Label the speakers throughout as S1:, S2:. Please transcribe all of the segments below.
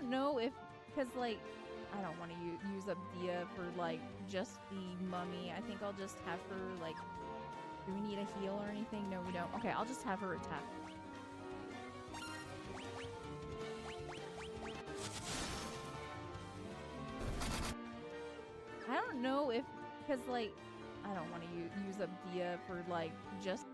S1: don't know if, because, like, I don't want to use up Dia for, like, just the mummy. I think I'll just have her, like, do we need a heal or anything? No, we don't. Okay, I'll just have her attack. I don't know if, because, like, I don't want to use up Dia for, like, just...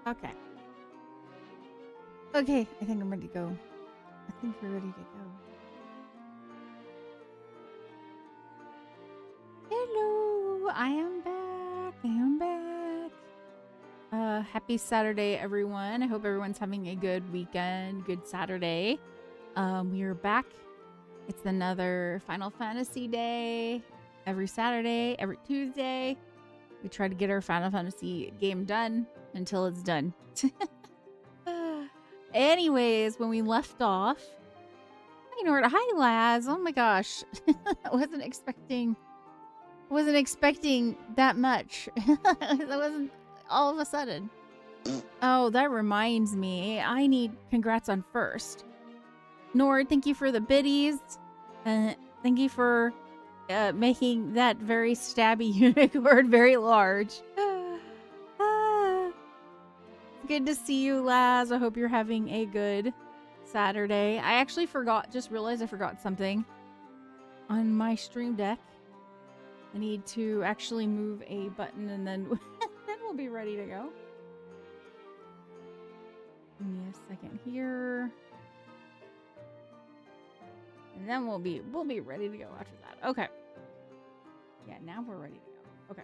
S1: Okay. Okay, I think I'm ready to go. I think we're ready to go. Hello, I am back. I am back. Happy Saturday, everyone. I hope everyone's having a good weekend, good Saturday. We are back. It's another Final Fantasy day. Every Saturday, every Tuesday, we try to get our Final Fantasy game done until it's done. Anyways, when we left off, hi Nord, hi Laz. Oh my gosh, I wasn't expecting that much. That wasn't all of a sudden. Oh, that reminds me, I need congrats on first. Nord, thank you for the biddies. Thank you for making that very stabby unicorn very large. Good to see you, Laz. I hope you're having a good Saturday. I actually just realized I forgot something on my stream deck. I need to actually move a button and then, then we'll be ready to go. Give me a second here. And then we'll be ready to go after that. Okay. Yeah, now we're ready to go. Okay.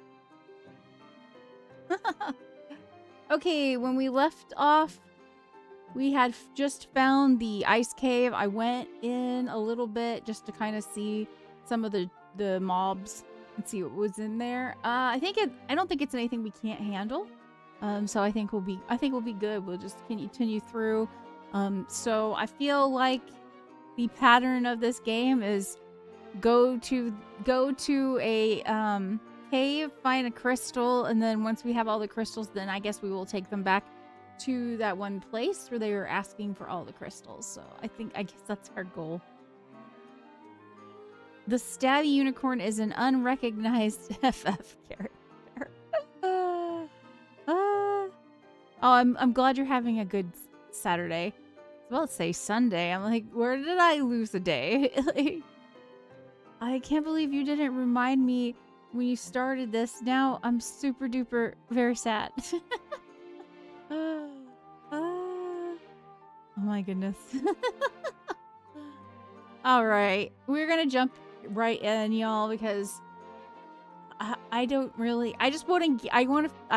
S1: Okay, when we left off, we had just found the ice cave. I went in a little bit just to kind of see some of the mobs and see what was in there. I don't think it's anything we can't handle. So I think we'll be good. We'll just continue through. So I feel like the pattern of this game is go to a cave, find a crystal, and then once we have all the crystals, then I guess we will take them back to that one place where they were asking for all the crystals. So I guess that's our goal. The stabby unicorn is an unrecognized FF character. Oh, I'm glad you're having a good Saturday. I was about to say Sunday. I'm like, where did I lose a day? Like, I can't believe you didn't remind me when you started this. Now I'm super duper very sad. Oh my goodness. All right, we're gonna jump right in, y'all, because I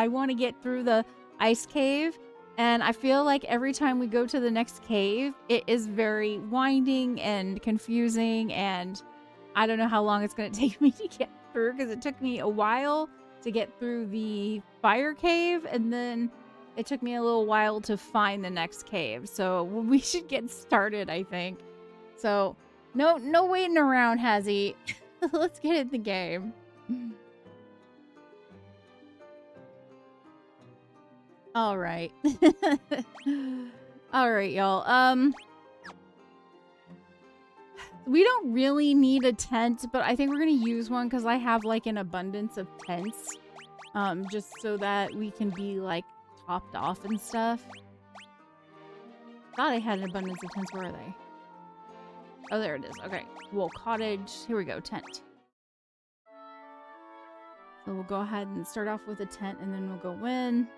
S1: want to get through the ice cave, and I feel like every time we go to the next cave, it is very winding and confusing, and I don't know how long it's gonna take me to get through, because it took me a while to get through the fire cave, and then it took me a little while to find the next cave. So we should get started, I think. So no waiting around, Hazzy. Let's get in the game. All right. All right, y'all. We don't really need a tent, but I think we're going to use one because I have like an abundance of tents. Just so that we can be like topped off and stuff. Thought I had an abundance of tents. Where are they? Oh, there it is. Okay. Wool cottage. Here we go. Tent. So we'll go ahead and start off with a tent and then we'll go in.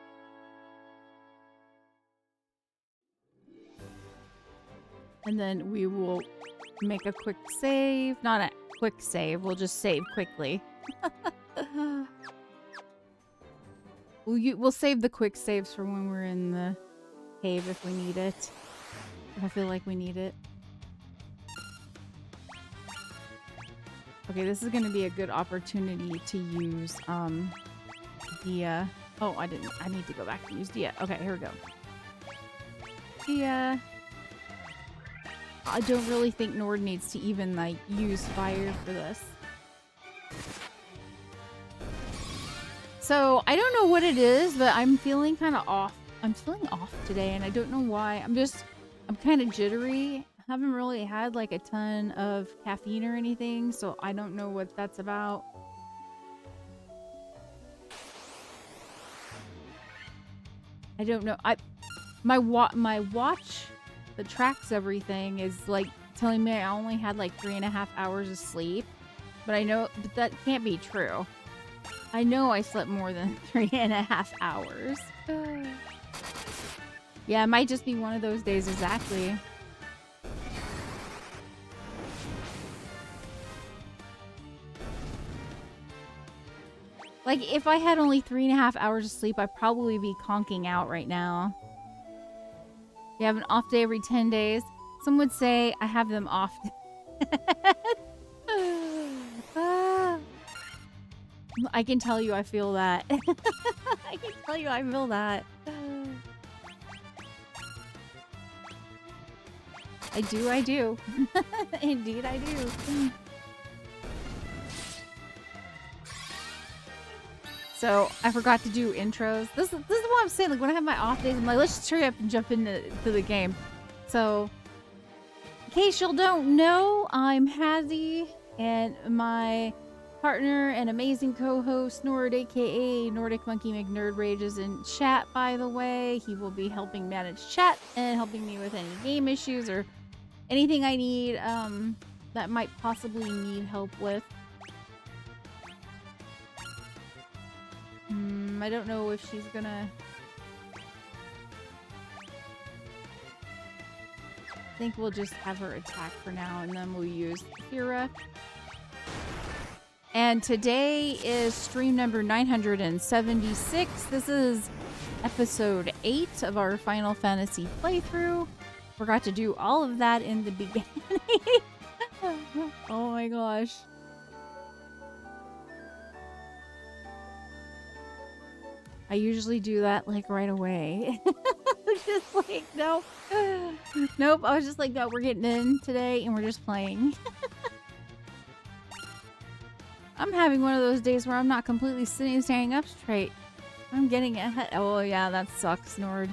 S1: And then we will make a quick save. Not a quick save. We'll just save quickly. We'll save the quick saves for when we're in the cave if we need it. If I feel like we need it. Okay, this is going to be a good opportunity to use Dia. Oh, I need to go back and use Dia. Okay, here we go. Dia. I don't really think Nord needs to even like use fire for this. So I don't know what it is, but I'm feeling kind of off. I'm feeling off today and I don't know why. I'm kind of jittery. I haven't really had like a ton of caffeine or anything, so I don't know what that's about. I don't know. My watch that tracks everything is like telling me I only had like 3.5 hours of sleep, but that can't be true. I know I slept more than 3.5 hours. Yeah, it might just be one of those days exactly. Like, if I had only 3.5 hours of sleep, I'd probably be conking out right now. You have an off day every 10 days. Some would say I have them off. I can tell you I feel that. I can tell you I feel that. I do. Indeed I do. So, I forgot to do intros. This is what I'm saying. Like, when I have my off days, I'm like, let's just hurry up and jump into the game. So, in case you don't know, I'm Hazzy, and my partner and amazing co-host, Nord, aka Nordic Monkey McNerdRage, is in chat, by the way. He will be helping manage chat and helping me with any game issues or anything I need that might possibly need help with. I don't know if she's gonna... I think we'll just have her attack for now, and then we'll use Hira. And today is stream number 976. This is episode 8 of our Final Fantasy playthrough. Forgot to do all of that in the beginning. Oh my gosh. I usually do that like right away. Just like, nope. Nope. I was just like, no, we're getting in today and we're just playing. I'm having one of those days where I'm not completely standing up straight. I'm getting ahead. Oh yeah, that sucks, Nord.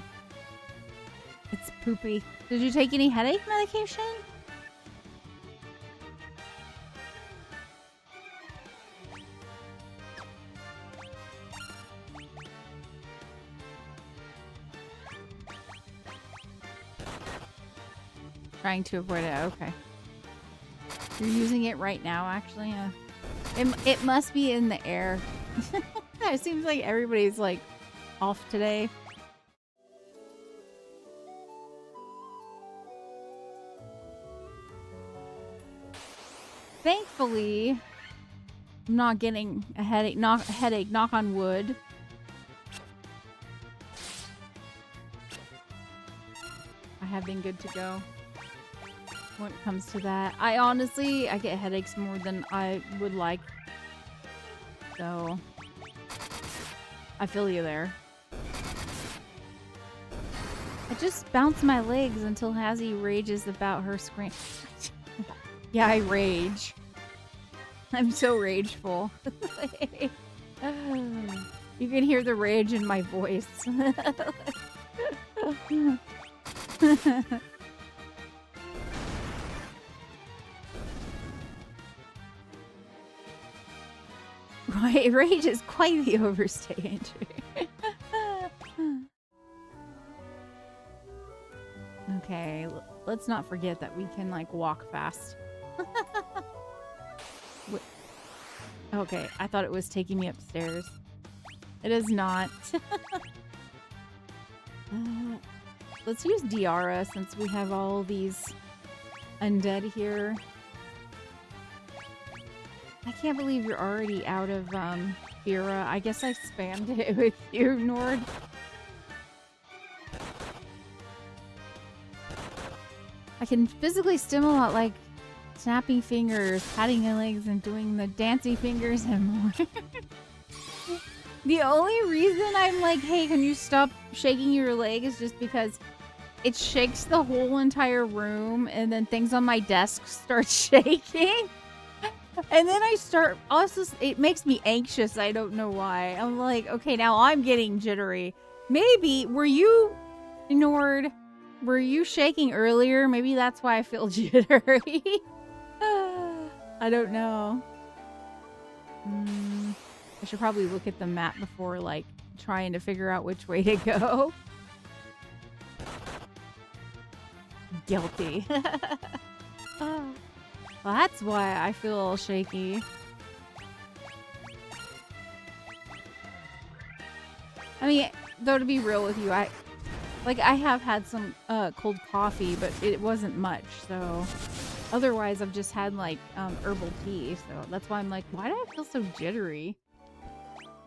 S1: It's poopy. Did you take any headache medication? Trying to avoid it. Okay. You're using it right now, actually. It must be in the air. It seems like everybody's like off today. Thankfully, I'm not getting a headache. Knock on wood. I have been good to go when it comes to that. I get headaches more than I would like. So, I feel you there. I just bounce my legs until Hazzy rages about her scream. Yeah, I rage. I'm so rageful. You can hear the rage in my voice. Right, rage is quite the overstatement. Okay, let's not forget that we can, like, walk fast. Okay, I thought it was taking me upstairs. It is not. Let's use Diara since we have all these undead here. I can't believe you're already out of Fira. I guess I spammed it with you, Nord. I can physically stimulate, like, snapping fingers, patting your legs, and doing the dancing fingers and more. The only reason I'm like, hey, can you stop shaking your leg is just because it shakes the whole entire room and then things on my desk start shaking. And then I start, also, it makes me anxious. I don't know why. I'm like, okay, now I'm getting jittery. Maybe, were you, Nord, were you shaking earlier? Maybe that's why I feel jittery. I don't know. I should probably look at the map before, like, trying to figure out which way to go. Guilty. Well, that's why I feel all shaky. I mean, though, to be real with you, I have had some cold coffee, but it wasn't much, so otherwise I've just had, like, herbal tea, so that's why I'm like, why do I feel so jittery?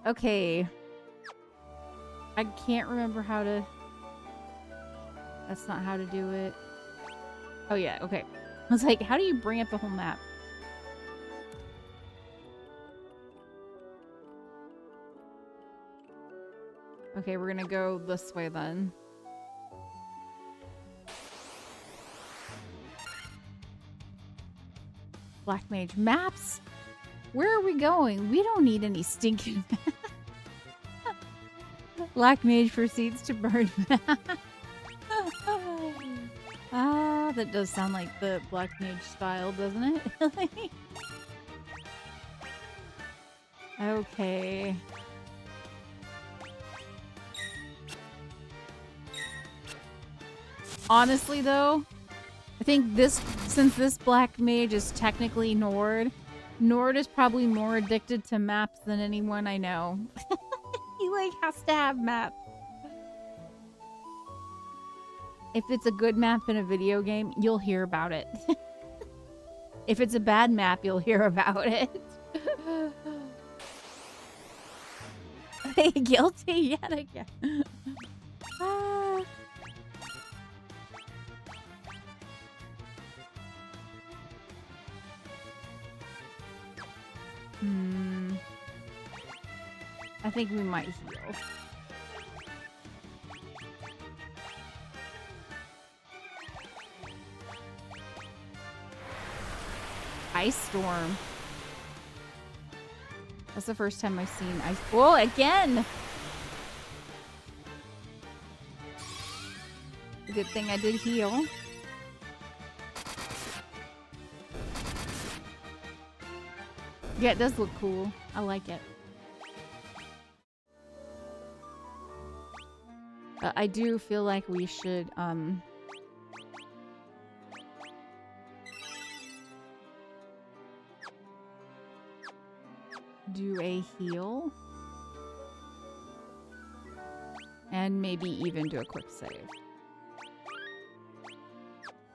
S1: Okay. I can't remember how to... That's not how to do it. Oh yeah, okay. I was like, how do you bring up the whole map? Okay, we're gonna go this way then. Black Mage maps? Where are we going? We don't need any stinking maps. Black Mage proceeds to burn map. Ah, that does sound like the Black Mage style, doesn't it? Okay. Honestly, though, I think since this Black Mage is technically Nord, Nord is probably more addicted to maps than anyone I know. He, like, has to have maps. If it's a good map in a video game, you'll hear about it. If it's a bad map, you'll hear about it. Guilty yet again. I think we might heal. Ice Storm. That's the first time I've seen ice. Whoa, again! Good thing I did heal. Yeah, it does look cool. I like it. I do feel like we should, do a heal. And maybe even do a quick save.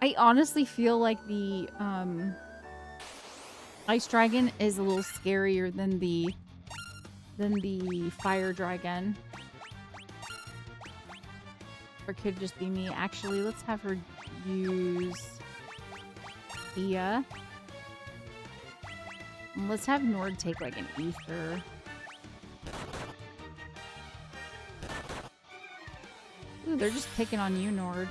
S1: I honestly feel like the, Ice Dragon is a little scarier than the Fire Dragon. Or it could just be me. Actually, let's have her use Thea. And let's have Nord take like an ether. Ooh, they're just picking on you, Nord.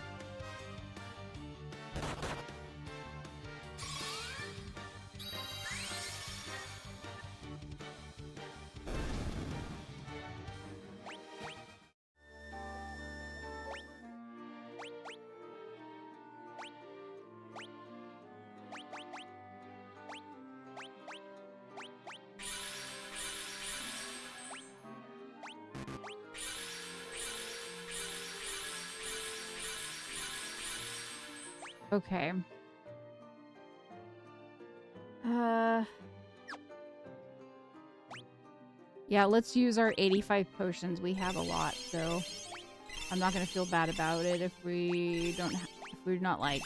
S1: Okay. Yeah, let's use our 85 potions. We have a lot, so I'm not gonna feel bad about it if we don't. If we're not like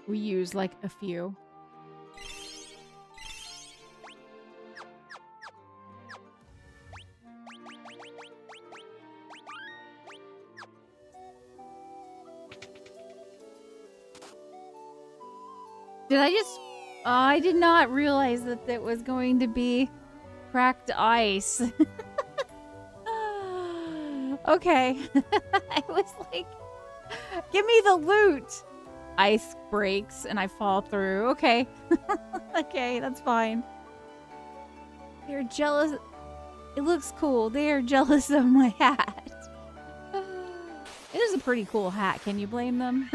S1: we use like a few. Did I just... I did not realize that that was going to be cracked ice. Okay. I was like, give me the loot. Ice breaks and I fall through. Okay. Okay, that's fine. They're jealous. It looks cool. They are jealous of my hat. It is a pretty cool hat. Can you blame them?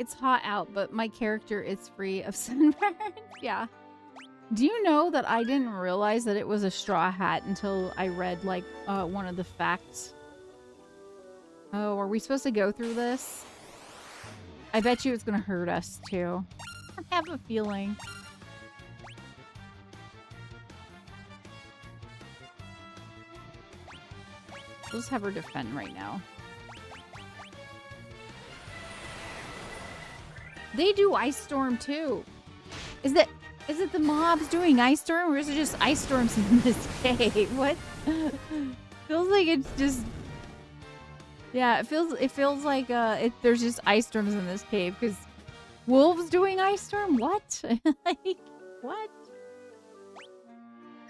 S1: It's hot out, but my character is free of sunburn. Yeah. Do you know that I didn't realize that it was a straw hat until I read, like, one of the facts? Oh, are we supposed to go through this? I bet you it's gonna hurt us, too. I have a feeling. We'll just have her defend right now. They do Ice Storm, too. Is it the mobs doing Ice Storm, or is it just Ice Storms in this cave? What? Feels like it's just... Yeah, it feels like there's just Ice Storms in this cave, because wolves doing Ice Storm? What? Like, what?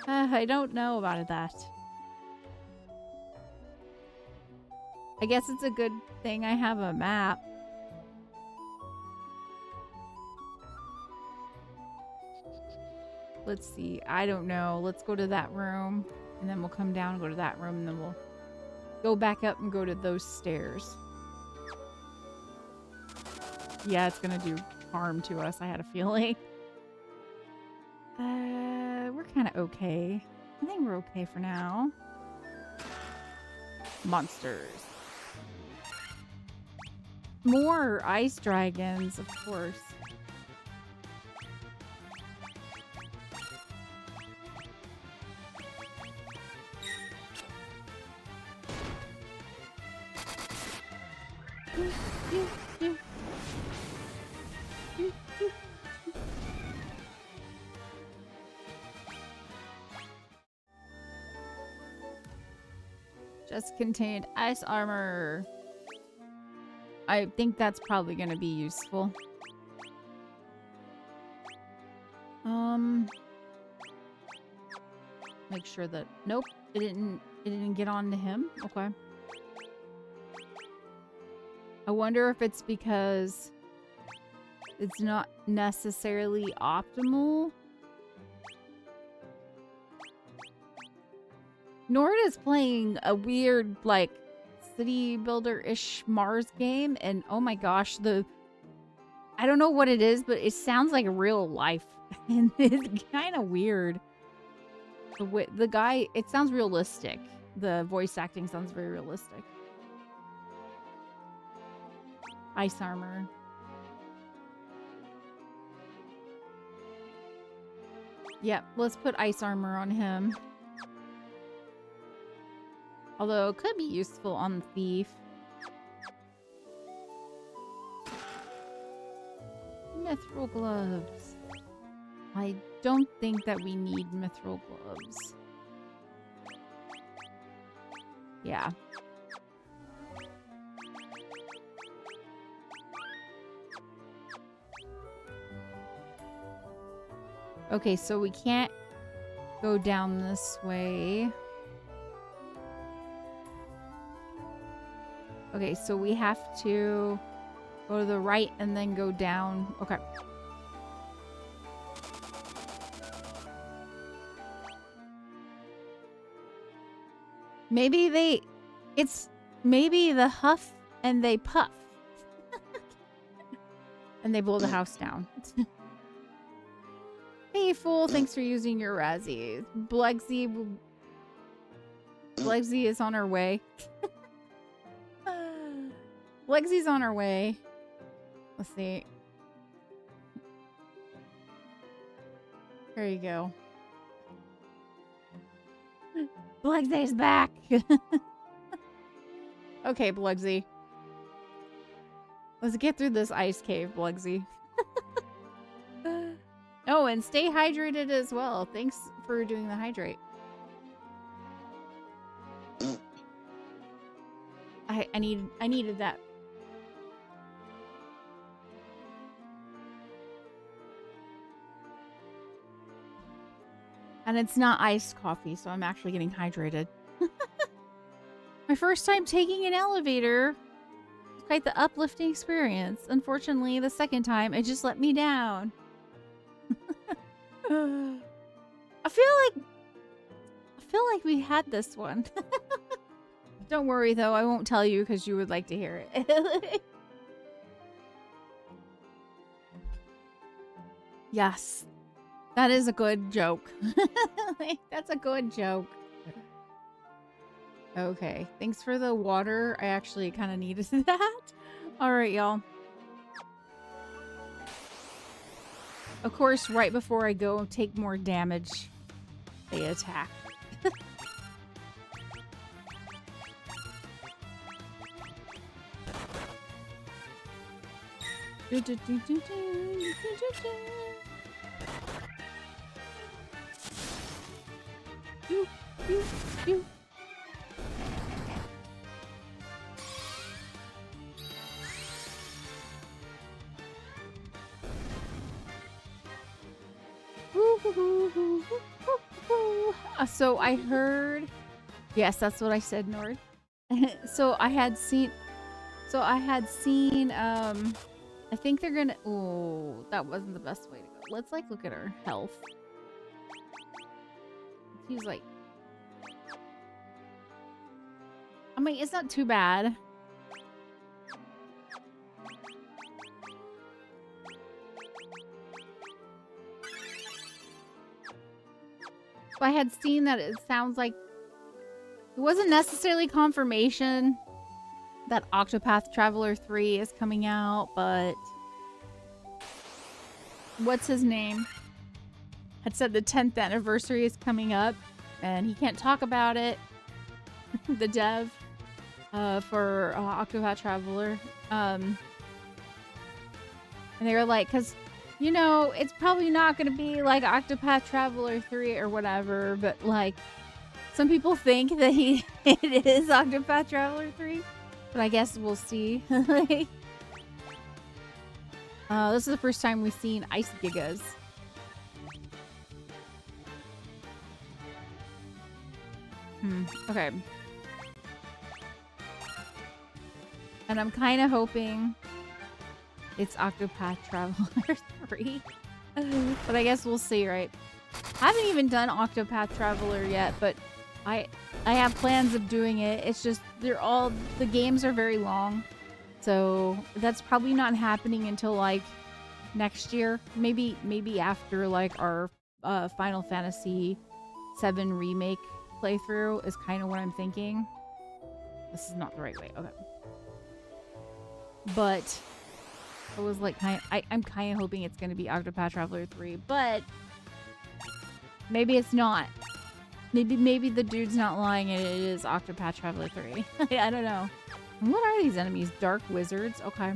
S1: I don't know about that. I guess it's a good thing I have a map. Let's see. I don't know. Let's go to that room, and then we'll come down and go to that room, and then we'll go back up and go to those stairs. Yeah, it's gonna do harm to us. I had a feeling. We're kind of okay. I think we're okay for now. Monsters. More ice dragons, of course. Just contained ice armor. I think that's probably going to be useful. Make sure that... Nope, it didn't get on to him. Okay. I wonder if it's because it's not necessarily optimal. Nord is playing a weird, like, city builder-ish Mars game, and oh my gosh, I don't know what it is, but it sounds like real life, and it's kind of weird. The guy, it sounds realistic. The voice acting sounds very realistic. Ice armor. Yep, let's put ice armor on him. Although it could be useful on the thief. Mithril gloves. I don't think that we need mithril gloves. Yeah. Okay, so we can't go down this way. Okay, so we have to go to the right and then go down. Okay. Maybe maybe the huff and they puff. And they blow the house down. Hey, fool, thanks for using your Razzie. Blegsy is on her way. Blegsy's on her way. Let's see. There you go. Blegsy's back. Okay, Blegsy. Let's get through this ice cave, Blegsy. Oh, and stay hydrated as well. Thanks for doing the hydrate. I needed that. And it's not iced coffee, so I'm actually getting hydrated. My first time taking an elevator. It's quite the uplifting experience. Unfortunately, the second time, it just let me down. I feel like we had this one. Don't worry, though. I won't tell you because you would like to hear it. Yes. That is a good joke. That's a good joke. Okay. Thanks for the water. I actually kind of needed that. All right, y'all. Of course, right before I go take more damage, they attack. So I heard, yes, that's what I said, Nord. So I had seen, I think they're gonna, oh, that wasn't the best way to go. Let's like look at her health. She's like, I mean, it's not too bad. I had seen that it sounds like it wasn't necessarily confirmation that Octopath Traveler 3 is coming out, but what's his name? Had said the 10th anniversary is coming up and he can't talk about it. The dev for Octopath Traveler. And they were like, because you know, it's probably not going to be like Octopath Traveler 3 or whatever, but like some people think that it is Octopath Traveler 3, but I guess we'll see. This is the first time we've seen Ice Gigas. Okay. And I'm kind of hoping it's Octopath Traveler 3. But I guess we'll see, right? I haven't even done Octopath Traveler yet, but I have plans of doing it. It's just the games are very long. So that's probably not happening until like next year. Maybe after like our Final Fantasy 7 remake playthrough is kind of what I'm thinking. This is not the right way. Okay. But I was like, I'm kind of hoping it's going to be Octopath Traveler 3, but maybe it's not. Maybe the dude's not lying and it is Octopath Traveler 3. I don't know. What are these enemies? Dark wizards? Okay.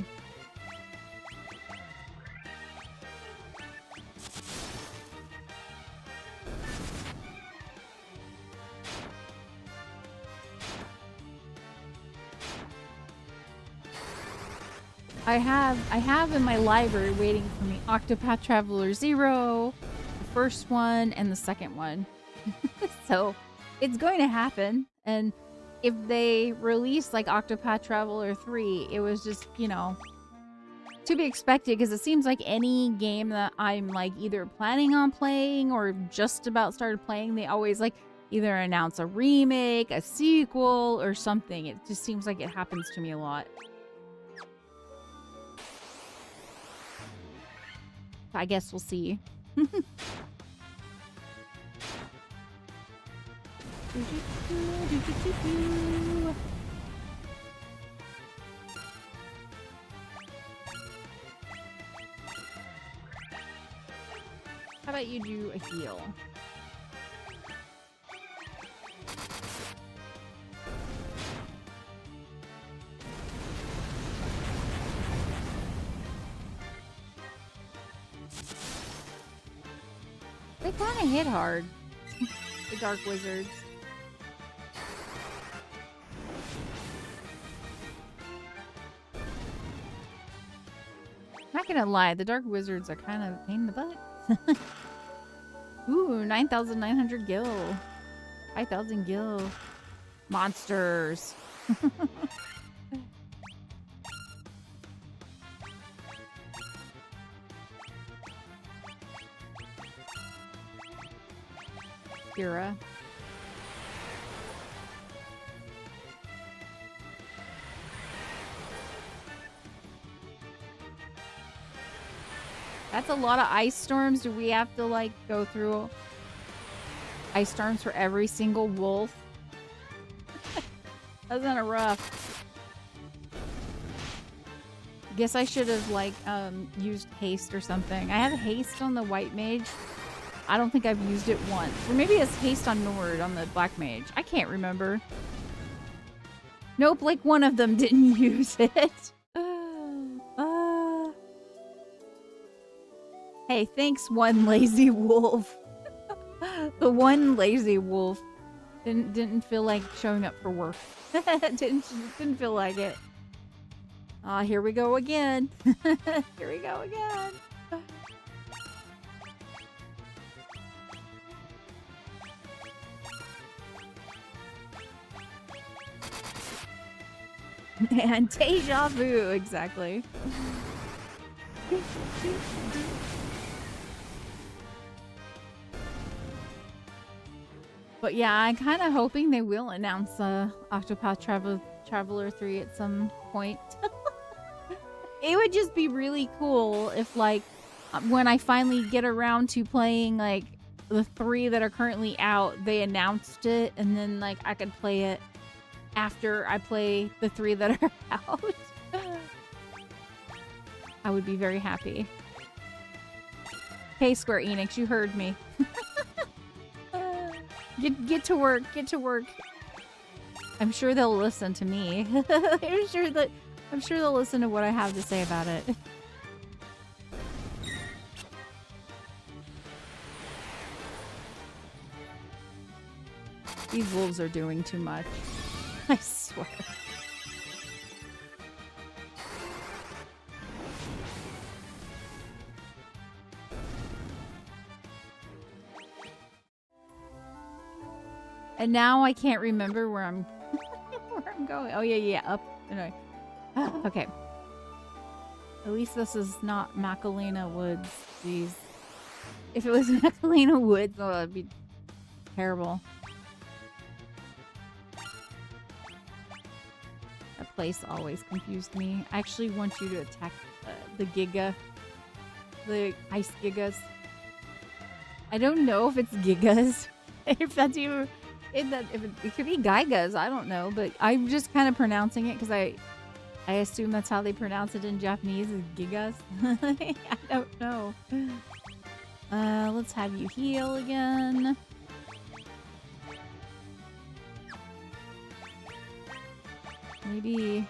S1: I have in my library waiting for me Octopath Traveler 0, the first one, and the second one. So it's going to happen. And if they release like Octopath Traveler 3, it was just, you know, to be expected, because it seems like any game that I'm like either planning on playing or just about started playing, they always like either announce a remake, a sequel, or something. It just seems like it happens to me a lot. I guess we'll see. How about you do a heal? They kind of hit hard. The Dark Wizards. Not gonna lie, the Dark Wizards are kind of a pain in the butt. Ooh, 9,900 gil. 5,000 gil. Monsters. Kira. That's a lot of ice storms. Do we have to like go through ice storms for every single wolf? That's kind of rough. Guess I should have like used haste or something. I have haste on the white mage. I don't think I've used it once. Or maybe it's haste on Nord on the black mage. I can't remember. Nope, like one of them didn't use it. Hey, thanks one lazy wolf. The one lazy wolf didn't feel like showing up for work. didn't feel like it. Ah, here we go again. Here we go again. And deja vu, exactly. But yeah, I'm kind of hoping they will announce Octopath Traveler 3 at some point. It would just be really cool if, like, when I finally get around to playing, like, the 3 that are currently out, they announced it, and then, like, I could play it after I play the 3 that are out. I would be very happy. Hey, Square Enix, you heard me. Get to work, get to work. I'm sure they'll listen to me. I'm sure they'll listen to what I have to say about it. These wolves are doing too much. I swear. And now I can't remember where I'm where I'm going. Oh yeah, up. Anyway. Okay. At least this is not Macalena Woods. Jeez. If it was Macalena Woods, oh, that'd be terrible. That place always confused me. I actually want you to attack the Giga. The ice Gigas. I don't know if it's Gigas. If that's even... it could be Gigas, I don't know, but I'm just kind of pronouncing it because I assume that's how they pronounce it in Japanese, is Gigas. I don't know. Let's have you heal again. Maybe.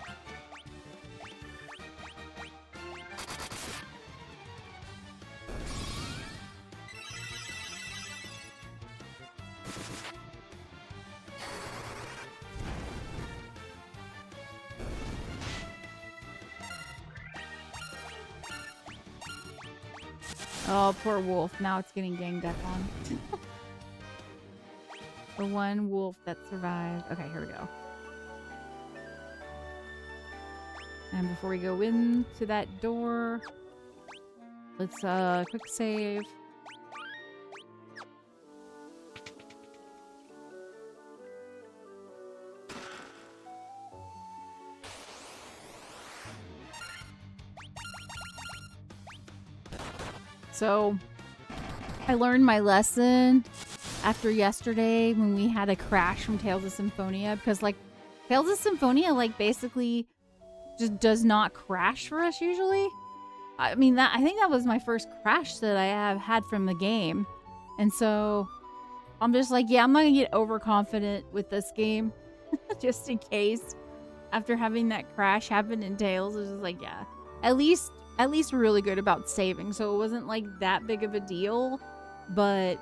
S1: Oh, poor wolf. Now it's getting ganged up on. The one wolf that survived. Okay, here we go. And before we go into that door, let's quick save. So, I learned my lesson after yesterday when we had a crash from Tales of Symphonia, because like Tales of Symphonia like basically just does not crash for us usually. I mean, I think that was my first crash that I have had from the game. And so I'm just like, yeah, I'm not gonna get overconfident with this game just in case after having that crash happen in Tales. It's just like, yeah, at least we're really good about saving, so it wasn't like that big of a deal. But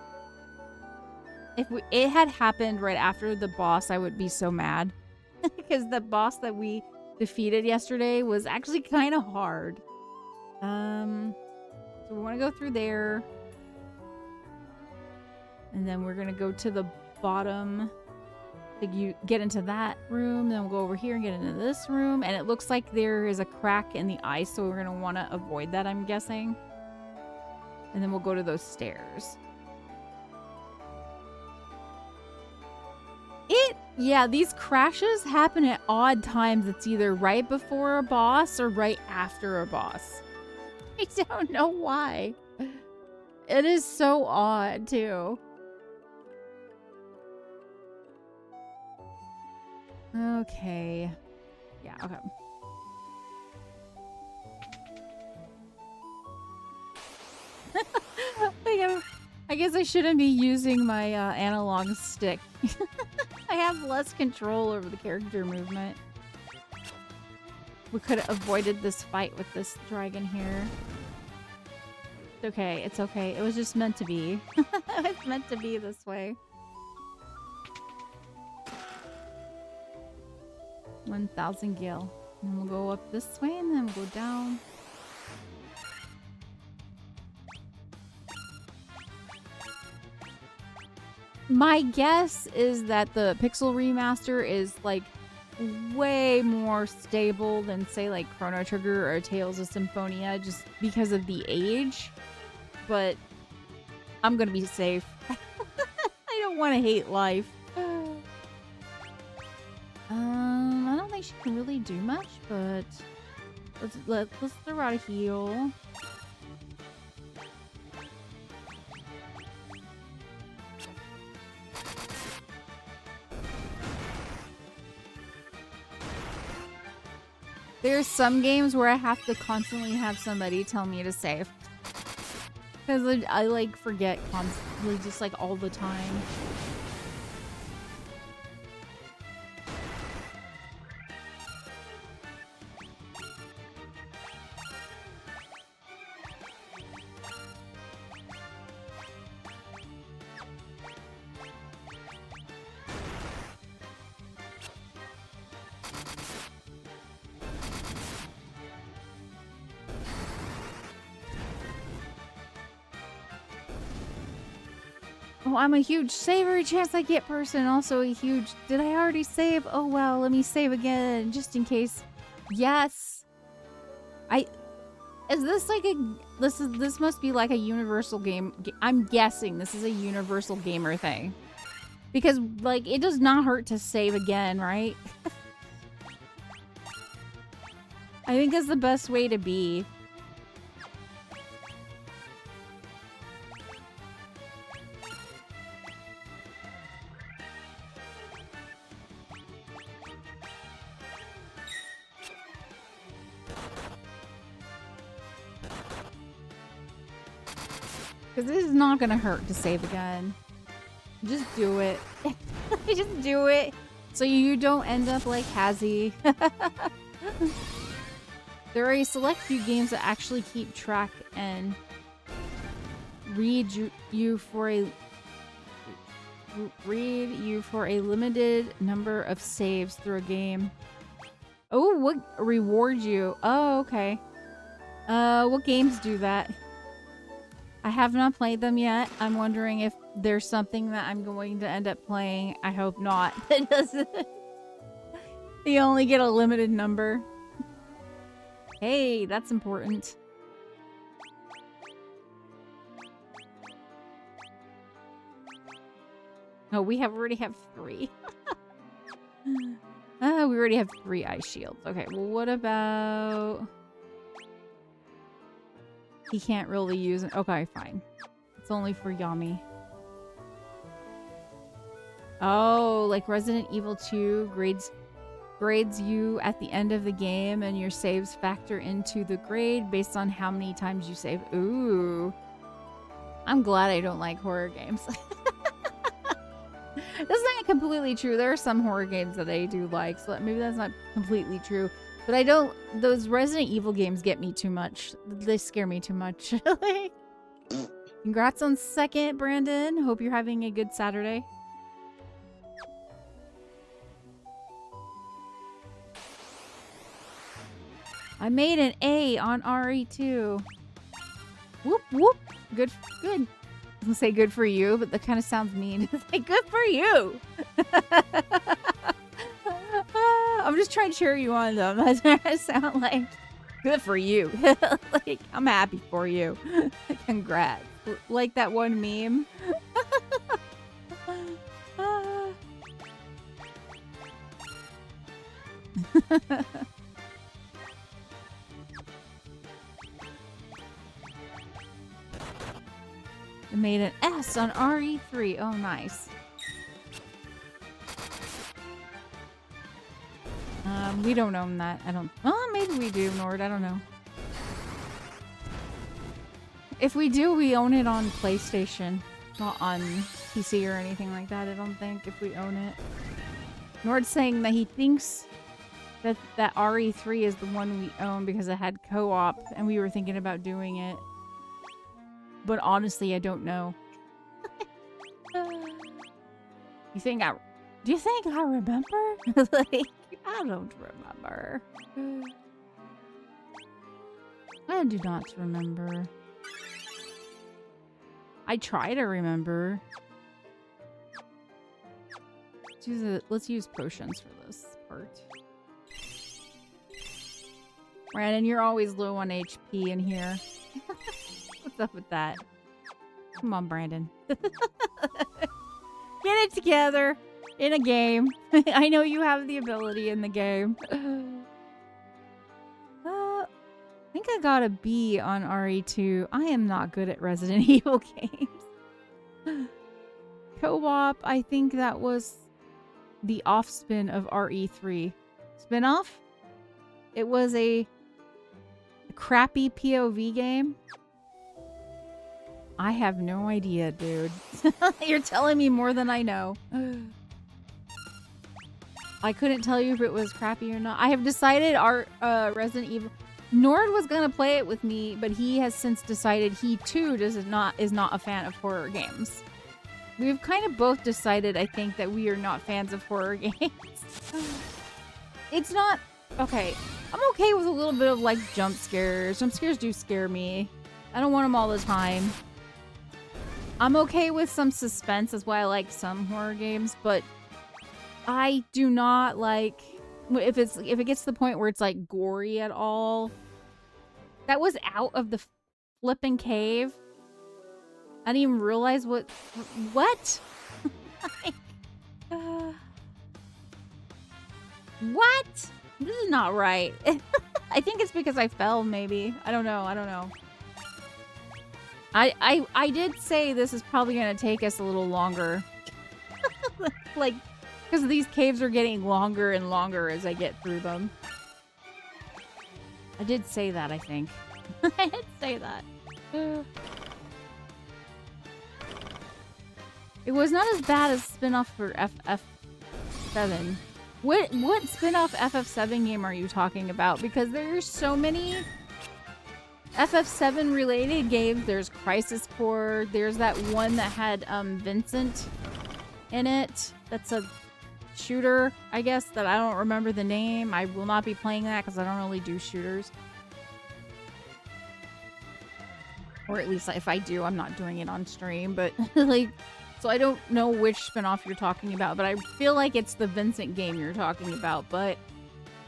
S1: if it had happened right after the boss, I would be so mad because the boss that we defeated yesterday was actually kind of hard. So we want to go through there, and then we're gonna go to the bottom. You get into that room, then we'll go over here and get into this room, and it looks like there is a crack in the ice, so we're gonna want to avoid that, I'm guessing. And then we'll go to those stairs. Yeah, these crashes happen at odd times. It's either right before a boss or right after a boss. I don't know why. It is so odd too. Okay. Yeah, okay. I guess I shouldn't be using my analog stick. I have less control over the character movement. We could have avoided this fight with this dragon here. It's okay, it's okay. It was just meant to be. It's meant to be this way. 1,000 gil. And then we'll go up this way and then we'll go down. My guess is that the Pixel Remaster is like way more stable than say like Chrono Trigger or Tales of Symphonia just because of the age. But I'm gonna be safe. I don't want to hate life. I don't think she can really do much, but let's throw out a heal. There's some games where I have to constantly have somebody tell me to save. Because I like forget constantly, just like all the time. Oh, I'm a huge save every chance I get person. Also a huge, did I already save? Oh, well, let me save again just in case. Yes. Is this like a, this must be like a universal game. I'm guessing this is a universal gamer thing. Because like, it does not hurt to save again, right? I think that's the best way to be. Because this is not going to hurt to save again. Just do it. Just do it. So you don't end up like Hazzy. There are a select few games that actually keep track and read you for a limited number of saves through a game. Oh, what reward you? Oh, okay. What games do that? I have not played them yet. I'm wondering if there's something that I'm going to end up playing. I hope not. It doesn't. You only get a limited number. Hey, that's important. Oh, we already have 3. We already have 3 ice shields. Okay, well, what about... He can't really use it. Okay, fine. It's only for Yami. Oh, like Resident Evil 2 grades you at the end of the game, and your saves factor into the grade based on how many times you save. Ooh. I'm glad I don't like horror games. That's not completely true. There are some horror games that I do like, so maybe that's not completely true. But I don't... Those Resident Evil games get me too much. They scare me too much. Congrats on 2nd, Brandon. Hope you're having a good Saturday. I made an A on RE2. Whoop, whoop. Good. I was gonna say good for you, but that kind of sounds mean. Say good for you. I'm just trying to cheer you on, though. That's what I sound like. Good for you. Like, I'm happy for you. Congrats. Like that one meme. I made an S on RE3. Oh, nice. We don't own that. I don't... Oh, maybe we do, Nord. I don't know. If we do, we own it on PlayStation. Not on PC or anything like that, I don't think, if we own it. Nord's saying that he thinks that RE3 is the one we own because it had co-op, and we were thinking about doing it. But honestly, I don't know. You think I... Do you think I remember? Like, I don't remember. I do not remember. I try to remember. Let's use potions for this part. Brandon, you're always low on HP in here. What's up with that? Come on, Brandon. Get it together. In a game. I know you have the ability in the game. I think I got a B on RE2. I am not good at Resident Evil games. Co-op, I think that was the off-spin of RE3. Spin-off? It was a crappy POV game. I have no idea, dude. You're telling me more than I know. I couldn't tell you if it was crappy or not. I have decided our Resident Evil... Nord was gonna play it with me, but he has since decided he too is not a fan of horror games. We've kind of both decided, I think, that we are not fans of horror games. It's not... Okay, I'm okay with a little bit of, like, jump scares. Jump scares do scare me. I don't want them all the time. I'm okay with some suspense. That's why I like some horror games, but I do not like... If it gets to the point where it's, like, gory at all. That was out of the flipping cave. I didn't even realize what... What? What? This is not right. I think it's because I fell, maybe. I don't know. I did say this is probably going to take us a little longer. Like, because these caves are getting longer and longer as I get through them. I did say that, I think. I did say that. It was not as bad as spin-off for FF FF7. What spin-off FF7 game are you talking about? Because there's so many FF7 related games. There's Crisis Core. There's that one that had Vincent in it. That's a shooter, I guess, that I don't remember the name. I will not be playing that because I don't really do shooters. Or at least if I do, I'm not doing it on stream. But like, so I don't know which spinoff you're talking about, but I feel like it's the Vincent game you're talking about, but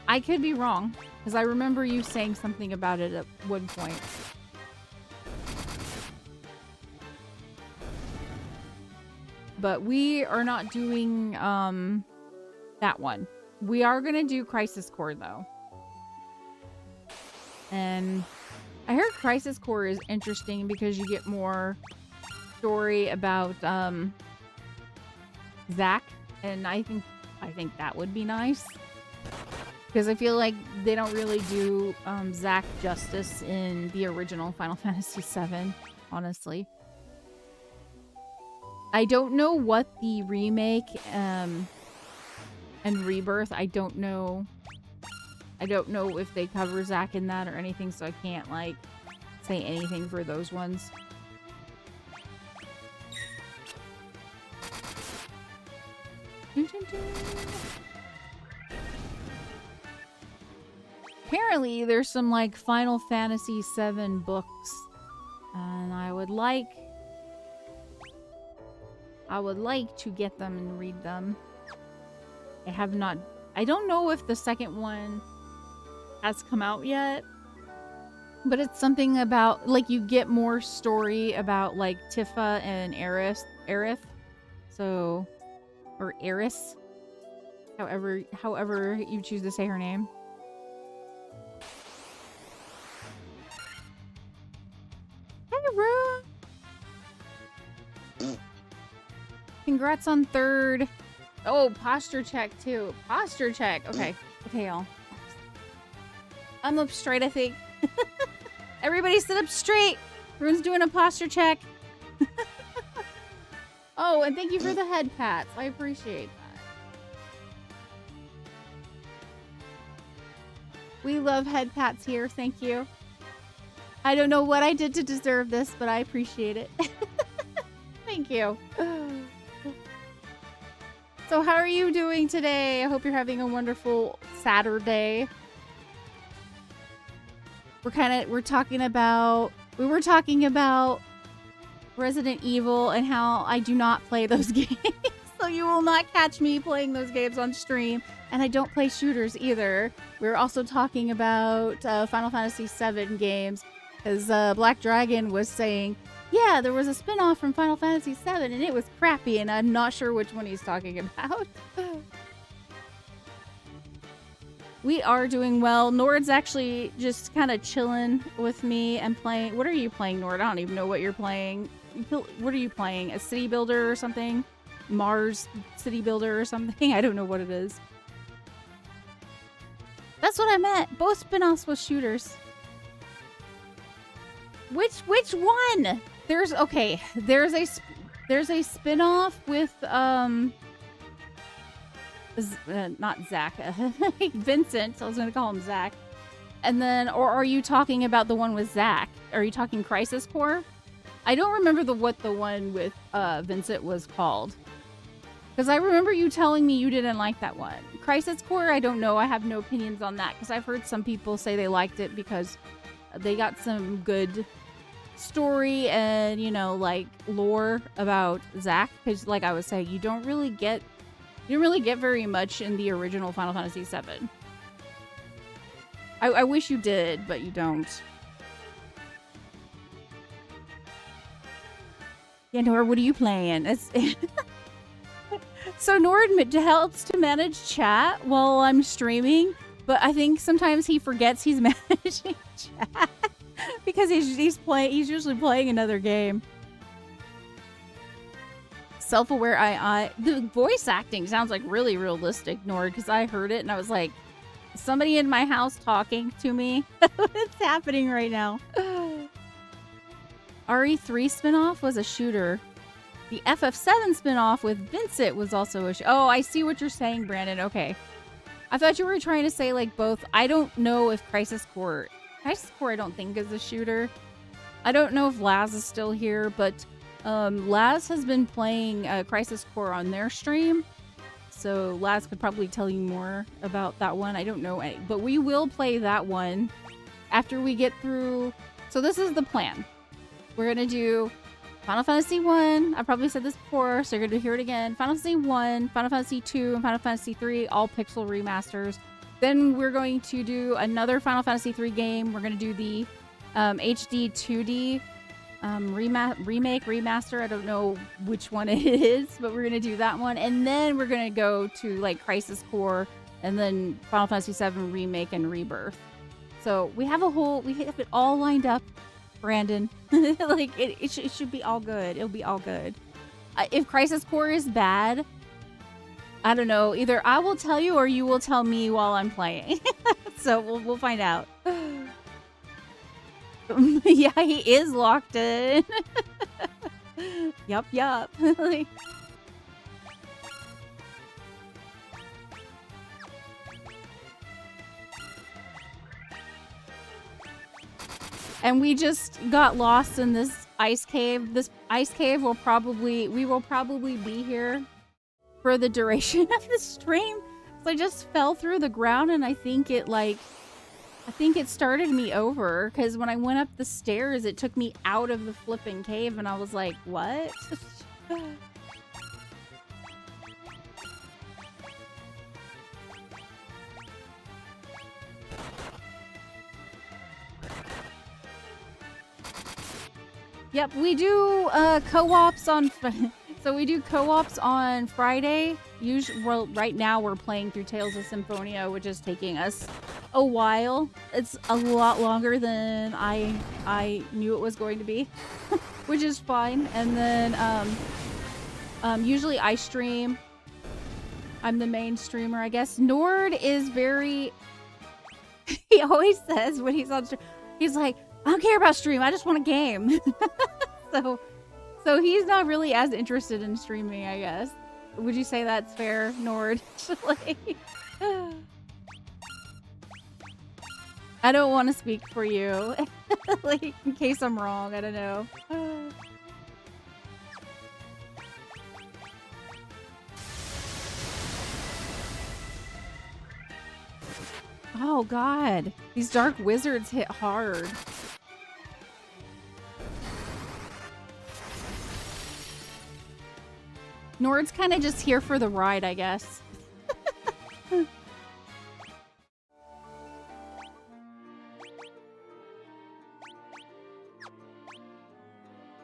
S1: I could be wrong because I remember you saying something about it at one point. But we are not doing that one. We are going to do Crisis Core though. And I heard Crisis Core is interesting because you get more story about Zack, and I think that would be nice because I feel like they don't really do Zack justice in the original Final Fantasy VII, honestly. I don't know what the remake and Rebirth, I don't know if they cover Zack in that or anything, so I can't like say anything for those ones. Apparently there's some like Final Fantasy VII books, and I would like to get them and read them. I have not. I don't know if the second one has come out yet, but it's something about like you get more story about like Tifa and Aerith. So, or Eris, however you choose to say her name. Hey, Rue. Congrats on 3rd. Oh, posture check too. Posture check. Okay. Okay, y'all. I'm up straight, I think. Everybody sit up straight. Rune's doing a posture check. Oh, and thank you for the head pats. I appreciate that. We love head pats here. Thank you. I don't know what I did to deserve this, but I appreciate it. Thank you. So how are you doing today? I hope you're having a wonderful Saturday. We were talking about Resident Evil and how I do not play those games. So you will not catch me playing those games on stream. And I don't play shooters either. We were also talking about Final Fantasy VII games. Because Black Dragon was saying, yeah, there was a spin-off from Final Fantasy VII and it was crappy. And I'm not sure which one he's talking about. We are doing well. Nord's actually just kind of chilling with me and playing. What are you playing, Nord? I don't even know what you're playing. What are you playing? A city builder or something? Mars city builder or something? I don't know what it is. That's what I meant. Both spin-offs with shooters. Which one? There's a spin-off with not Zack, Vincent. I was going to call him Zack. And then, or are you talking about the one with Zack? Are you talking Crisis Core? I don't remember what the one with Vincent was called. Because I remember you telling me you didn't like that one. Crisis Core, I don't know. I have no opinions on that. Because I've heard some people say they liked it because they got some good story and, you know, like lore about Zack. Because like I was saying, you don't really get very much in the original Final Fantasy VII. I wish you did, but you don't. Yeah, Nord, what are you playing? So Nord helps to manage chat while I'm streaming, but I think sometimes he forgets he's managing chat because he's usually playing another game. Self-aware the voice acting sounds like really realistic, Nord, because I heard it and I was like, somebody in my house talking to me. What's happening right now? RE3 spinoff was a shooter. The FF7 spinoff with Vincent was also a Oh, I see what you're saying, Brandon. Okay. I thought you were trying to say like both. I don't know if Crisis Core I don't think is a shooter. I don't know if Laz is still here, but Laz has been playing Crisis Core on their stream. So Laz could probably tell you more about that one. I don't know any, but we will play that one after we get through. So this is the plan. We're going to do Final Fantasy 1. I probably said this before, so you're going to hear it again. Final Fantasy 1, Final Fantasy 2, and Final Fantasy 3, all pixel remasters. Then we're going to do another Final Fantasy 3 game. We're going to do the HD 2D remake, remaster. I don't know which one it is, but we're going to do that one. And then we're going to go to like Crisis Core and then Final Fantasy 7 remake and rebirth. So we have it all lined up, Brandon. Like it should be all good. It'll be all good. If Crisis Core is bad, I don't know. Either I will tell you or you will tell me while I'm playing. So we'll find out. Yeah, he is locked in. Yup. Like, and we just got lost in this ice cave. This ice cave we will probably be here for the duration of the stream. So I just fell through the ground and I think it started me over because when I went up the stairs, it took me out of the flipping cave and I was like, what? Yep, we do co-ops on... So we do co-ops on Friday. Well, right now we're playing through Tales of Symphonia, which is taking us a while. It's a lot longer than I knew it was going to be, which is fine. And then usually I stream. I'm the main streamer, I guess. Nord is very... He always says when he's on stream, he's like, I don't care about stream. I just want a game. So he's not really as interested in streaming, I guess. Would you say that's fair, Nord? Like, I don't want to speak for you. Like, in case I'm wrong, I don't know. Oh god, these dark wizards hit hard. Nord's kind of just here for the ride, I guess.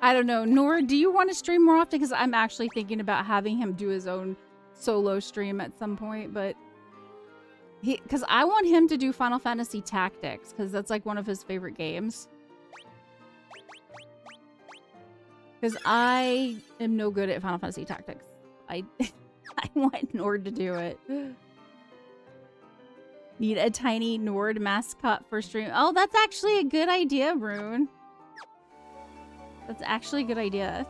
S1: I don't know. Nord, do you want to stream more often? Because I'm actually thinking about having him do his own solo stream at some point, but... Because I want him to do Final Fantasy Tactics, because that's like one of his favorite games. Because I am no good at Final Fantasy Tactics. I want Nord to do it. Need a tiny Nord mascot for stream. Oh, that's actually a good idea, Rune. That's actually a good idea.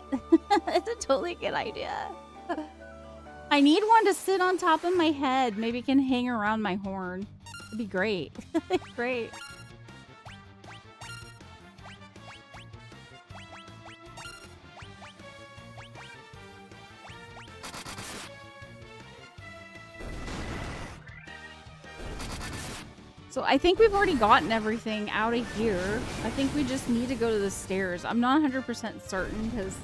S1: It's a totally good idea. I need one to sit on top of my head. Maybe it can hang around my horn. It'd be great. Great. So I think we've already gotten everything out of here. I think we just need to go to the stairs. I'm not 100% certain because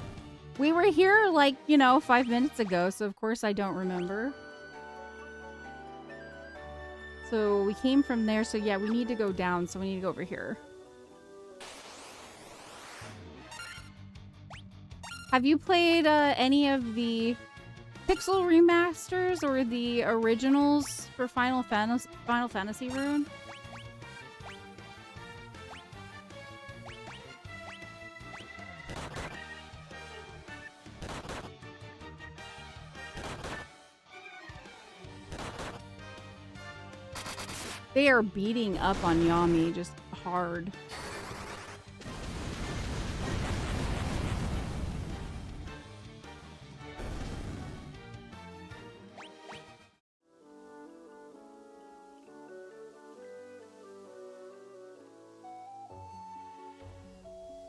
S1: we were here like, 5 minutes ago. So of course I don't remember. So we came from there. So yeah, we need to go down. So we need to go over here. Have you played any of the Pixel remasters or the originals for Final Fantasy Rune? They are beating up on Yami just hard.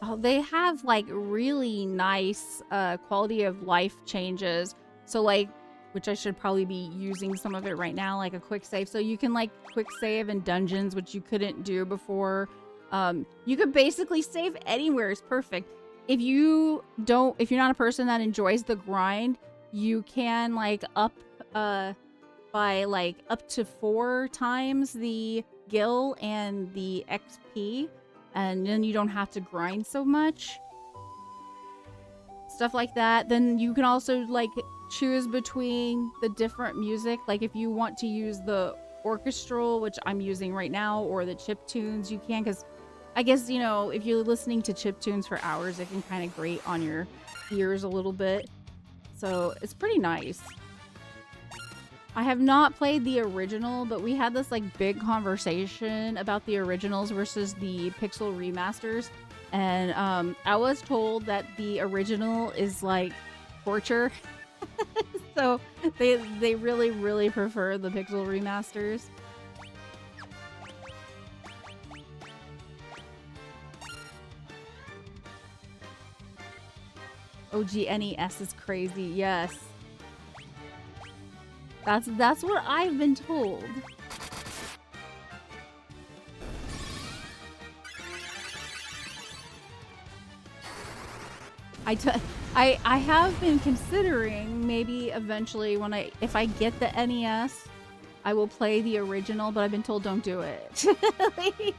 S1: Oh, they have like really nice quality of life changes. So like, which I should probably be using some of it right now, like a quick save. So you can like quick save in dungeons, which you couldn't do before. You could basically save anywhere. It's perfect. If you're not a person that enjoys the grind, you can like up by like up to 4 times the gil and the XP, and then you don't have to grind so much. Stuff like that. Then you can also like choose between the different music. Like if you want to use the orchestral, which I'm using right now, or the chip tunes, you can, because I guess, you know, if you're listening to chip tunes for hours, it can kind of grate on your ears a little bit. So it's pretty nice. I have not played the original, but we had this like big conversation about the originals versus the pixel remasters. And I was told that the original is like torture. So they really, really prefer the pixel remasters. OG NES is crazy, yes. That's what I've been told. I have been considering maybe eventually if I get the NES, I will play the original, but I've been told don't do it. Like,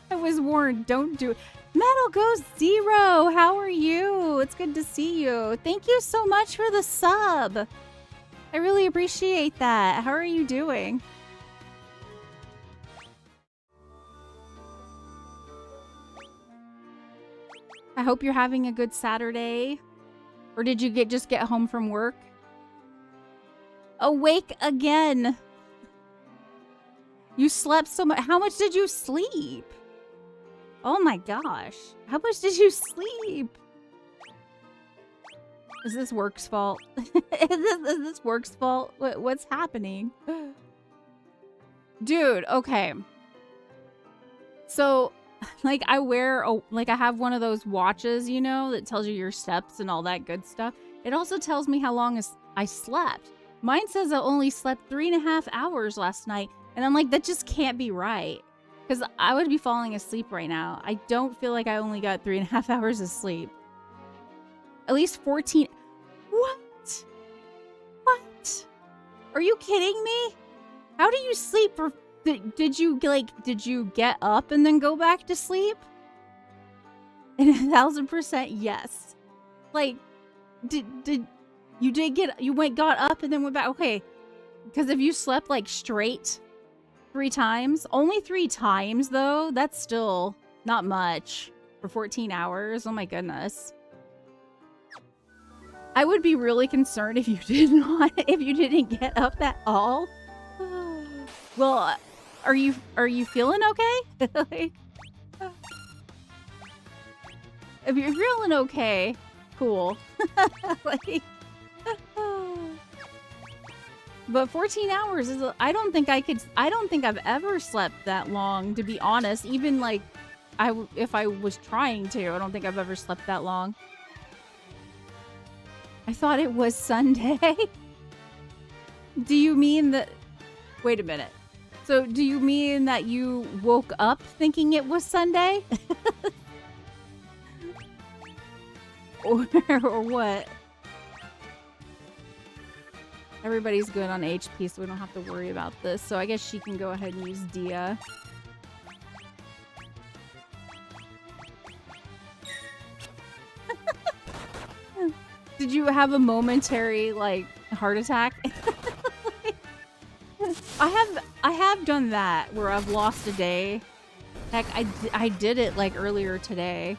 S1: I was warned, don't do it. Metal Ghost Zero, how are you? It's good to see you. Thank you so much for the sub. I really appreciate that. How are you doing? I hope you're having a good Saturday. Or did you just get home from work? Awake again. You slept so much. How much did you sleep? Oh my gosh. How much did you sleep? Is this work's fault? Is this work's fault? What's happening? Dude, okay. So, like, I have one of those watches, you know, that tells you your steps and all that good stuff. It also tells me how long I slept. Mine says I only slept 3.5 hours last night. And I'm like, that just can't be right. Because I would be falling asleep right now. I don't feel like I only got 3.5 hours of sleep. At least 14. What? What? Are you kidding me? How do you sleep for... Did you get up and then go back to sleep? And 1000% yes. Like, got up and then went back? Okay. Because if you slept like straight 3 times, only 3 times though, that's still not much for 14 hours. Oh my goodness. I would be really concerned if you didn't get up at all. Well, are you feeling okay? Like, if you're feeling okay, cool. Like, but 14 hours is I don't think I've ever slept that long, to be honest. Even like if I was trying to, I don't think I've ever slept that long. I thought it was Sunday. Do you mean that... Wait a minute. So do you mean that you woke up thinking it was Sunday? or what? Everybody's good on HP, so we don't have to worry about this. So I guess she can go ahead and use Dia. Did you have a momentary, like, heart attack? I have done that, where I've lost a day. Heck, I did it, like, earlier today.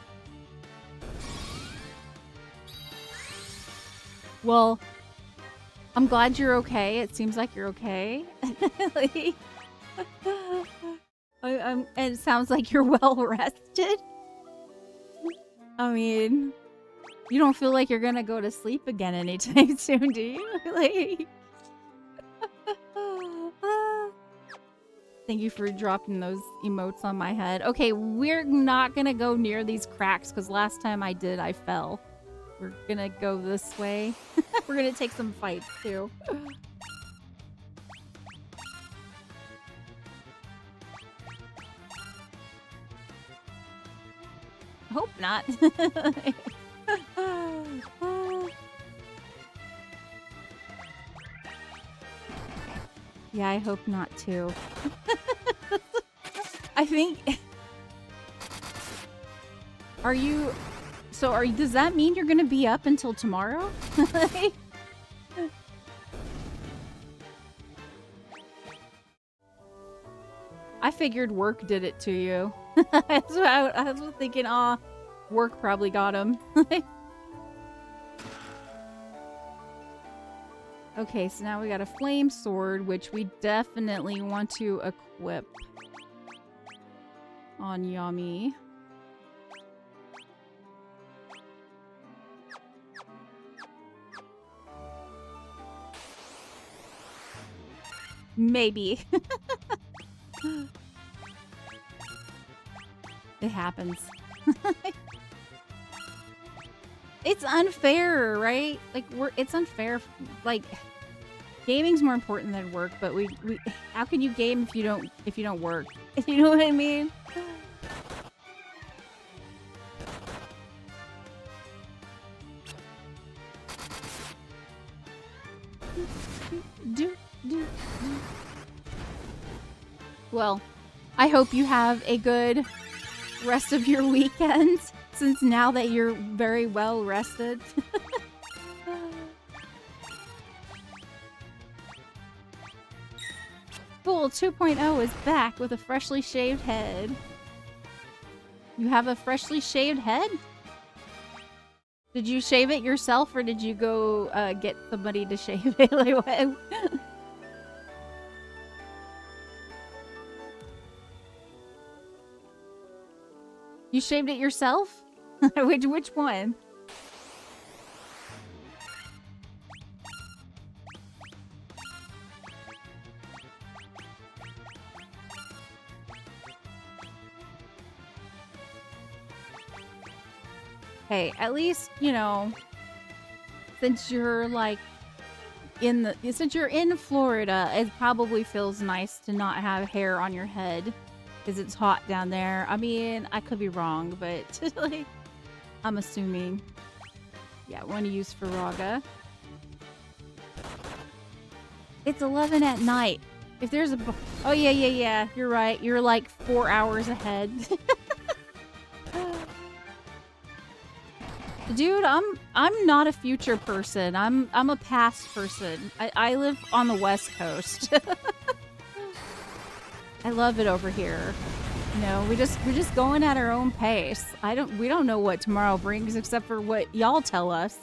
S1: Well, I'm glad you're okay. It seems like you're okay. Like, and it sounds like you're well rested. I mean... You don't feel like you're gonna go to sleep again anytime soon, do you? Like, Thank you for dropping those emotes on my head. Okay, we're not gonna go near these cracks because last time I did, I fell. We're gonna go this way. We're gonna take some fights too. Hope not. Yeah, I hope not too. I think... Are you... So does that mean you're gonna be up until tomorrow? I figured work did it to you. That's what I was thinking, work probably got him. Okay, so now we got a flame sword, which we definitely want to equip on Yami. Maybe. It happens. It's unfair, right? Like it's unfair. Like gaming's more important than work, but we how can you game if you don't work? You know what I mean? Well, I hope you have a good rest of your weekend, since now that you're very well rested. Cool, 2.0 is back with a freshly shaved head. You have a freshly shaved head? Did you shave it yourself, or did you go get somebody to shave it? Like what? You shaved it yourself? Which one? Hey, at least, you know, since you're like since you're in Florida, it probably feels nice to not have hair on your head. Because it's hot down there. I mean, I could be wrong, but like, I'm assuming. Yeah, one to use for Raga. It's 11 at night. If there's a... Oh, yeah. You're right. You're like 4 hours ahead. Dude, I'm not a future person. I'm a past person. I live on the West Coast. I love it over here. You know, we're just going at our own pace. We don't know what tomorrow brings except for what y'all tell us.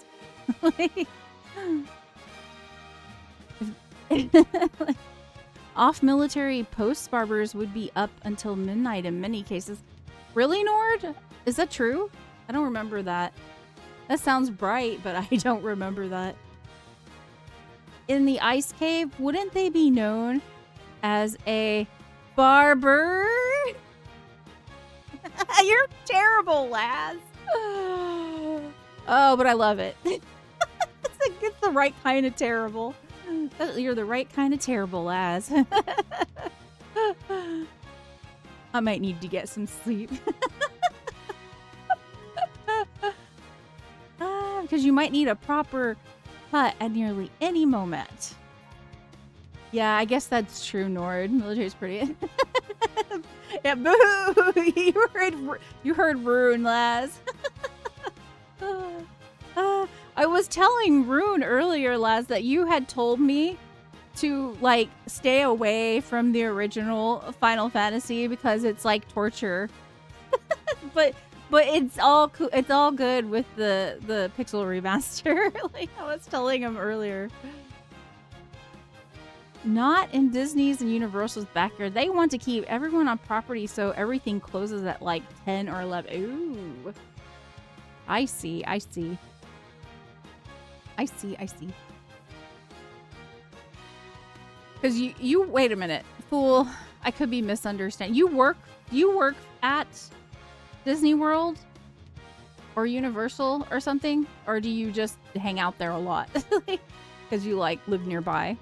S1: Off military post barbers would be up until midnight in many cases. Really, Nord? Is that true? I don't remember that. That sounds bright, but I don't remember that. In the ice cave, wouldn't they be known as a barber? You're terrible, Laz. Oh, but I love it. It's the right kind of terrible. You're the right kind of terrible, Laz. I might need to get some sleep. Because you might need a proper cut at nearly any moment. Yeah, I guess that's true, Nord. Military's pretty. Yeah, boo! You heard Rune, Laz. I was telling Rune earlier, Laz, that you had told me to like stay away from the original Final Fantasy because it's like torture. but it's all good with the Pixel remaster. Like I was telling him earlier. Not in Disney's and Universal's backyard. They want to keep everyone on property so everything closes at like 10 or 11. Ooh. I see. Because you wait a minute, fool. I could be misunderstanding. You work at Disney World or Universal or something? Or do you just hang out there a lot? Because you like live nearby.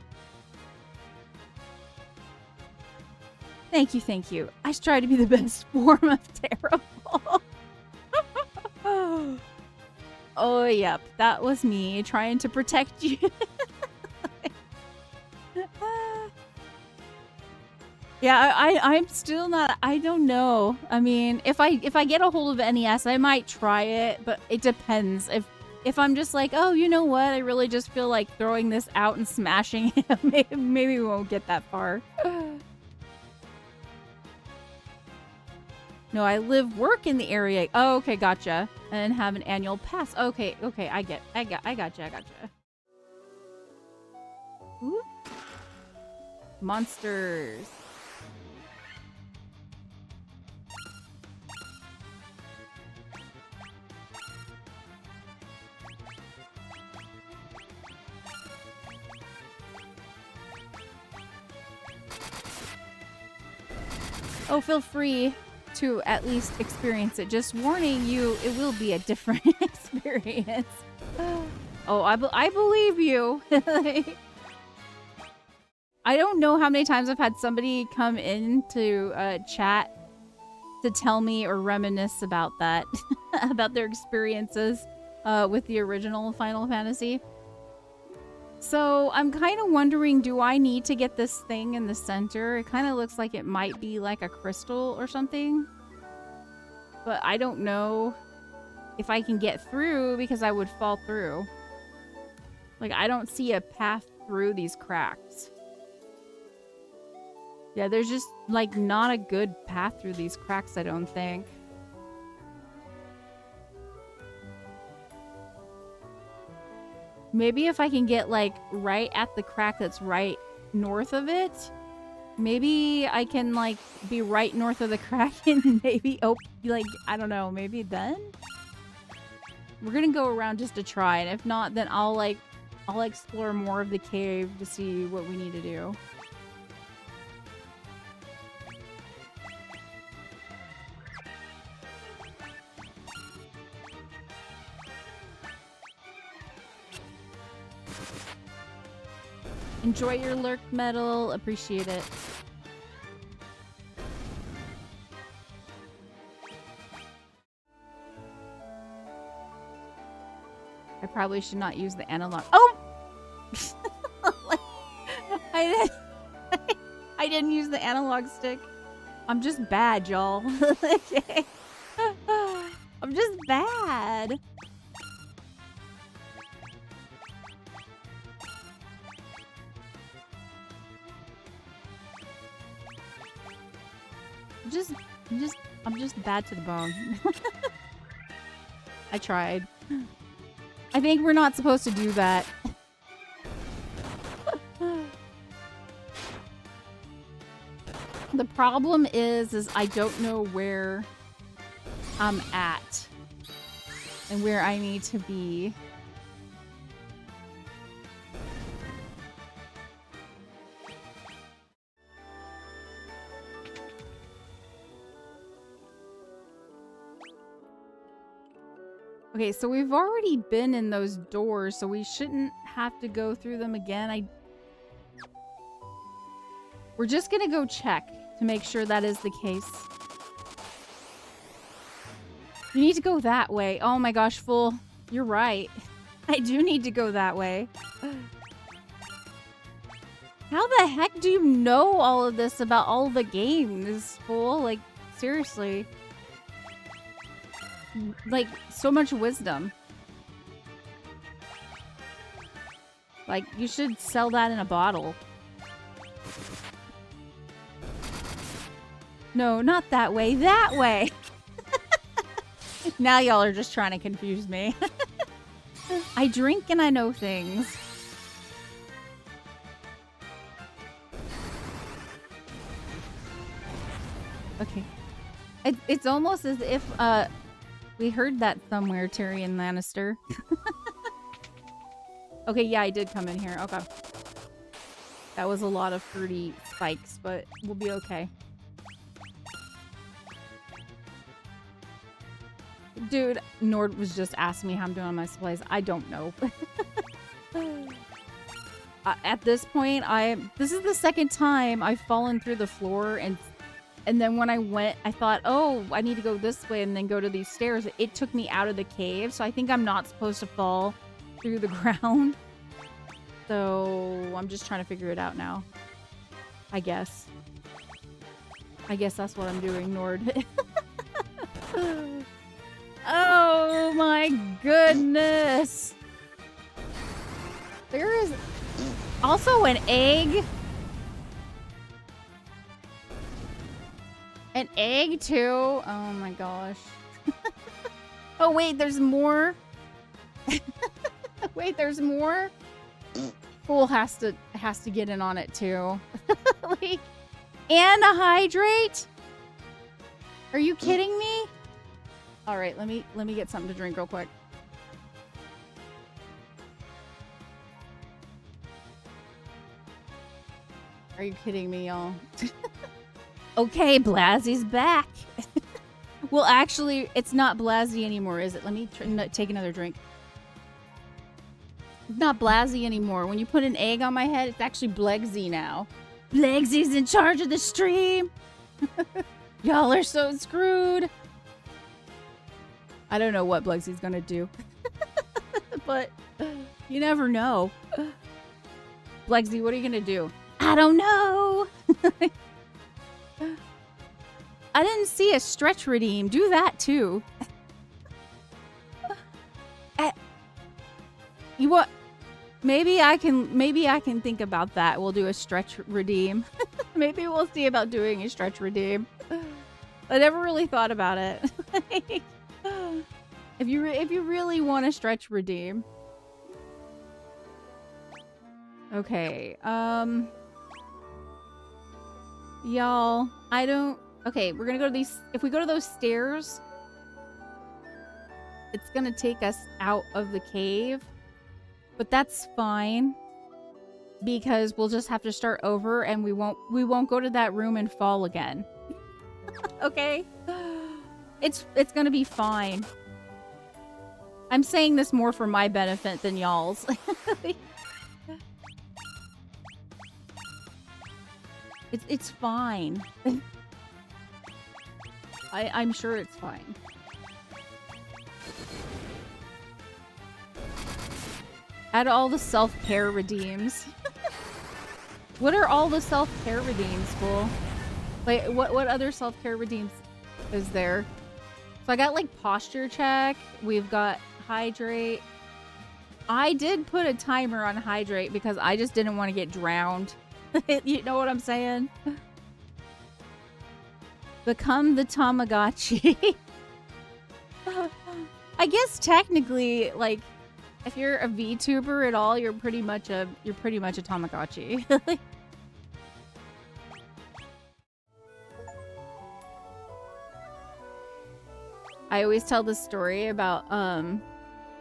S1: Thank you, thank you. I strive to be the best form of terrible. Oh, yep. That was me trying to protect you. Yeah, I'm still not. I don't know. I mean, if I get a hold of NES, I might try it, but it depends. If I'm just like, oh, you know what? I really just feel like throwing this out and smashing it. Maybe we won't get that far. No, I work in the area. Oh, okay, gotcha. And have an annual pass. Okay, I gotcha. Ooh. Monsters. Oh, feel free to at least experience it. Just warning you, it will be a different experience. Oh, I believe you. I don't know how many times I've had somebody come in to chat to tell me or reminisce about that, about their experiences with the original Final Fantasy. So I'm kind of wondering, do I need to get this thing in the center? It kind of looks like it might be like a crystal or something. But I don't know if I can get through because I would fall through. Like, I don't see a path through these cracks. Yeah, there's just, like, not a good path through these cracks, I don't think. Maybe if I can get, like, right at the crack that's right north of it, maybe I can, like, be right north of the crack and maybe, like, I don't know, maybe then? We're gonna go around just to try, and if not, then I'll explore more of the cave to see what we need to do. Enjoy your lurk medal. Appreciate it. I probably should not use the analog. Oh! I didn't use the analog stick. I'm just bad, y'all. Okay. I'm just bad. I'm just bad to the bone. I tried. I think we're not supposed to do that. The problem is I don't know where I'm at and where I need to be. Okay, so we've already been in those doors, so we shouldn't have to go through them again. We're just gonna go check to make sure that is the case. You need to go that way. Oh my gosh, fool. You're right. I do need to go that way. How the heck do you know all of this about all the games, fool? Like, seriously. Like, so much wisdom. Like, you should sell that in a bottle. No, not that way. That way! Now y'all are just trying to confuse me. I drink and I know things. Okay. It's almost as if, we heard that somewhere, Tyrion Lannister. Okay, yeah, I did come in here. Okay. That was a lot of fruity spikes, but we'll be okay. Dude, Nord was just asking me how I'm doing on my supplies. I don't know. At this point, this is the second time I've fallen through the floor, and then when I went, I thought, oh, I need to go this way and then go to these stairs. It took me out of the cave, so I think I'm not supposed to fall through the ground. So I'm just trying to figure it out now. I guess. I guess that's what I'm doing, Nord. Oh my goodness. There is also an egg. An egg too? Oh my gosh. Oh wait, there's more. Wait, there's more? Fool has to get in on it too. Like, and a hydrate? Are you kidding me? All right, let me get something to drink real quick. Are you kidding me, y'all? Okay, Blazzy's back. Well, actually, it's not Blazzy anymore, is it? Let me take another drink. It's not Blazzy anymore. When you put an egg on my head, it's actually Blegzy now. Blegzy's in charge of the stream. Y'all are so screwed. I don't know what Blegzy's gonna do. But you never know. Blegsy, what are you gonna do? I don't know. I didn't see a stretch redeem. Do that too. You what? Maybe I can think about that. We'll do a stretch redeem. Maybe we'll see about doing a stretch redeem. I never really thought about it. If you really want to stretch redeem. Okay. Y'all, I don't. Okay, we're gonna go to these. If we go to those stairs, it's gonna take us out of the cave. But that's fine, because we'll just have to start over, and we won't go to that room and fall again. Okay? It's gonna be fine. I'm saying this more for my benefit than y'all's. It's fine. I'm sure it's fine. Add all the self-care redeems. What are all the self-care redeems, fool? Like, what other self-care redeems is there? So I got, like, posture check. We've got hydrate. I did put a timer on hydrate because I just didn't want to get drowned. You know what I'm saying? Become the Tamagotchi. I guess technically, like, if you're a VTuber at all, you're pretty much a Tamagotchi. I always tell this story about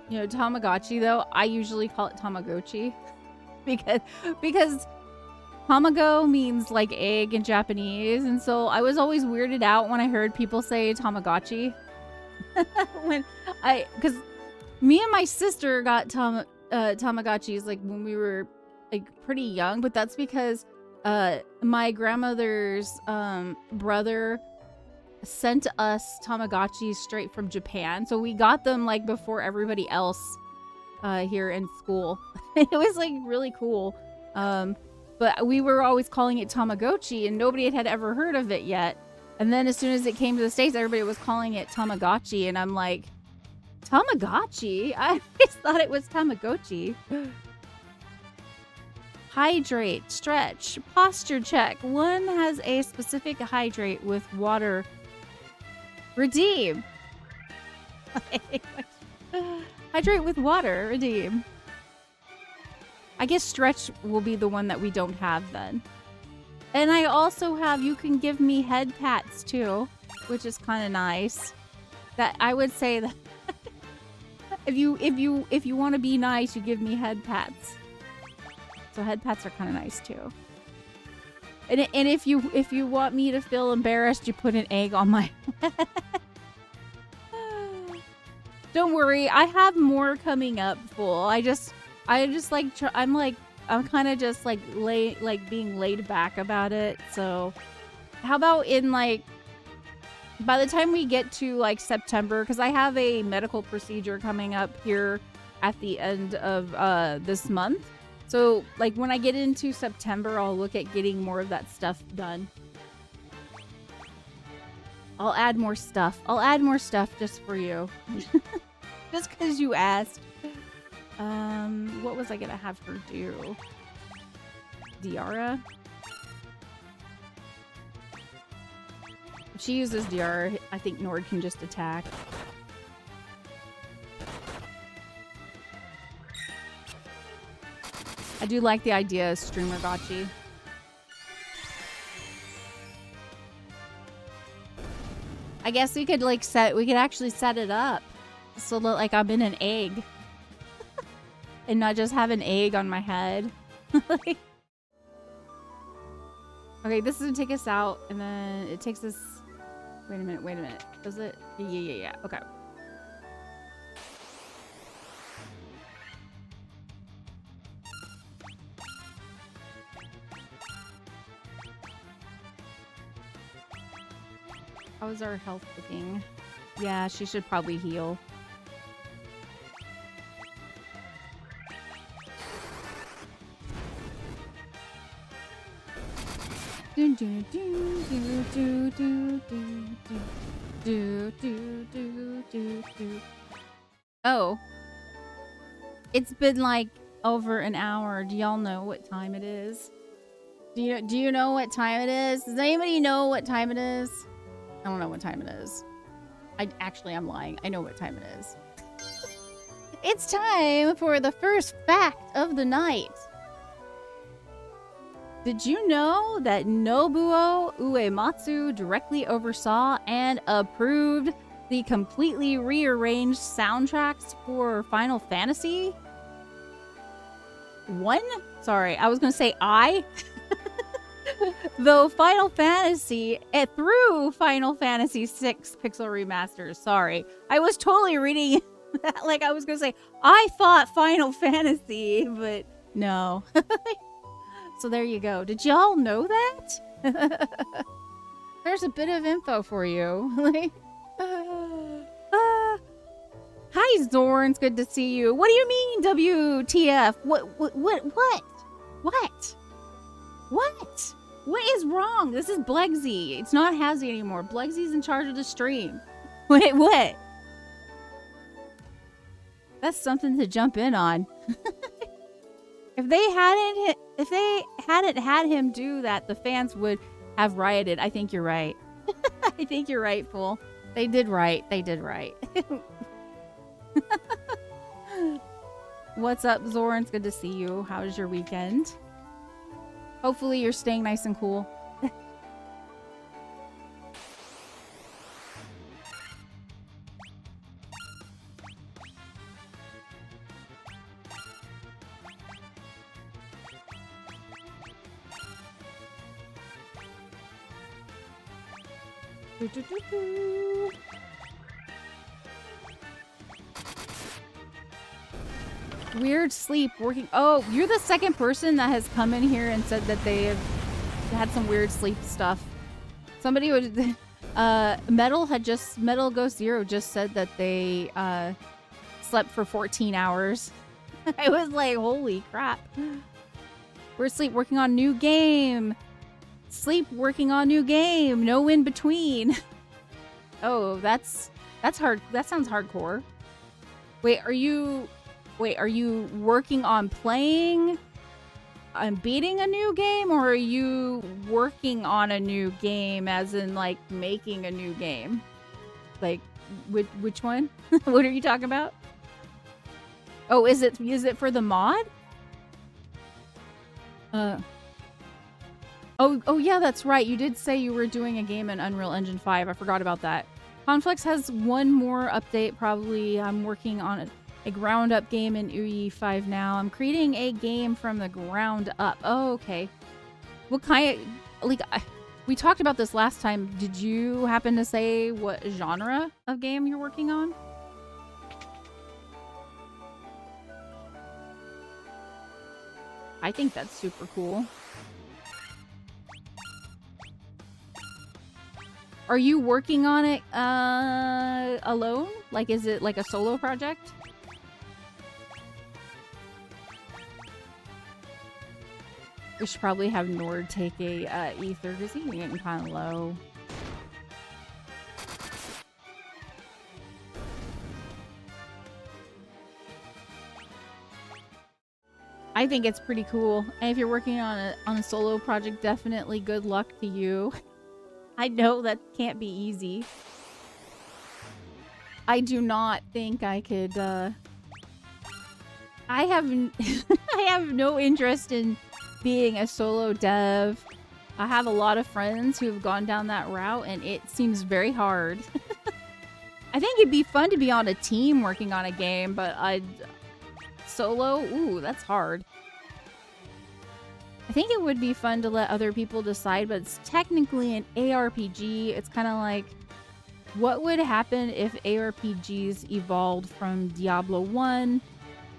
S1: you know, Tamagotchi though. I usually call it Tamagotchi because Tamago means like egg in Japanese, and so I was always weirded out when I heard people say Tamagotchi. Because me and my sister got Tamagotchis like when we were like pretty young, but that's because my grandmother's brother sent us Tamagotchis straight from Japan, so we got them like before everybody else here in school. It was like really cool. But we were always calling it Tamagotchi, and nobody had ever heard of it yet. And then as soon as it came to the States, everybody was calling it Tamagotchi, and I'm like, Tamagotchi? I just thought it was Tamagotchi. Hydrate, stretch, posture check. One has a specific hydrate with water. Redeem. Hydrate with water. Redeem. I guess stretch will be the one that we don't have then. And I also have, you can give me head pats too, which is kind of nice. That I would say that if you want to be nice, you give me head pats. So head pats are kind of nice too. And if you want me to feel embarrassed, you put an egg on my Don't worry, I have more coming up, fool. I just like I'm kind of just like being laid back about it. So how about in like by the time we get to like September, because I have a medical procedure coming up here at the end of this month. So like when I get into September, I'll look at getting more of that stuff done. I'll add more stuff. I'll add more stuff just for you. Just because you asked. What was I gonna have her do? Diara? If she uses Diara, I think Nord can just attack. I do like the idea of streamer gotchi. I guess we could like we could actually set it up so that like I'm in an egg and not just have an egg on my head. Like, okay, this is gonna take us out, and then it takes us. Wait a minute. Does it? Yeah. Okay. How's our health looking? Yeah, she should probably heal. Oh. It's been like over an hour. Do y'all know what time it is? Do you know what time it is? Does anybody know what time it is? I don't know what time it is. I'm lying. I know what time it is. It's time for the first fact of the night. Did you know that Nobuo Uematsu directly oversaw and approved the completely rearranged soundtracks for Final Fantasy 1? Sorry, I was going to say I. Though Final Fantasy, through Final Fantasy 6 Pixel Remasters. Sorry. I was totally reading that like I was going to say, I thought Final Fantasy, but no. So there you go. Did y'all know that? There's a bit of info for you. Hi, Zorns. Good to see you. What do you mean, WTF? What? What is wrong? This is Blegsy. It's not Hazzy anymore. Blegsy's in charge of the stream. Wait, what? That's something to jump in on. If they hadn't had him do that, the fans would have rioted. I think you're right. I think you're right, fool. They did right. What's up, Zorn? Good to see you. How was your weekend? Hopefully you're staying nice and cool. Weird sleep working. Oh, you're the second person that has come in here and said that they have had some weird sleep stuff. Somebody would Metal Ghost Zero just said that they slept for 14 hours. I was like, holy crap. We're asleep working on new game. Sleep working on new game. No in between. Oh, that's hard. That sounds hardcore. Wait, are you working on playing and beating a new game, or are you working on a new game as in like making a new game? Like which one? What are you talking about? Oh, is it for the mod? Oh yeah, that's right. You did say you were doing a game in Unreal Engine 5. I forgot about that. Conflex has one more update probably. I'm working on a ground up game in UE 5 now. I'm creating a game from the ground up. Oh, okay. What kind like, we talked about this last time. Did you happen to say what genre of game you're working on? I think that's super cool. Are you working on it alone? Like, is it like a solo project? We should probably have Nord take a ether because he's getting kind of low. I think it's pretty cool. And if you're working on a solo project, definitely good luck to you. I know that can't be easy. I do not think I could. I have I have no interest in being a solo dev. I have a lot of friends who have gone down that route, and it seems very hard. I think it'd be fun to be on a team working on a game, but solo, ooh, that's hard. I think it would be fun to let other people decide, but it's technically an ARPG. It's kind of like, what would happen if ARPGs evolved from Diablo 1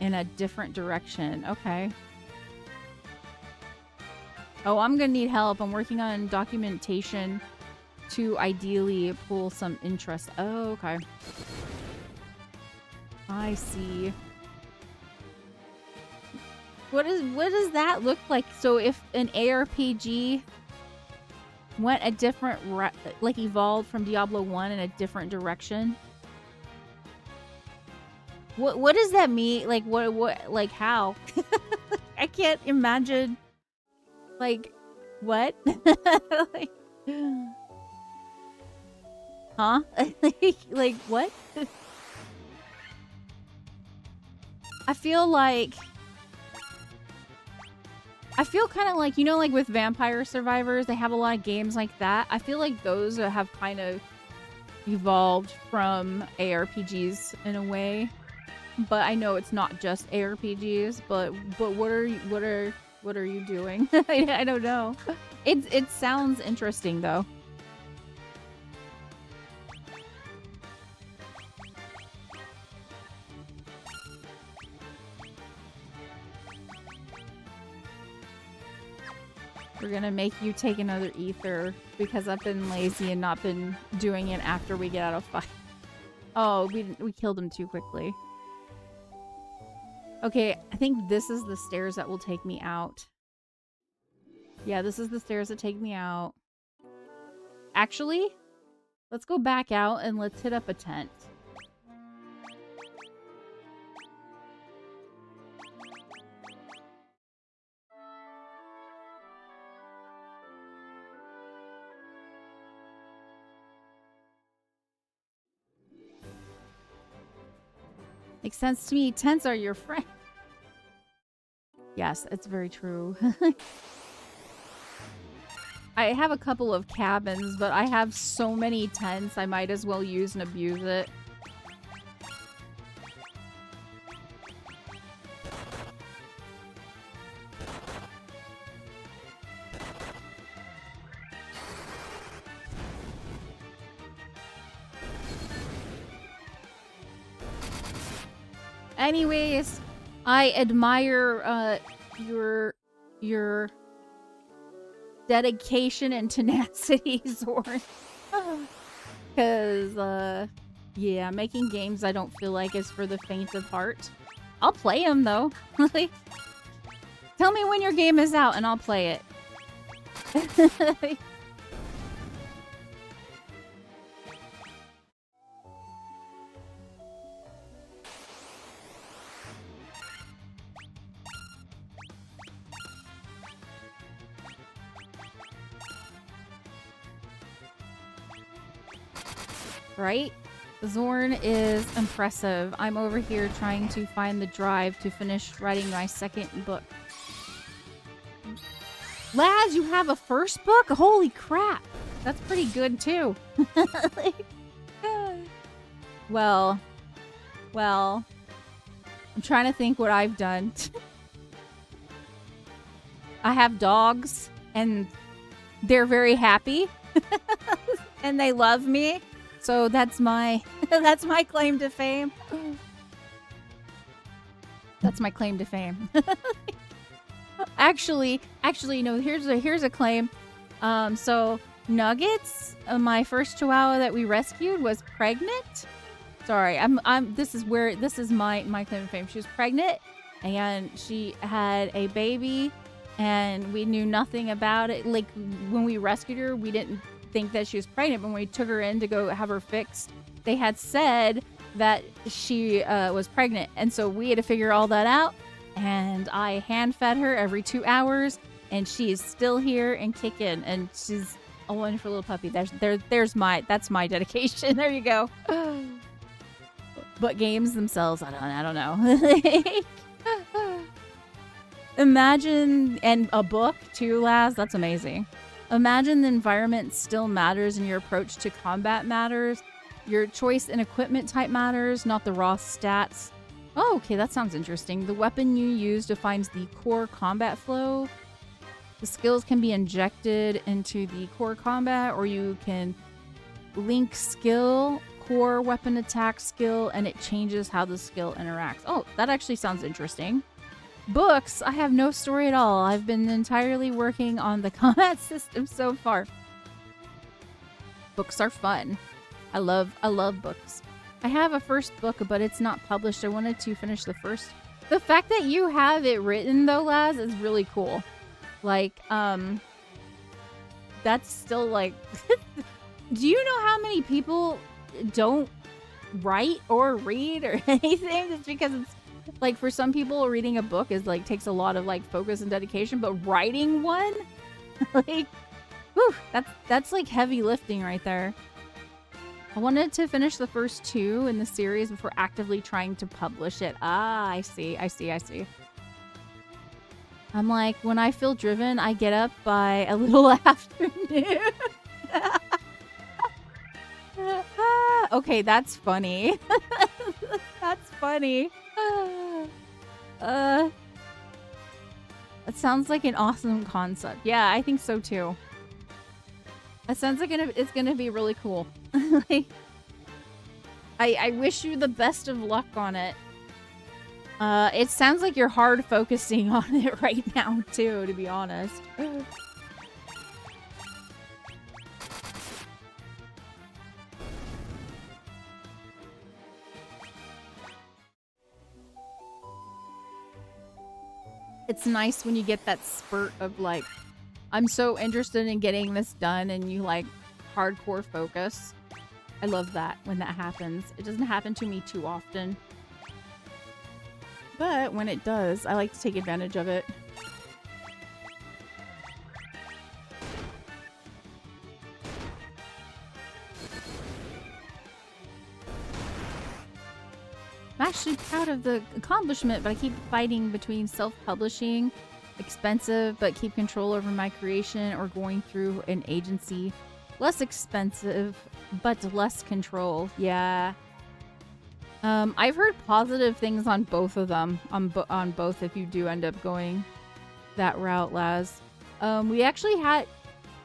S1: in a different direction? Okay. Oh, I'm gonna need help. I'm working on documentation to ideally pull some interest. Oh, okay. I see. What does that look like? So if an ARPG went a different like evolved from Diablo 1 in a different direction, what does that mean? Like what like how? I can't imagine. Like what? Like, huh? Like what? I feel kind of like, you know, like with Vampire Survivors, they have a lot of games like that. I feel like those have kind of evolved from ARPGs in a way. But I know it's not just ARPGs, but what are you doing? I don't know. It sounds interesting though. We're gonna make you take another ether because I've been lazy and not been doing it after we get out of fight. Oh, we killed him too quickly. Okay, I think this is the stairs that will take me out. Yeah, this is the stairs that take me out. Actually, let's go back out and let's hit up a tent. Makes sense to me. Tents are your friend. Yes, it's very true. I have a couple of cabins, but I have so many tents, I might as well use and abuse it. Anyways, I admire your dedication and tenacity, Zorn. Because, yeah, making games I don't feel like is for the faint of heart. I'll play them, though. Like, tell me when your game is out and I'll play it. Right? Zorn is impressive. I'm over here trying to find the drive to finish writing my second book. Laz, you have a first book? Holy crap. That's pretty good too. Like, well, I'm trying to think what I've done. I have dogs and they're very happy and they love me. So that's my that's my claim to fame. That's my claim to fame. Actually, no, here's a claim. So Nuggets, my first chihuahua that we rescued was pregnant. Sorry, this is my claim to fame. She was pregnant and she had a baby and we knew nothing about it. Like when we rescued her, we didn't think that she was pregnant, but when we took her in to go have her fixed, they had said that she was pregnant. And so we had to figure all that out. And I hand fed her every 2 hours and she is still here and kicking. And she's a wonderful little puppy. That's my dedication. There you go. But games themselves, I don't know. Imagine, and a book too, Laz. That's amazing. Imagine the environment still matters and your approach to combat matters. Your choice in equipment type matters, not the raw stats. Oh, okay, that sounds interesting. The weapon you use defines the core combat flow. The skills can be injected into the core combat, or you can link skill, core weapon attack skill, and it changes how the skill interacts. Oh, that actually sounds interesting. Books, I have no story at all. I've been entirely working on the combat system so far. Books are fun. I love books. I have a first book, but it's not published. I wanted to finish the first. The fact that you have it written though, Laz, is really cool. Like, that's still like, do you know how many people don't write or read or anything? It's because it's like, for some people reading a book is like, takes a lot of like focus and dedication, but writing one, like, whew, that's like heavy lifting right there. I wanted to finish the first 2 in the series before actively trying to publish it. Ah, I see. I'm like, when I feel driven, I get up by a little afternoon. Okay, that's funny. That's funny. That sounds like an awesome concept. Yeah, I think so too. That sounds like it's gonna be really cool. Like, I wish you the best of luck on it. It sounds like you're hard focusing on it right now too, to be honest. It's nice when you get that spurt of like, I'm so interested in getting this done, and you like hardcore focus. I love that when that happens. It doesn't happen to me too often, but when it does, I like to take advantage of it. I'm actually proud of the accomplishment, but I keep fighting between self-publishing, expensive, but keep control over my creation, or going through an agency. Less expensive, but less control. Yeah. I've heard positive things on both of them. On both, if you do end up going that route, Laz. We actually had,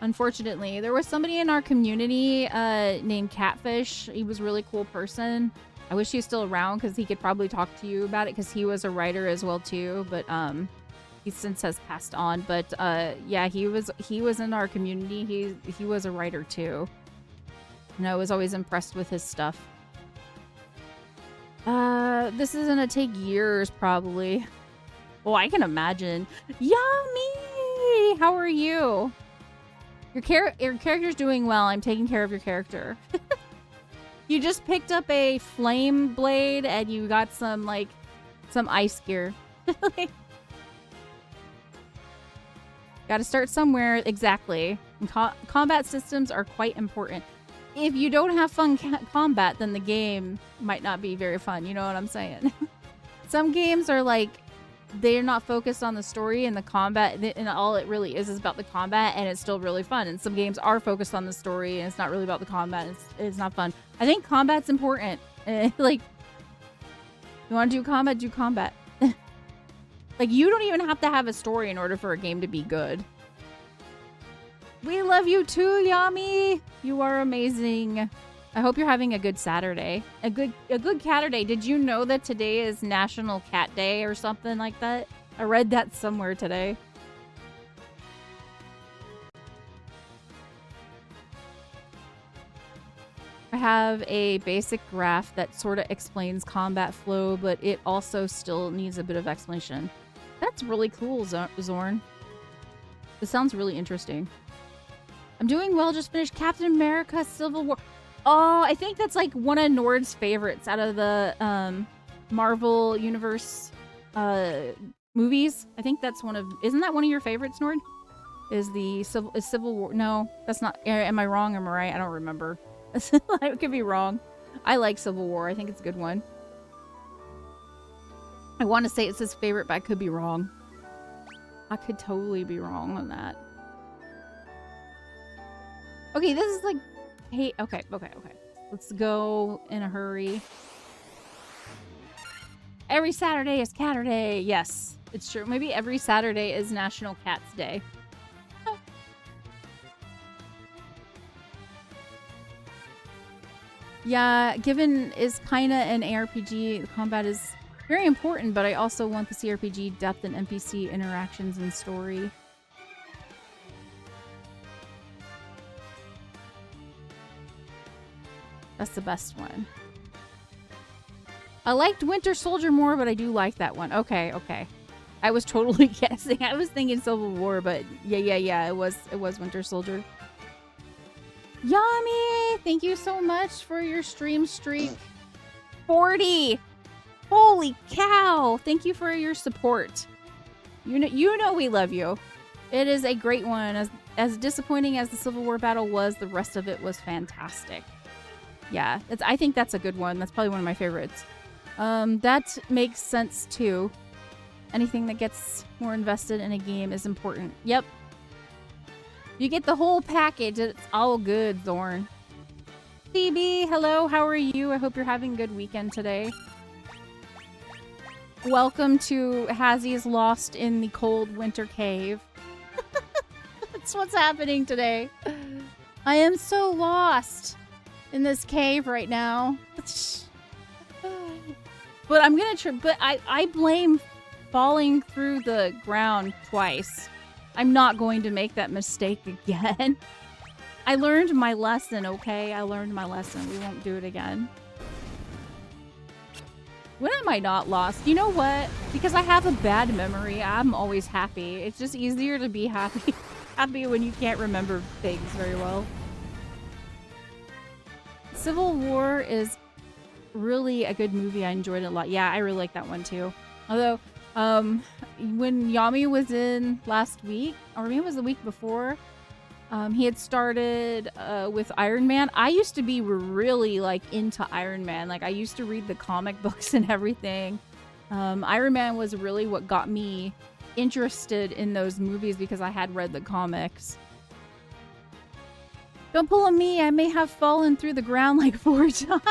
S1: unfortunately, there was somebody in our community named Catfish. He was a really cool person. I wish he was still around because he could probably talk to you about it, because he was a writer as well too. But he since has passed on. But yeah, he was in our community. He was a writer too, and I was always impressed with his stuff. This is gonna take years probably. Oh, I can imagine. Yummy! How are you? Your character's doing well. I'm taking care of your character. You just picked up a flame blade and you got some ice gear. Gotta start somewhere. Exactly. Combat systems are quite important. If you don't have fun combat, then the game might not be very fun. You know what I'm saying? Some games are like, they're not focused on the story and the combat, and all it really is about the combat, and it's still really fun. And some games are focused on the story and it's not really about the combat. It's not fun. I think combat's important. Like, you want to do combat. Like, you don't even have to have a story in order for a game to be good. We love you too, Yami. You are amazing. I hope you're having a good Saturday. A good Catterday. Did you know that today is National Cat Day or something like that? I read that somewhere today. I have a basic graph that sort of explains combat flow, but it also still needs a bit of explanation. That's really cool, Zorn. This sounds really interesting. I'm doing well, just finished Captain America Civil War. Oh, I think that's like one of Nord's favorites out of the Marvel Universe movies. I think that's one of... Isn't that one of your favorites, Nord? Is Civil War... No, that's not... Am I wrong? Am I right? I don't remember. I could be wrong. I like Civil War. I think it's a good one. I want to say it's his favorite, but I could be wrong. I could totally be wrong on that. Okay, this is like... Hey, okay. Let's go in a hurry. Every Saturday is Catterday. Yes, it's true. Maybe every Saturday is National Cats Day. Oh. Yeah, given is kinda an ARPG, the combat is very important, but I also want the CRPG depth and NPC interactions and story. That's the best one. I liked Winter Soldier more, but I do like that one. Okay. I was totally guessing. I was thinking Civil War, but yeah. It was Winter Soldier. Yummy! Thank you so much for your stream streak. 40! Holy cow! Thank you for your support. You know we love you. It is a great one. As disappointing as the Civil War battle was, the rest of it was fantastic. Yeah, I think that's a good one. That's probably one of my favorites. That makes sense too. Anything that gets more invested in a game is important. Yep. You get the whole package. It's all good, Zorn. CB, hello. How are you? I hope you're having a good weekend today. Welcome to Hazzy's Lost in the Cold Winter Cave. That's what's happening today. I am so lost in this cave right now. But I'm gonna but I blame falling through the ground twice. I'm not going to make that mistake again. I learned my lesson, okay? I learned my lesson. We won't do it again. When am I not lost? You know what? Because I have a bad memory, I'm always happy. It's just easier to be happy when you can't remember things very well. Civil War is really a good movie. I enjoyed it a lot. Yeah, I really like that one too. Although, when Yami was in last week, or maybe it was the week before, he had started with Iron Man. I used to be really like into Iron Man. Like I used to read the comic books and everything. Iron Man was really what got me interested in those movies because I had read the comics. Don't pull on me. I may have fallen through the ground like 4 times.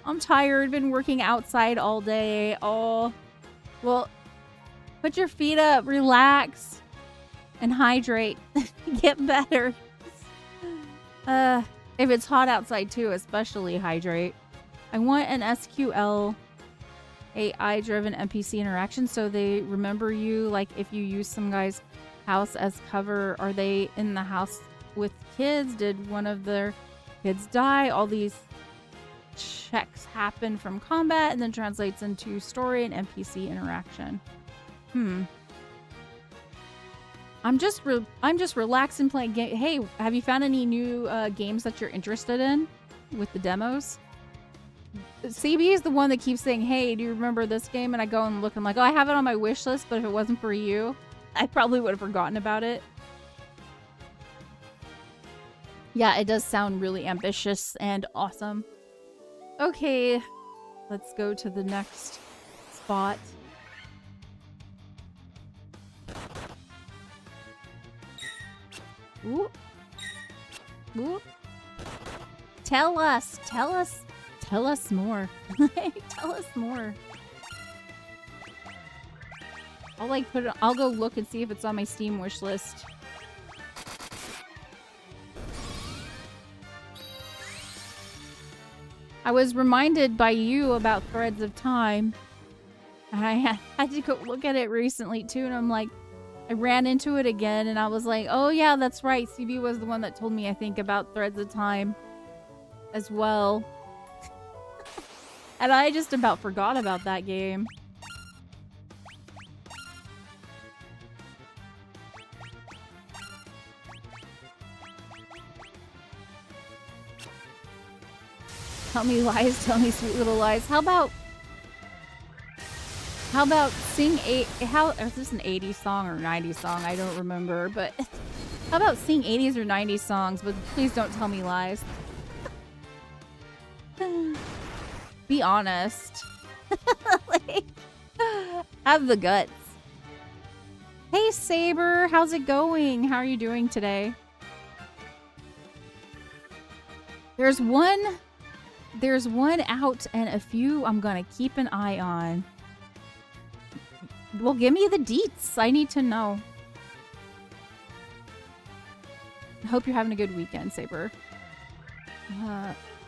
S1: I'm tired. Been working outside all day. Oh, well, put your feet up, relax, and hydrate. Get better. If it's hot outside too, especially hydrate. I want an SQL AI-driven NPC interaction so they remember you. Like if you use some guy's house as cover, are they in the house with kids? Did one of their kids die? All these checks happen from combat and then translates into story and NPC interaction. I'm just relaxing playing game. Hey, have you found any new games that you're interested in with the demos? CB is the one that keeps saying, hey, do you remember this game? And I go and look and I'm like, oh, I have it on my wish list, but if it wasn't for you, I probably would have forgotten about it. Yeah, it does sound really ambitious and awesome. Okay, let's go to the next spot. Ooh. Ooh. Tell us more. Tell us more. I'll go look and see if it's on my Steam wish list. I was reminded by you about Threads of Time. And I had to go look at it recently too, and I'm like, I ran into it again, and I was like, oh yeah, that's right. CB was the one that told me, I think, about Threads of Time as well. And I just about forgot about that game. Tell me lies, tell me sweet little lies. How about sing is this an 80s song or 90s song? I don't remember, but how about sing 80s or 90s songs, but please don't tell me lies. Be honest. Like, have the guts. Hey Saber, how's it going? How are you doing today? There's one out and a few I'm gonna keep an eye on. Well, give me the deets. I need to know. I hope you're having a good weekend, Saber.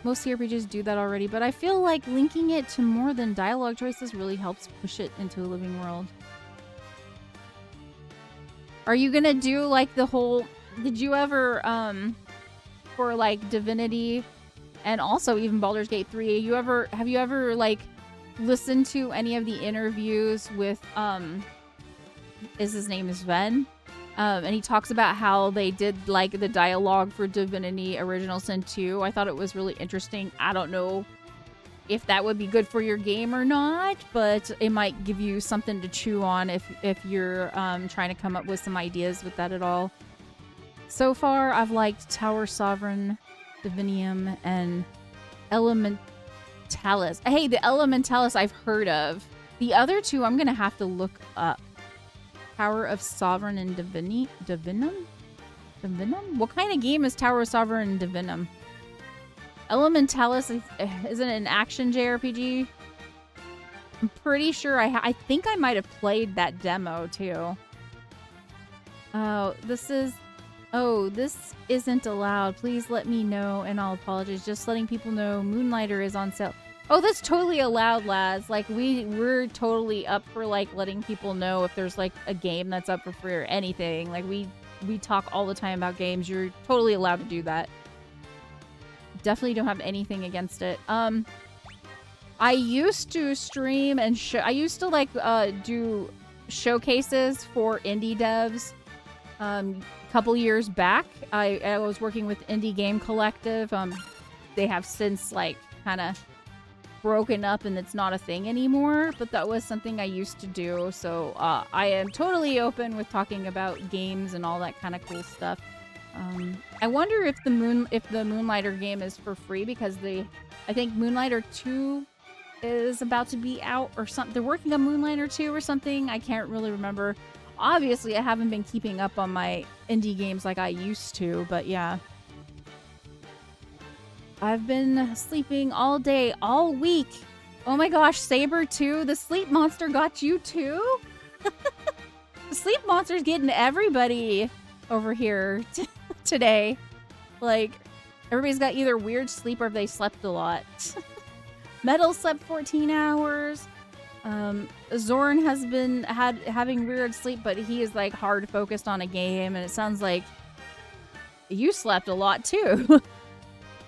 S1: Most JRPGs do that already, but I feel like linking it to more than dialogue choices really helps push it into a living world. Are you gonna do like the whole... Did you ever, for like Divinity and also even Baldur's Gate 3, have you ever like listened to any of the interviews with, his name is Sven? And he talks about how they did like the dialogue for Divinity Original Sin 2. I thought it was really interesting. I don't know if that would be good for your game or not, but it might give you something to chew on if you're trying to come up with some ideas with that at all. So far, I've liked Tower Sovereign, Divinium, and Elementalis. Hey, the Elementalis I've heard of. The other two I'm gonna have to look up. Tower of Sovereign and Divinum? Divinum? What kind of game is Tower of Sovereign and Divinum? Elementalis isn't it an action JRPG? I'm pretty sure I think I might have played that demo too. Oh, this isn't allowed. Please let me know and I'll apologize. Just letting people know Moonlighter is on sale. Oh, that's totally allowed, lads. Like, we're totally up for, like, letting people know if there's, like, a game that's up for free or anything. Like, we talk all the time about games. You're totally allowed to do that. Definitely don't have anything against it. I used to stream and I used to, like, do showcases for indie devs. A couple years back, I was working with Indie Game Collective. They have since, like, kind of broken up and it's not a thing anymore, but that was something I used to do, so I am totally open with talking about games and all that kind of cool stuff. I wonder if the Moonlighter game is for free, because I think Moonlighter 2 is about to be out or something. They're working on Moonlighter 2 or something. I can't really remember. Obviously, I haven't been keeping up on my indie games like I used to, but yeah. I've been sleeping all day, all week. Oh my gosh, Saber too? The sleep monster got you too? The sleep monster's getting everybody over here today. Like, everybody's got either weird sleep or they slept a lot. Metal slept 14 hours. Zorn has been having weird sleep, but he is like hard focused on a game, and it sounds like you slept a lot too.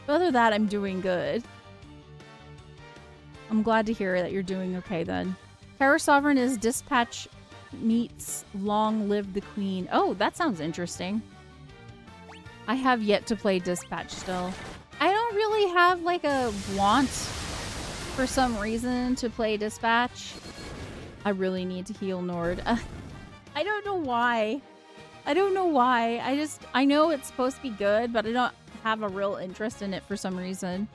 S1: Other than that, I'm doing good. I'm glad to hear that you're doing okay then. Tower Sovereign is Dispatch meets Long Live the Queen. Oh, that sounds interesting. I have yet to play Dispatch still. I don't really have like a want for some reason to play Dispatch. I really need to heal Nord. I don't know why. I don't know why. I know it's supposed to be good, but I don't have a real interest in it for some reason.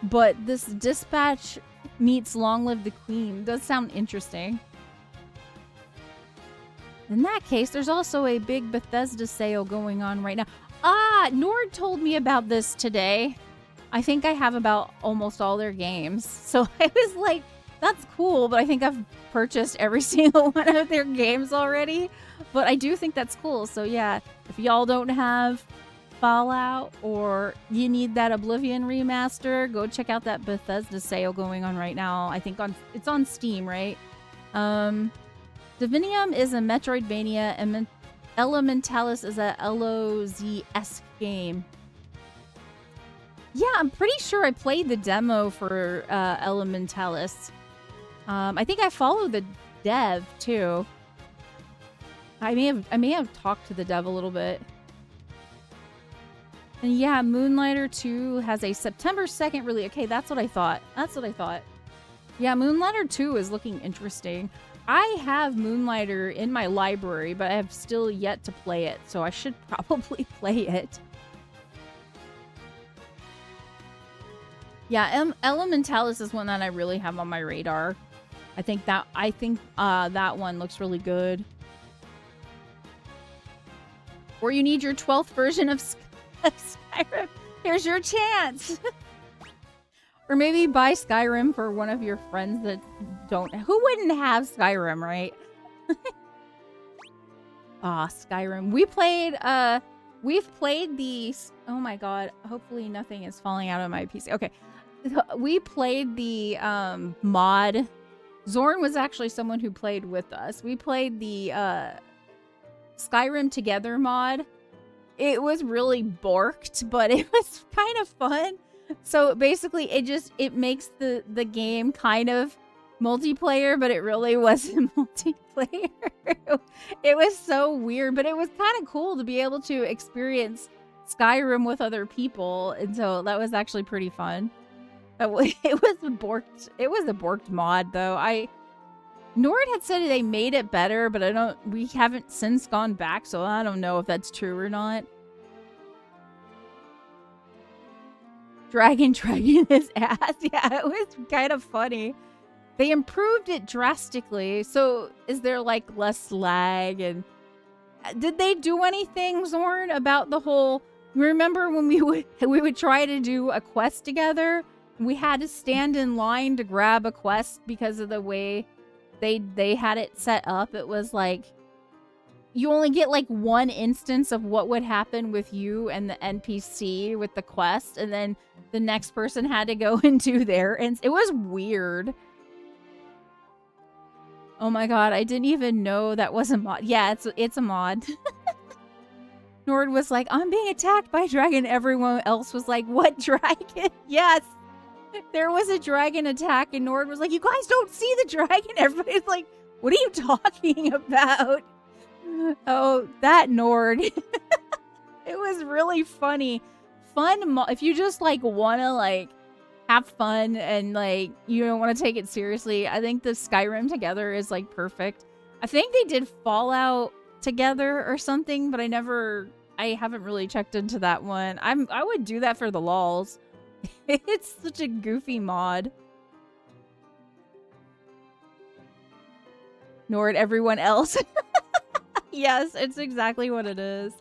S1: But this Dispatch meets Long Live the Queen does sound interesting. In that case, there's also a big Bethesda sale going on right now. Ah, Nord told me about this today. I think I have about almost all their games. So I was like, that's cool, but I think I've purchased every single one of their games already. But I do think that's cool. So yeah, if y'all don't have Fallout or you need that Oblivion remaster, go check out that Bethesda sale going on right now. I think it's on Steam, right? Divinium is a Metroidvania and Elementalis is a LOZ-esque game. Yeah, I'm pretty sure I played the demo for Elementalis. I think I followed the dev too. I may have talked to the dev a little bit. And yeah, Moonlighter 2 has a September 2nd release. Okay, that's what I thought. Yeah, Moonlighter 2 is looking interesting. I have Moonlighter in my library, but I have still yet to play it, so I should probably play it. Yeah, Elementalis is one that I really have on my radar. I think that one looks really good. Or you need your 12th version of Skyrim. Here's your chance. Or maybe buy Skyrim for one of your friends that don't. Who wouldn't have Skyrim, right? Skyrim. We've played the. Oh my god. Hopefully nothing is falling out of my PC. Okay. We played the mod. Zorn was actually someone who played with us. We played the Skyrim Together mod. It was really borked, but it was kind of fun. So basically it makes the game kind of multiplayer, but it really wasn't multiplayer. It was so weird, but it was kind of cool to be able to experience Skyrim with other people, and so that was actually pretty fun. It was borked. It was a borked mod though. Nord had said they made it better, but we haven't since gone back, so I don't know if that's true or not. Dragon his ass. Yeah, it was kind of funny. They improved it drastically. So is there like less lag? And did they do anything, Zorn, about the whole... Remember when we would try to do a quest together? We had to stand in line to grab a quest because of the way they had it set up. It was like you only get like one instance of what would happen with you and the NPC with the quest, and then the next person had to go and do their, and it was weird. Oh my god, I didn't even know that was a mod. Yeah, it's a mod. Nord was like, I'm being attacked by a dragon. Everyone else was like, what dragon? Yes. There was a dragon attack, and Nord was like, you guys don't see the dragon. Everybody's like, what are you talking about? Oh, that Nord. It was really funny. If you just like want to like have fun and like you don't want to take it seriously, I think the Skyrim Together is like perfect. I think they did Fallout Together or something, but I haven't really checked into that one. I would do that for the lols. It's such a goofy mod. Nord, everyone else. Yes, it's exactly what it is.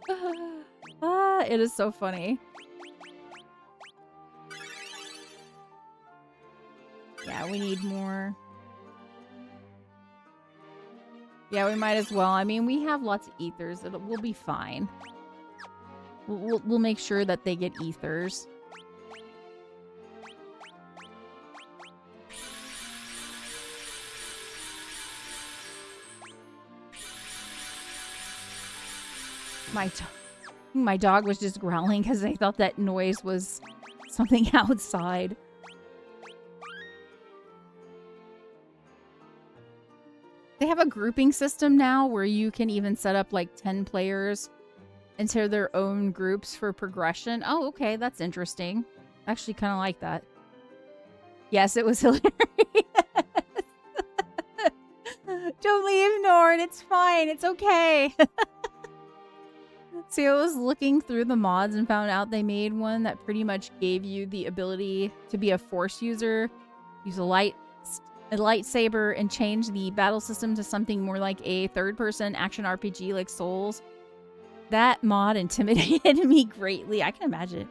S1: It is so funny. Yeah, we need more. Yeah, we might as well. I mean, we have lots of ethers. We'll be fine. We'll make sure that they get ethers. My dog was just growling because I thought that noise was something outside. They have a grouping system now where you can even set up like 10 players into their own groups for progression. Oh, okay. That's interesting. Actually kind of like that. Yes, it was hilarious. Don't leave, Nord. It's fine. It's okay. See, I was looking through the mods and found out they made one that pretty much gave you the ability to be a force user, use a lightsaber, and change the battle system to something more like a third-person action RPG like Souls. That mod intimidated me greatly. I can imagine.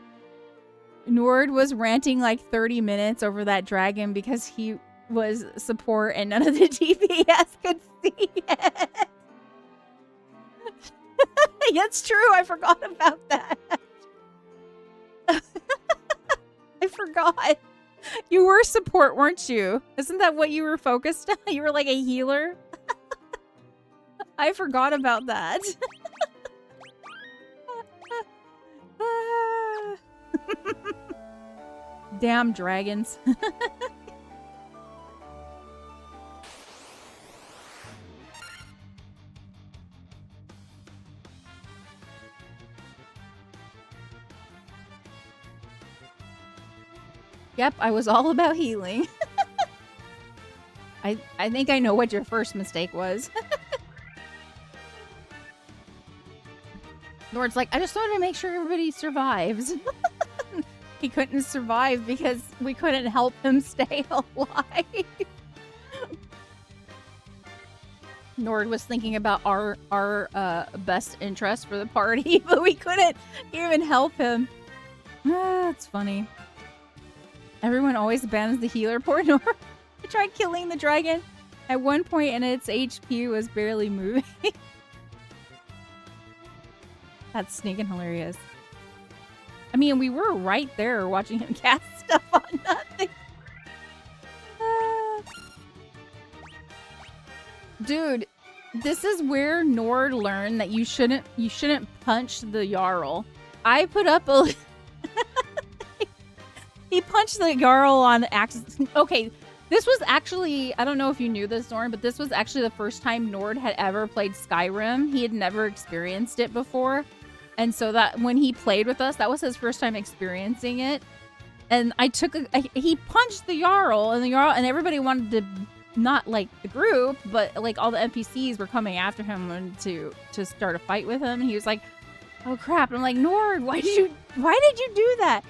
S1: Nord was ranting like 30 minutes over that dragon because he was support and none of the DPS could see it. That's true. I forgot about that. forgot. You were support, weren't you? Isn't that what you were focused on? You were like a healer? I forgot about that. Damn dragons. Yep, I was all about healing. I think I know what your first mistake was. Lord's like, I just wanted to make sure everybody survives. He couldn't survive because we couldn't help him stay alive. Nord was thinking about our best interest for the party, but we couldn't even help him. Ah, it's funny. Everyone always abandons the healer. Poor Nord. I tried killing the dragon at one point and its HP was barely moving. That's sneaking hilarious. I mean, we were right there watching him cast stuff on nothing. Dude, this is where Nord learned that you shouldn't punch the Jarl. I put up a he punched the Jarl on accident. Okay, this was actually, I don't know if you knew this, Nord, but this was actually the first time Nord had ever played Skyrim. He had never experienced it before. And so that when he played with us, that was his first time experiencing it. And I took he punched the Jarl and everybody wanted to, not like the group, but like all the NPCs were coming after him to start a fight with him. And he was like, oh crap. And I'm like, Nord, why did you do that?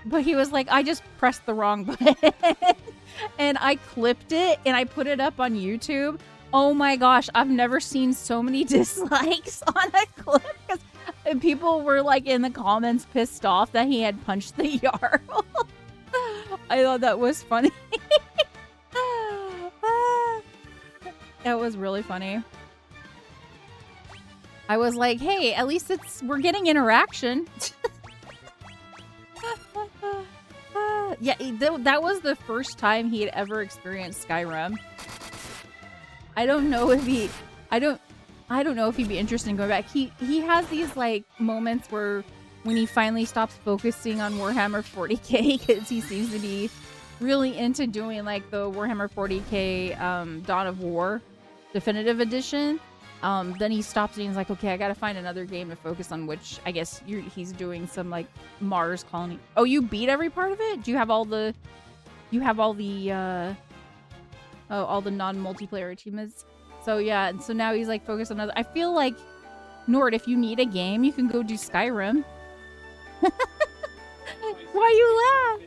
S1: But he was like, I just pressed the wrong button. And I clipped it and I put it up on YouTube. Oh my gosh, I've never seen so many dislikes on a clip because people were like in the comments pissed off that he had punched the Jarl. I thought that was funny. That was really funny. I was like, hey, at least we're getting interaction. Yeah, that was the first time he had ever experienced Skyrim. I don't know if he'd be interested in going back. He has these like moments where when he finally stops focusing on Warhammer 40k because he seems to be really into doing like the Warhammer 40k Dawn of War Definitive Edition. Then he stops and he's like, okay, I gotta find another game to focus on, which I guess he's doing some like Mars colony. Oh, you beat every part of it? Do you have all the all the non-multiplayer achievements? So yeah, and so now he's like focused on other. I feel like, Nord, if you need a game, you can go do Skyrim. Why you laugh?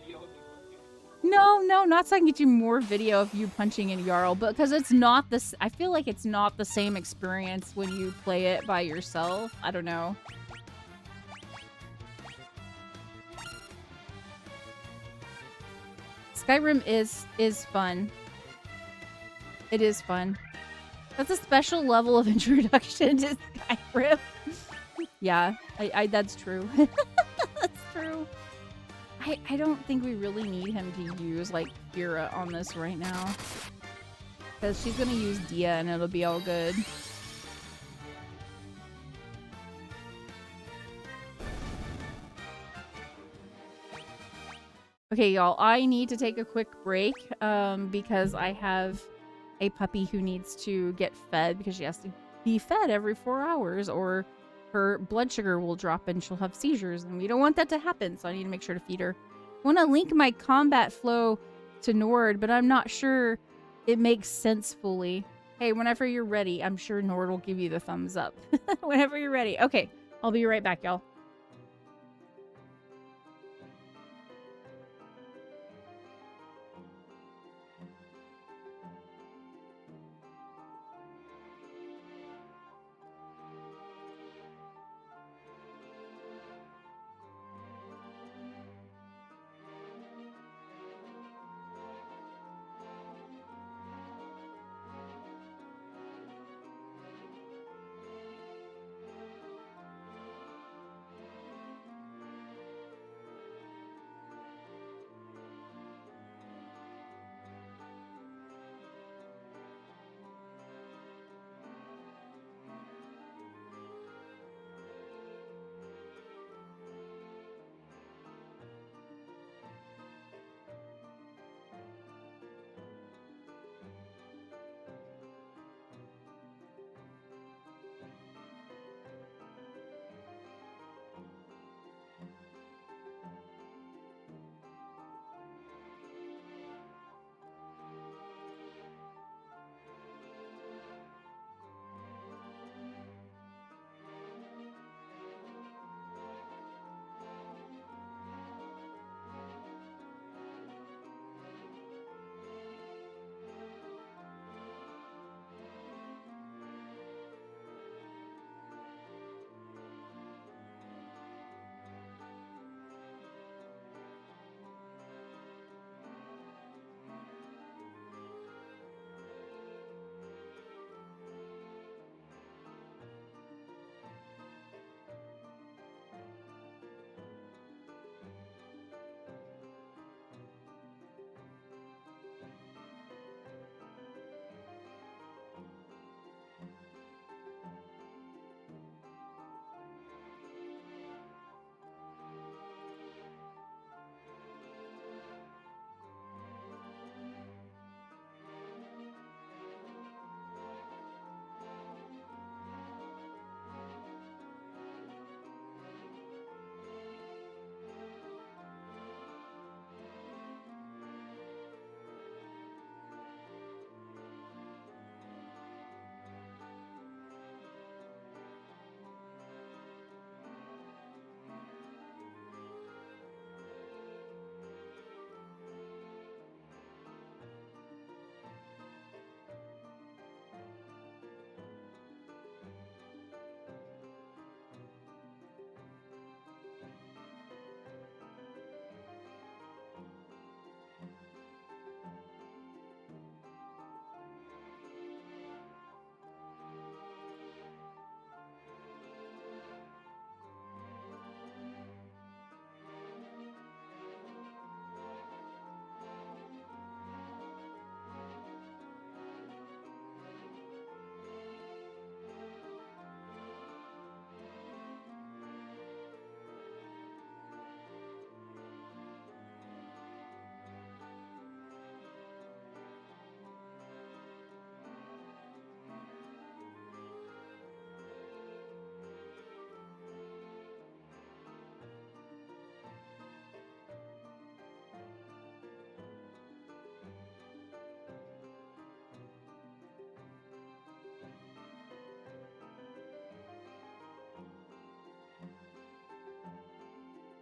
S1: No, not so I can get you more video of you punching in Jarl, but because it's not this. I feel like it's not the same experience when you play it by yourself. I don't know. Skyrim is fun. It is fun. That's a special level of introduction to Skyrim. Yeah, that's true. That's true. I don't think we really need him to use, like, Kira on this right now. Because she's gonna use Dia and it'll be all good. Okay, y'all, I need to take a quick break because I have a puppy who needs to get fed because she has to be fed every 4 hours or her blood sugar will drop and she'll have seizures, and we don't want that to happen, so I need to make sure to feed her. I want to link my combat flow to Nord, but I'm not sure it makes sense fully. Hey, whenever you're ready, I'm sure Nord will give you the thumbs up. Whenever you're ready. Okay, I'll be right back, y'all.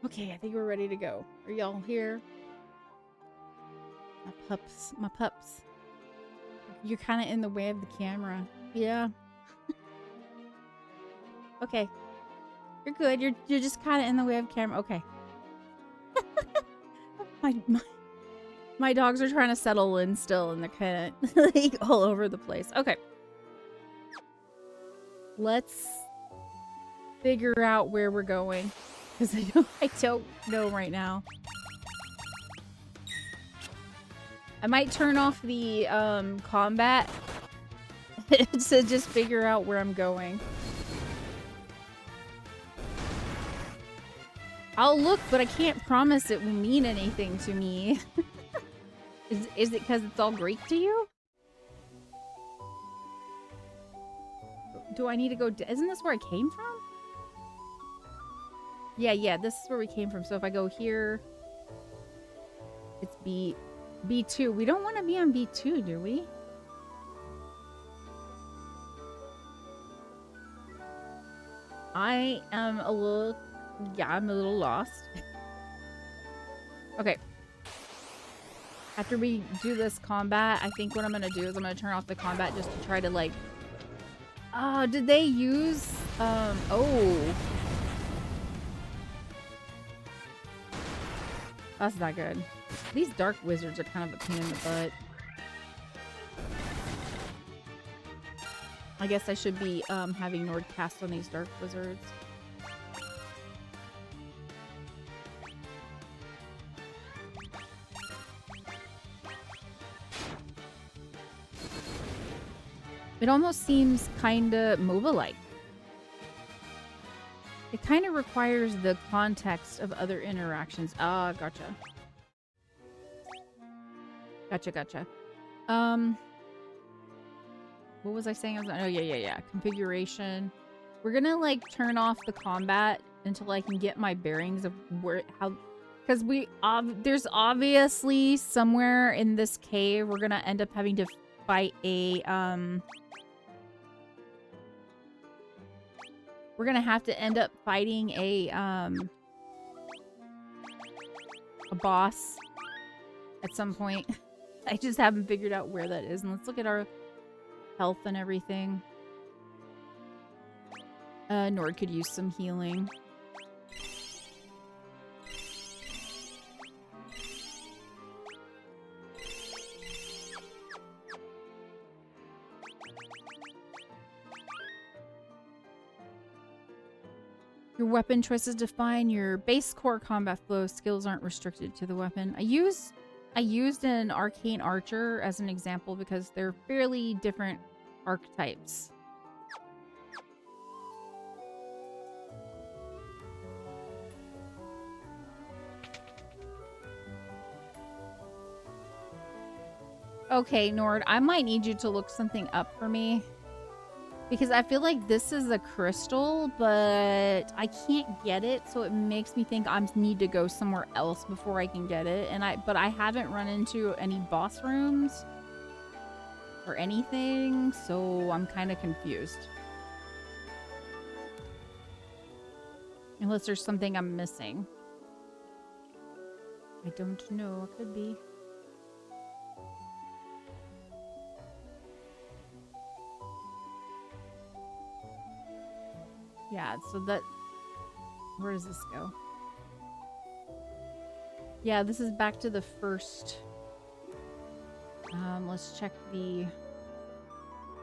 S1: Okay, I think we're ready to go. Are y'all here? My pups. My pups. You're kind of in the way of the camera. Yeah. Okay. You're good. You're just kind of in the way of camera. Okay. My dogs are trying to settle in still, and they're kind of like all over the place. Okay. Let's figure out where we're going, because I don't know right now. I might turn off the combat to just figure out where I'm going. I'll look, but I can't promise it will mean anything to me. Is it because it's all Greek to you? Do I need to go? Isn't this where I came from? Yeah, this is where we came from. So if I go here, it's B2. We don't want to be on B2, do we? I am a little... Yeah, I'm a little lost. Okay. After we do this combat, I think what I'm going to do is I'm going to turn off the combat just to try to, like... did they use... Oh. That's not good. These dark wizards are kind of a pain in the butt. I guess I should be having Nord cast on these dark wizards. It almost seems kind of MOBA-like. It kind of requires the context of other interactions. Ah, gotcha. Gotcha. What was I saying? Oh, yeah. Configuration. We're gonna, like, turn off the combat until I can get my bearings of because there's obviously somewhere in this cave we're gonna end up having to fight a, we're gonna have to end up fighting a boss at some point. I just haven't figured out where that is. And let's look at our health and everything. Nord could use some healing. Your weapon choices define your base core combat flow. Skills aren't restricted to the weapon. I used an arcane archer as an example because they're fairly different archetypes. Okay, Nord, I might need you to look something up for me. Because I feel like this is a crystal, but I can't get it, so it makes me think I need to go somewhere else before I can get it. But I haven't run into any boss rooms or anything, so I'm kind of confused. Unless there's something I'm missing. I don't know. It could be. Yeah, so that... Where does this go? Yeah, this is back to the first... let's check the...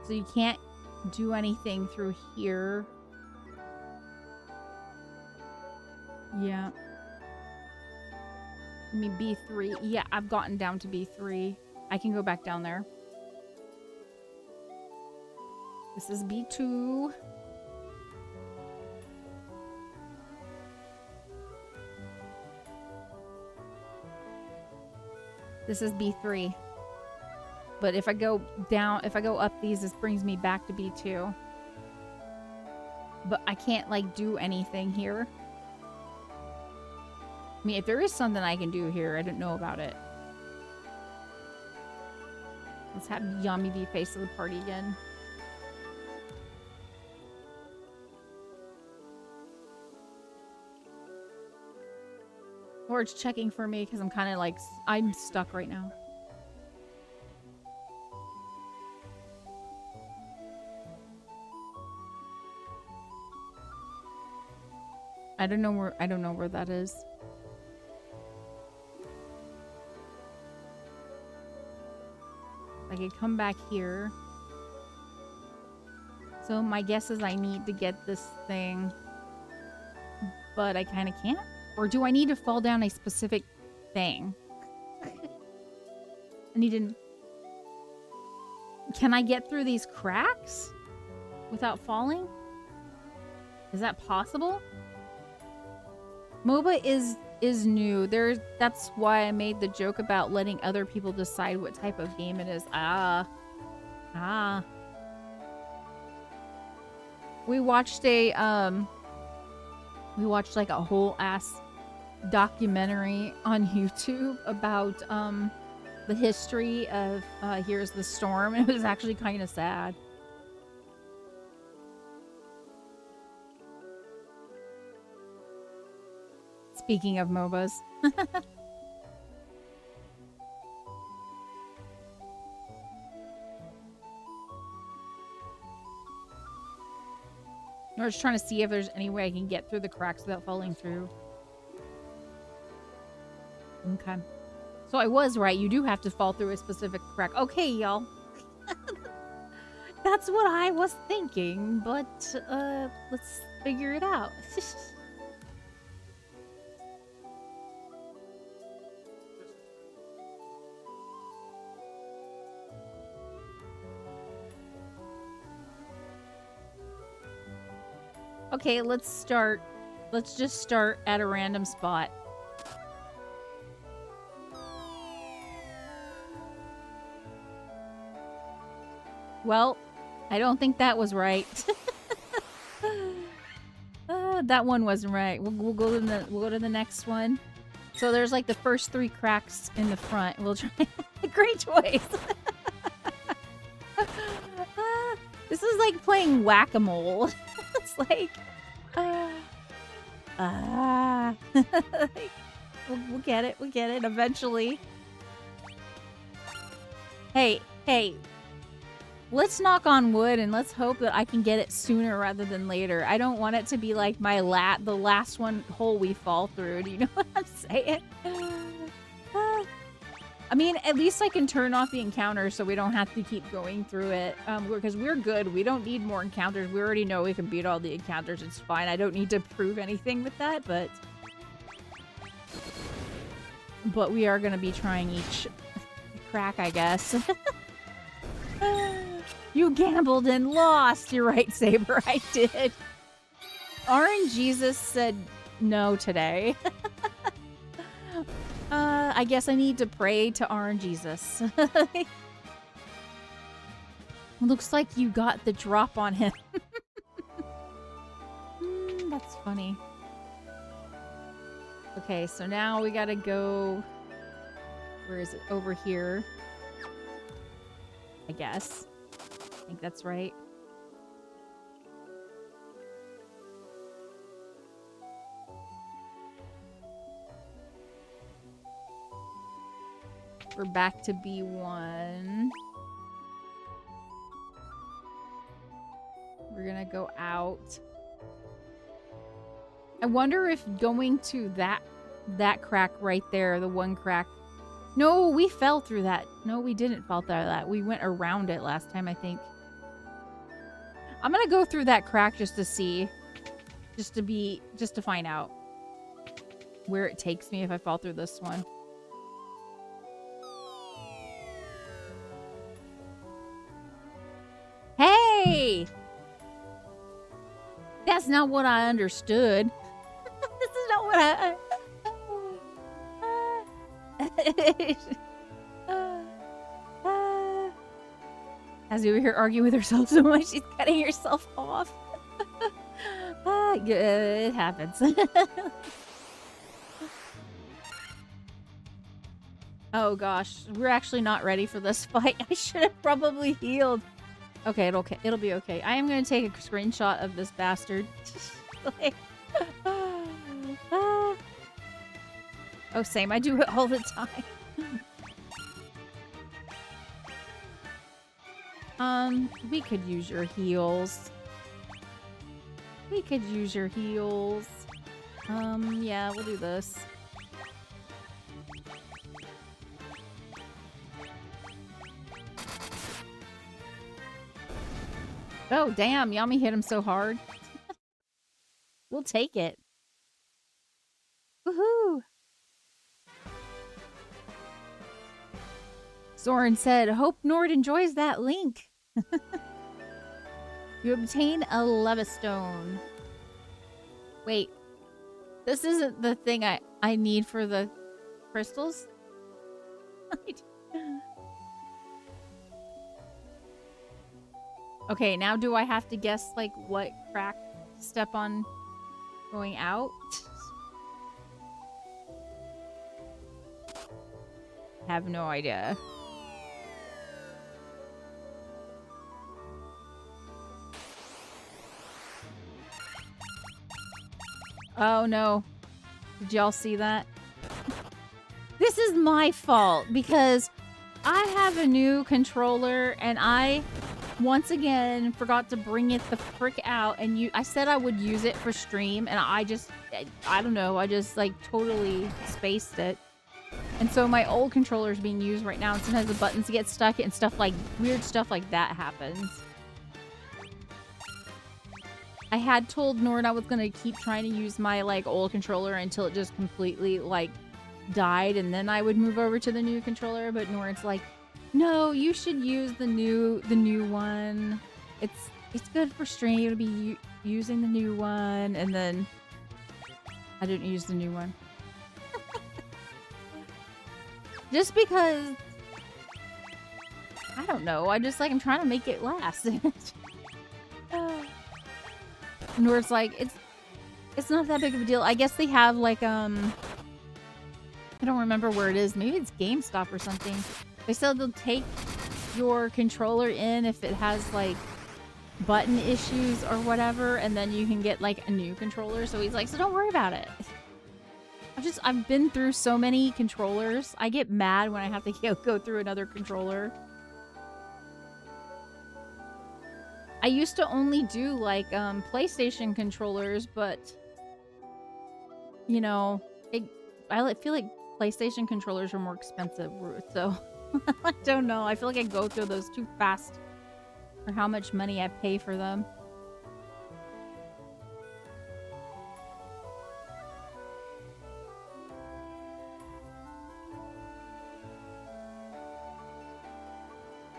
S1: So you can't do anything through here. Yeah. I mean, B3. Yeah, I've gotten down to B3. I can go back down there. This is B2. This is B3. But if I go down, if I go up these, this brings me back to B2. But I can't, like, do anything here. I mean, if there is something I can do here, I don't know about it. Let's have Yami be face of the party again. Or it's checking for me because I'm kind of like, I'm stuck right now. I don't know where that is. I could come back here. So my guess is I need to get this thing, but I kind of can't. Or do I need to fall down a specific thing? I need to... Can I get through these cracks without falling? Is that possible? MOBA is new. That's why I made the joke about letting other people decide what type of game it is. We watched like a whole ass documentary on YouTube about the history of Here's the Storm. It was actually kind of sad. Speaking of MOBAs. I'm just trying to see if there's any way I can get through the cracks without falling through. Okay. So I was right. You do have to fall through a specific crack. Okay, y'all. That's what I was thinking, but let's figure it out. Okay, let's start. Let's just start at a random spot. Well, I don't think that was right. That one wasn't right. We'll go to the next one. So there's like the first 3 cracks in the front. We'll try. Great choice. This is like playing whack-a-mole. It's like, we'll get it. We'll get it eventually. Hey. Let's knock on wood and let's hope that I can get it sooner rather than later. I don't want it to be like the last hole we fall through. Do you know what I'm saying? I mean, at least I can turn off the encounter so we don't have to keep going through it. Because we're good. We don't need more encounters. We already know we can beat all the encounters. It's fine. I don't need to prove anything with that, but we are going to be trying each crack, I guess. You gambled and lost. You're right, Saber. I did. RNGesus said no today. I guess I need to pray to RNGesus. Looks like you got the drop on him. That's funny. Okay, so now we gotta go... Where is it? Over here. I guess. I think that's right. We're back to B1. We're gonna go out. I wonder if going to that crack right there, the one crack. No, we fell through that. No, we didn't fall through that. We went around it last time, I think. I'm gonna go through that crack just to see. Just to find out where it takes me if I fall through this one. Hey! That's not what I understood. This is not what I... As we were here arguing with herself so much, she's cutting herself off. It happens. Oh gosh, we're actually not ready for this fight. I should have probably healed. Okay, it'll be okay. I am gonna take a screenshot of this bastard. Like, Oh, same. I do it all the time. We could use your heals. We could use your heals. Yeah, we'll do this. Oh, damn. Yami hit him so hard. We'll take it. Woohoo! Soren said, hope Nord enjoys that link. You obtain a Levistone. Wait. This isn't the thing I need for the crystals? Okay, now do I have to guess, like, what crack to step on going out? Have no idea. Oh, no. Did y'all see that? This is my fault because I have a new controller and I once again forgot to bring it the frick out, and I said I would use it for stream, and I don't know, I just like totally spaced it. And so my old controller is being used right now, and sometimes the buttons get stuck and stuff like weird stuff like that happens. I had told Nord I was gonna keep trying to use my like old controller until it just completely like died, and then I would move over to the new controller, but Nord's like, no, you should use the new one. It's good for stream to be using the new one, and then I didn't use the new one. Just because I don't know, I'm trying to make it last. Nord's like, it's not that big of a deal. I guess they have like I don't remember where it is. Maybe it's GameStop or something. They said they'll take your controller in if it has like button issues or whatever, and then you can get like a new controller. So he's like, so don't worry about it. I've been through so many controllers. I get mad when I have to go through another controller. I used to only do like PlayStation controllers, but you know, I feel like PlayStation controllers are more expensive, so I don't know. I feel like I go through those too fast for how much money I pay for them.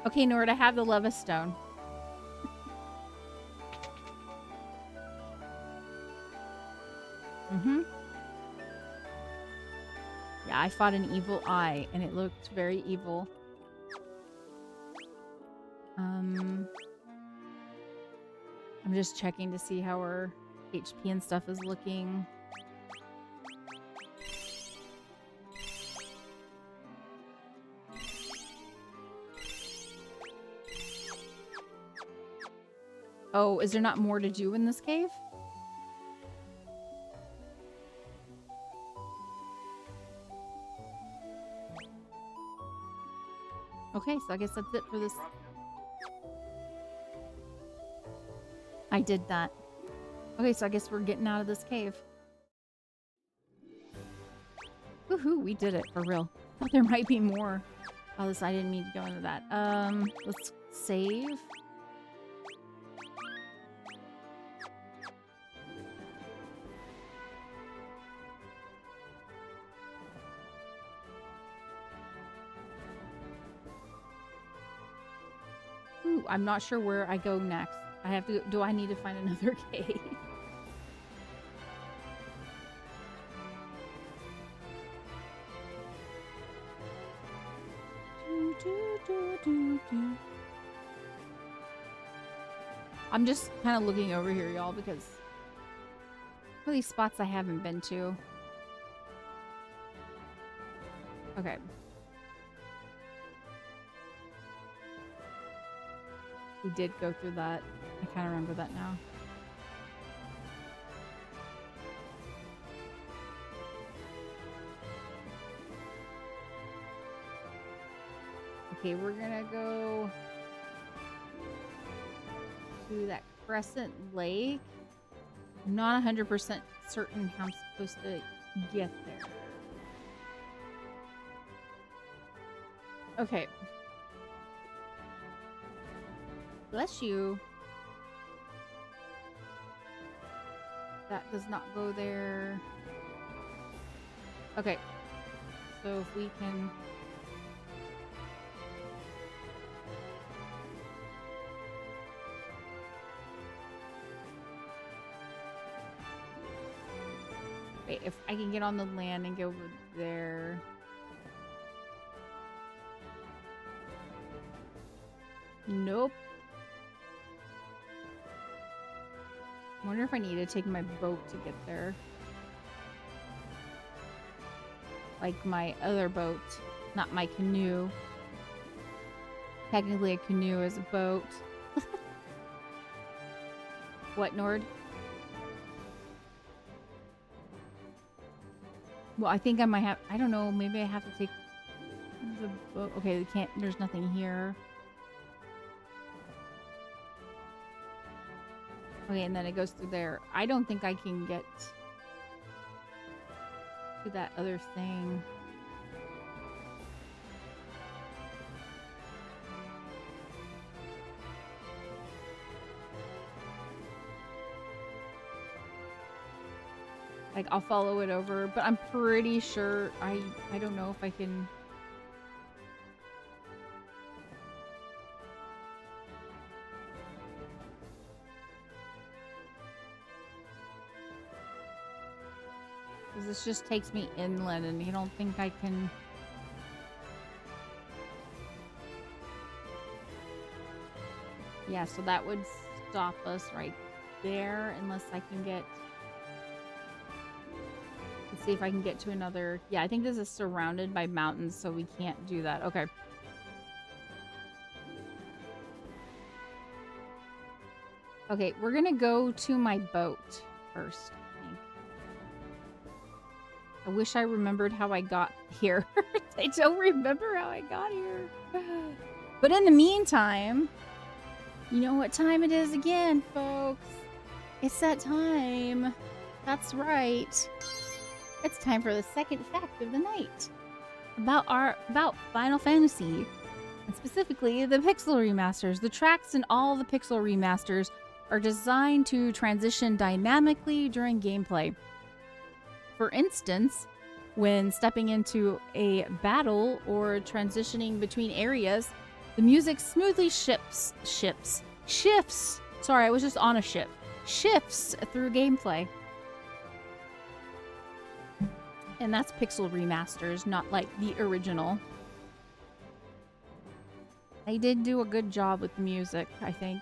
S1: Okay, Nord, I have the Levistone. Yeah, I fought an evil eye, and it looked very evil. I'm just checking to see how our HP and stuff is looking. Oh, is there not more to do in this cave? Okay, so I guess that's it for this. I did that. Okay, so I guess we're getting out of this cave. Woohoo, we did it for real. I thought there might be more. Oh, I didn't mean to go into that. Let's save. Ooh, I'm not sure where I go next. I have to. Do I need to find another cave? I'm just kind of looking over here, y'all, because all these spots I haven't been to. Okay. We did go through that. I kind of remember that now. Okay, we're gonna go to that Crescent Lake. I'm not 100% certain how I'm supposed to get there. Okay. Bless you. That does not go there. Okay. So if we can... Wait, if I can get on the land and go over there... Nope. I wonder if I need to take my boat to get there. Like my other boat, not my canoe. Technically a canoe is a boat. What, Nord? Well, I think I might have... I don't know. Maybe I have to take the boat. Okay, we can't... There's nothing here. Okay, and then it goes through there. I don't think I can get to that other thing. Like, I'll follow it over, but I'm pretty sure I don't know if I can... Because this just takes me inland, and you don't think I can... Yeah, so that would stop us right there, unless I can get... Let's see if I can get to another... Yeah, I think this is surrounded by mountains, so we can't do that. Okay. Okay, we're gonna go to my boat first, I think. I wish I remembered how I got here. I don't remember how I got here. But in the meantime, you know what time it is again, folks. It's that time. That's right. It's time for the second fact of the night. About Final Fantasy. And specifically, the Pixel Remasters. The tracks in all the Pixel Remasters are designed to transition dynamically during gameplay. For instance, when stepping into a battle or transitioning between areas, the music smoothly shifts. Sorry, I was just on a ship. Shifts through gameplay. And that's Pixel Remasters, not like the original. They did do a good job with the music, I think.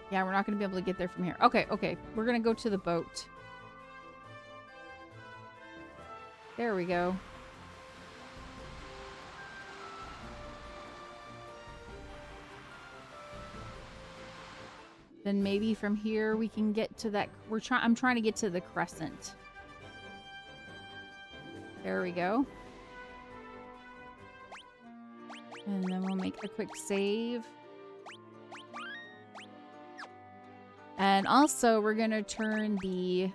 S1: Yeah, we're not going to be able to get there from here. Okay, okay. We're going to go to the boat. There we go. Then maybe from here we can get to that... I'm trying to get to the crescent. There we go. And then we'll make a quick save. And also, we're going to turn the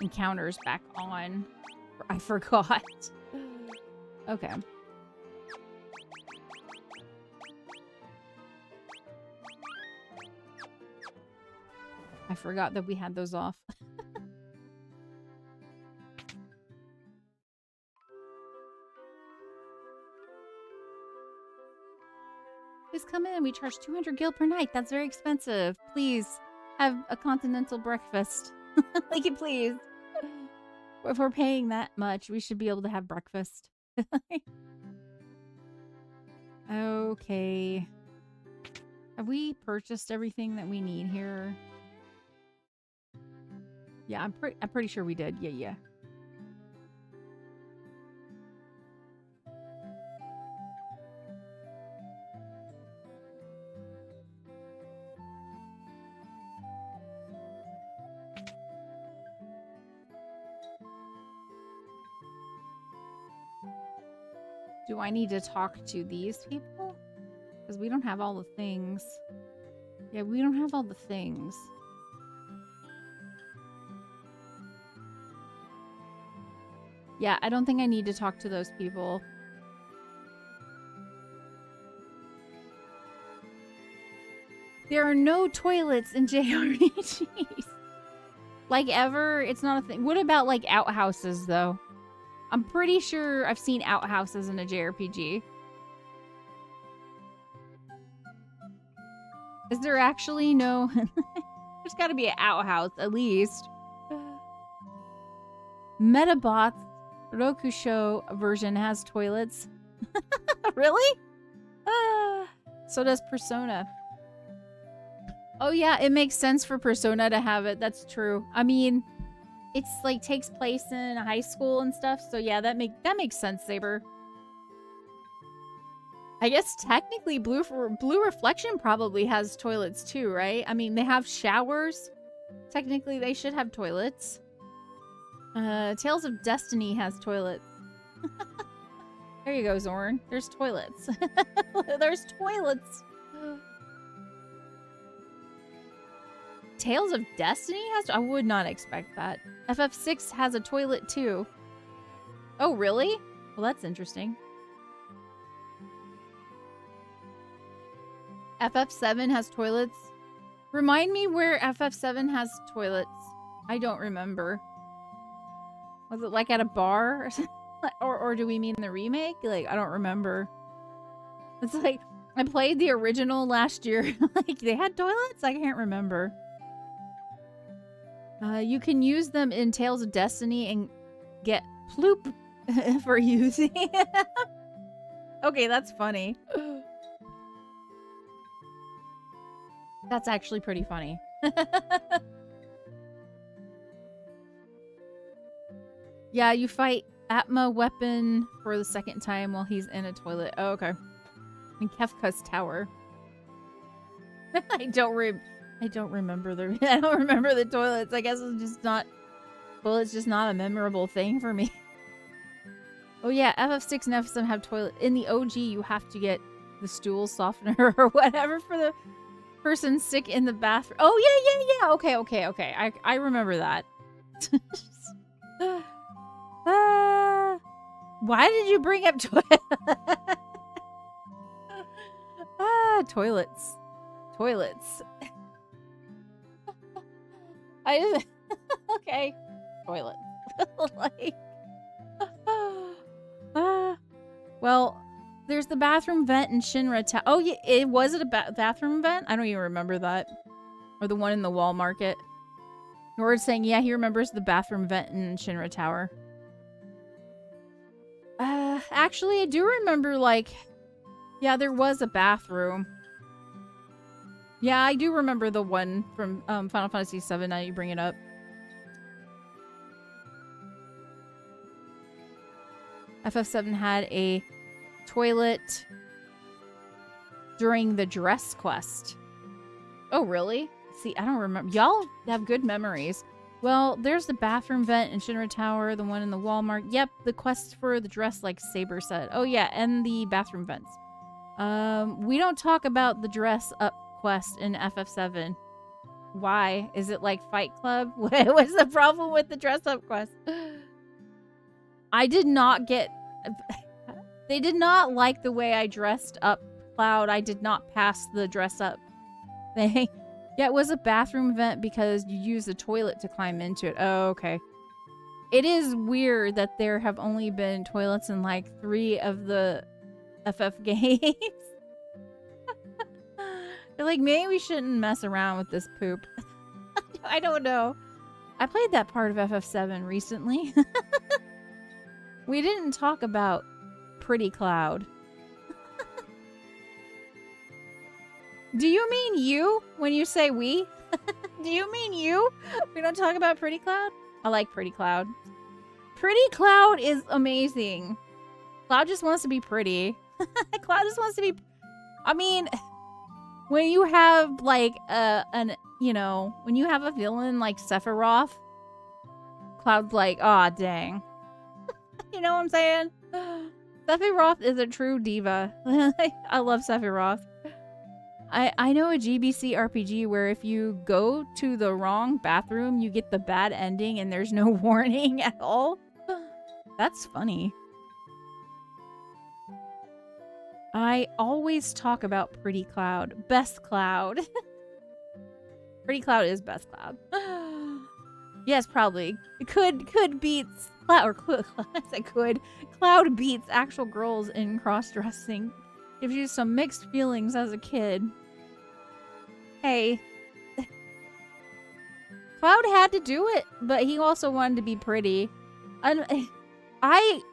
S1: encounters back on. I forgot. Okay. I forgot that we had those off. Please come in. We charge 200 gil per night. That's very expensive. Please have a continental breakfast. Like it, please. If we're paying that much, we should be able to have breakfast. Okay. Have we purchased everything that we need here? Yeah, I'm pretty sure we did. Yeah. Do I need to talk to these people? Because we don't have all the things. Yeah, we don't have all the things. Yeah, I don't think I need to talk to those people. There are no toilets in JRPGs. Like ever, it's not a thing. What about like outhouses though? I'm pretty sure I've seen outhouses in a JRPG. Is there actually no... There's gotta be an outhouse, at least. Metabot's Rokusho version has toilets. Really? So does Persona. Oh yeah, it makes sense for Persona to have it. That's true. I mean, it's like takes place in high school and stuff. So yeah, that makes sense, Saber. I guess technically Blue Reflection probably has toilets too, right? I mean, they have showers. Technically, they should have toilets. Tales of Destiny has toilets. There you go, Zorn. There's toilets. There's toilets. Tales of Destiny has... I would not expect that. FF6 has a toilet too. Oh, really? Well, that's interesting. FF7 has toilets. Remind me where FF7 has toilets. I don't remember. Was it like at a bar? or do we mean the remake? Like, I don't remember. It's like, I played the original last year. Like, they had toilets? I can't remember. You can use them in Tales of Destiny and get ploop for using them. Okay, that's funny. That's actually pretty funny. Yeah, you fight Atma weapon for the second time while he's in a toilet. Oh, okay. In Kefka's tower. I don't remember the toilets. I guess it's just not... Well, it's just not a memorable thing for me. Oh yeah, FF6 and FF7 have toilet. In the OG, you have to get the stool softener or whatever for the person sick in the bathroom. Oh yeah. Okay. I remember that. Why did you bring up toilets? Toilets. I just... Okay. Toilets. Like... well, there's the bathroom vent in Shinra Tower. Oh, yeah. Was it a bathroom vent? I don't even remember that. Or the one in the wall market. Nord's saying, yeah, he remembers the bathroom vent in Shinra Tower. Actually, I do remember, like... Yeah, there was a bathroom. Yeah, I do remember the one from Final Fantasy VII, now you bring it up. FF7 had a toilet during the dress quest. Oh, really? See, I don't remember. Y'all have good memories. Well, there's the bathroom vent in Shinra Tower, the one in the Walmart. Yep, the quest for the dress, like Saber said. Oh, yeah, and the bathroom vents. We don't talk about the dress up quest in FF7. Why? Is it like Fight Club? What's the problem with the dress up quest? I did not get... They did not like the way I dressed up Cloud. I did not pass the dress up thing. Yeah, it was a bathroom vent because you use the toilet to climb into it. Oh, okay. It is weird that there have only been toilets in like 3 of the FF games. They're like, maybe we shouldn't mess around with this poop. I don't know. I played that part of FF7 recently. We didn't talk about Pretty Cloud. Do you mean you when you say we? Do you mean you? We don't talk about Pretty Cloud? I like Pretty Cloud. Pretty Cloud is amazing. Cloud just wants to be pretty. Cloud just wants to be... I mean, when you have like when you have a villain like Sephiroth, Cloud's like, aw, dang. You know what I'm saying? Sephiroth is a true diva. I love Sephiroth. I know a GBC RPG where if you go to the wrong bathroom, you get the bad ending and there's no warning at all. That's funny. I always talk about Pretty Cloud. Best Cloud. Pretty Cloud is best Cloud. Yes, probably. It could beats Cloud, or I said could. Cloud beats actual girls in cross-dressing. Gives you some mixed feelings as a kid. Hey. Cloud had to do it, but he also wanted to be pretty.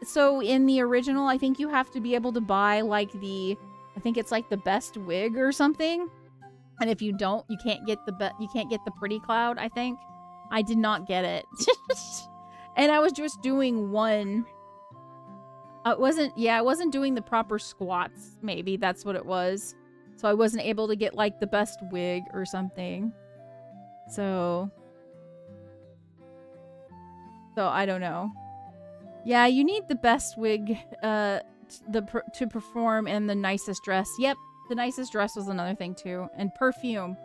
S1: So in the original, I think you have to be able to buy like I think it's like the best wig or something. And if you don't, you can't get the pretty Cloud, I think. I did not get it. And I was just doing one. I wasn't doing the proper squats, maybe that's what it was. So I wasn't able to get like the best wig or something. So I don't know. Yeah, you need the best wig to perform and the nicest dress. Yep, the nicest dress was another thing too. And perfume.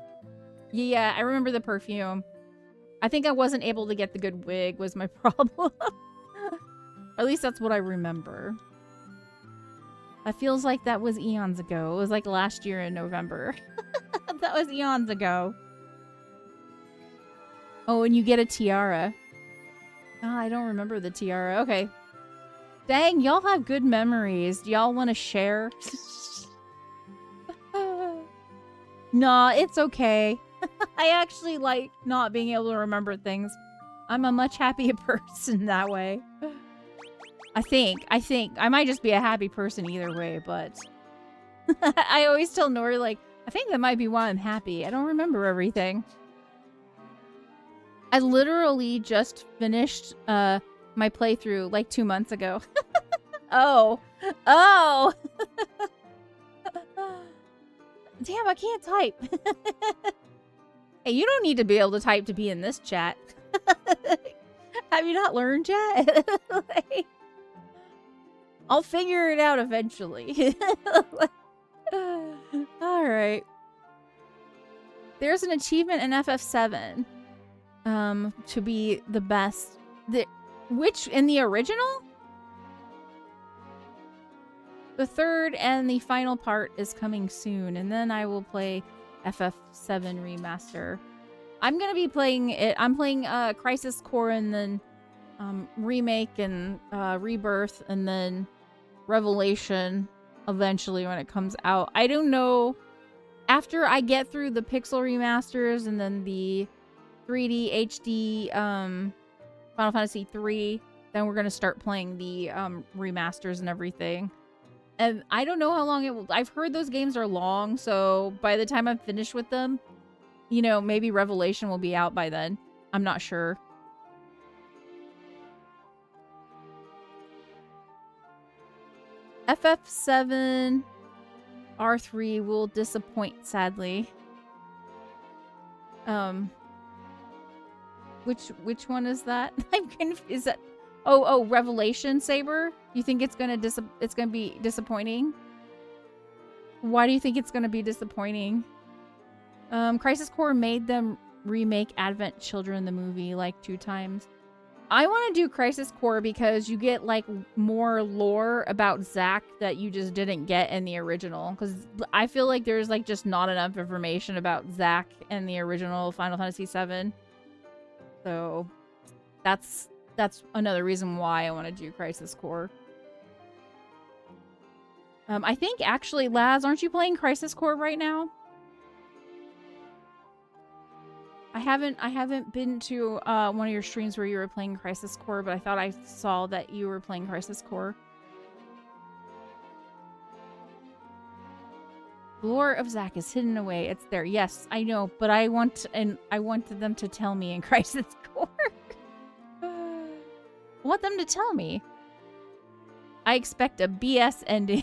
S1: Yeah, I remember the perfume. I think I wasn't able to get the good wig was my problem. At least that's what I remember. It feels like that was eons ago. It was like last year in November. That was eons ago. Oh, and you get a tiara. Oh, I don't remember the tiara. Okay. Dang, y'all have good memories. Do y'all want to share? Nah, it's okay. I actually like not being able to remember things. I'm a much happier person that way. I think. I might just be a happy person either way, but... I always tell Nori, like, I think that might be why I'm happy. I don't remember everything. I literally just finished my playthrough like 2 months ago. Oh. Damn, I can't type. Hey, you don't need to be able to type to be in this chat. Have you not learned yet? Like, I'll figure it out eventually. Alright. There's an achievement in FF7 to be the best. Which, in the original? The third and the final part is coming soon, and then I will play FF7 Remaster. I'm gonna be playing it. I'm playing Crisis Core and then Remake and Rebirth and then Revelation eventually when it comes out. I don't know. After I get through the Pixel remasters and then the 3D HD Final Fantasy 3, then we're gonna start playing the remasters and everything. And I don't know how long it will. I've heard those games are long, so by the time I'm finished with them, you know, maybe Revelation will be out by then. I'm not sure. FF7 R3 will disappoint, sadly. Which one is that? I'm confused. Is that oh Revelation Saber? You think it's gonna be disappointing? Why do you think it's gonna be disappointing? Crisis Core made them remake Advent Children the movie like 2 times. I want to do Crisis Core because you get like more lore about Zack that you just didn't get in the original. Because I feel like there's like just not enough information about Zack in the original Final Fantasy VII. So that's another reason why I want to do Crisis Core. I think actually, Laz, aren't you playing Crisis Core right now? I haven't been to one of your streams where you were playing Crisis Core, but I thought I saw that you were playing Crisis Core. The lore of Zack is hidden away. It's there. Yes, I know, but I wanted them to tell me in Crisis Core. I want them to tell me. I expect a BS ending.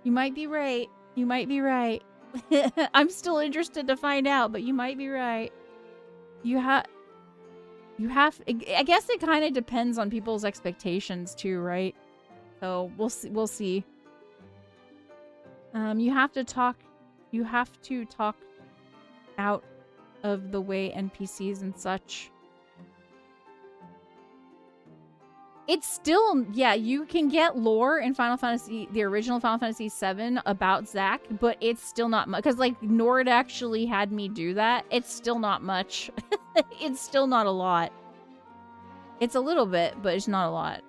S1: You might be right. You might be right. I'm still interested to find out, but you might be right. You have. I guess it kind of depends on people's expectations too, right? So we'll see. We'll see. You have to talk out of the way NPCs and such. It's still, yeah, you can get lore in Final Fantasy, the original Final Fantasy VII about Zack, but it's still not much. Because, like, Nord actually had me do that. It's still not much. It's still not a lot. It's a little bit, but it's not a lot.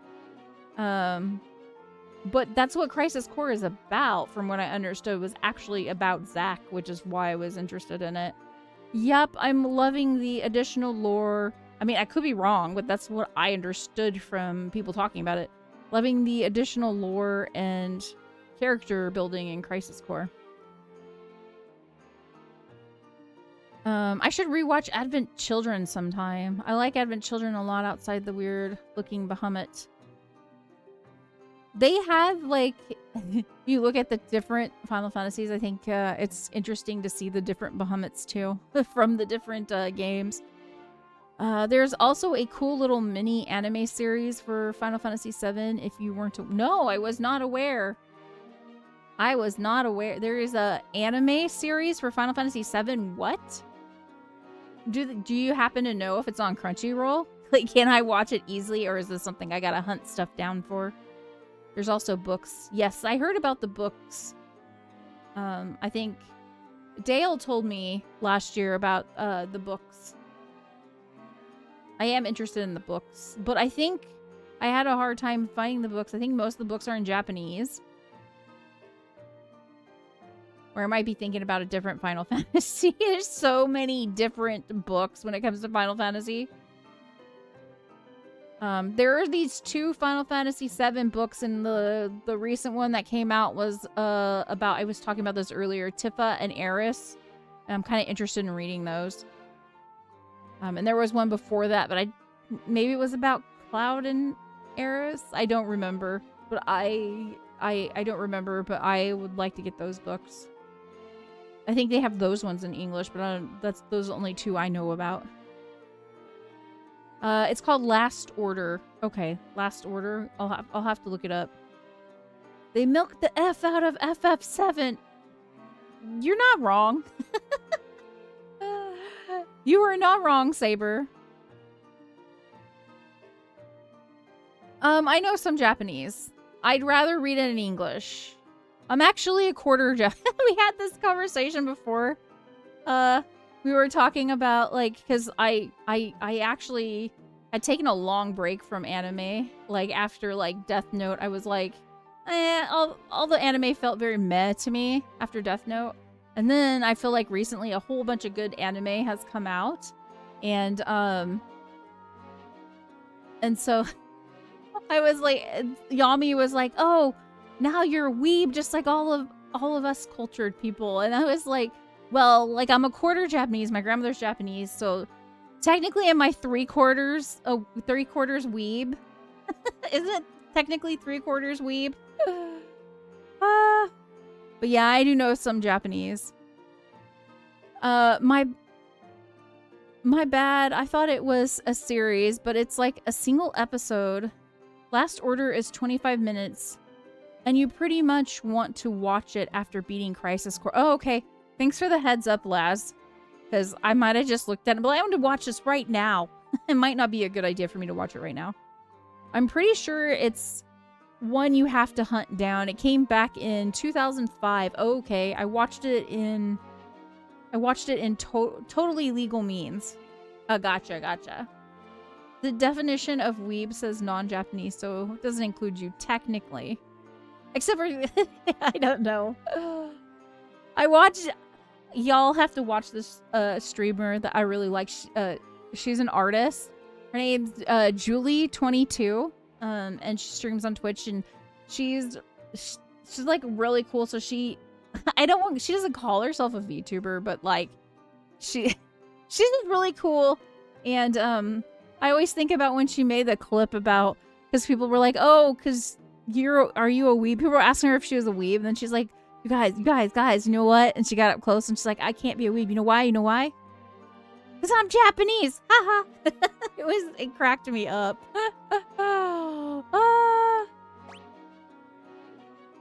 S1: But that's what Crisis Core is about, from what I understood, was actually about Zack, which is why I was interested in it. Yep, I'm loving the additional lore. I mean, I could be wrong, but that's what I understood from people talking about it. Loving the additional lore and character building in Crisis Core. I should rewatch Advent Children sometime. I like Advent Children a lot outside the weird-looking Bahamut. They have, like, you look at the different Final Fantasies, I think it's interesting to see the different Bahamuts, too, from the different games. There's also a cool little mini anime series for Final Fantasy VII, if you weren't... No, I was not aware. I was not aware. There is a anime series for Final Fantasy VII. What? Do you happen to know if it's on Crunchyroll? Like, can I watch it easily, or is this something I gotta hunt stuff down for? There's also books. Yes, I heard about the books. I think Dale told me last year about the books. I am interested in the books, but I think I had a hard time finding the books. I think most of the books are in Japanese. Or I might be thinking about a different Final Fantasy. There's so many different books when it comes to Final Fantasy. There are these 2 Final Fantasy VII books, and the recent one that came out was about, I was talking about this earlier, Tifa and Eris. And I'm kind of interested in reading those. And there was one before that, but maybe it was about Cloud and Eris. I don't remember, but I don't remember, but I would like to get those books. I think they have those ones in English, but those are only 2 I know about. It's called Last Order. Okay, Last Order. I'll have to look it up. They milked the F out of FF7. You're not wrong. You are not wrong, Saber. I know some Japanese. I'd rather read it in English. I'm actually a quarter Japanese. We had this conversation before. We were talking about, like, because I actually had taken a long break from anime. Like, after, like, Death Note, I was like, all the anime felt very meh to me after Death Note. And then I feel like recently a whole bunch of good anime has come out. And so I was like, Yami was like, oh, now you're a weeb just like all of us cultured people. And I was like, well, like, I'm a quarter Japanese. My grandmother's Japanese, so technically am I 3/4 weeb? Isn't it technically 3/4 weeb? But yeah, I do know some Japanese. My bad. I thought it was a series, but it's like a single episode. Last Order is 25 minutes, and you pretty much want to watch it after beating Crisis Core. Oh, okay. Thanks for the heads up, Laz. Because I might have just looked at it, but I want to watch this right now. It might not be a good idea for me to watch it right now. I'm pretty sure it's one you have to hunt down. It came back in 2005. Oh, okay. I watched it in totally legal means. Gotcha. The definition of weeb says non-Japanese, so it doesn't include you technically. Except for, I don't know. Y'all have to watch this streamer that I really like. She's an artist. Her name's Julie22. And she streams on Twitch, and she's like really cool. So she doesn't call herself a VTuber, but like she's really cool. And I always think about when she made the clip about, because people were like, oh, because are you a weeb? People were asking her if she was a weeb, and then she's like, you guys, you know what? And she got up close, and she's like, I can't be a weeb. You know why? Because I'm Japanese. Haha. It cracked me up.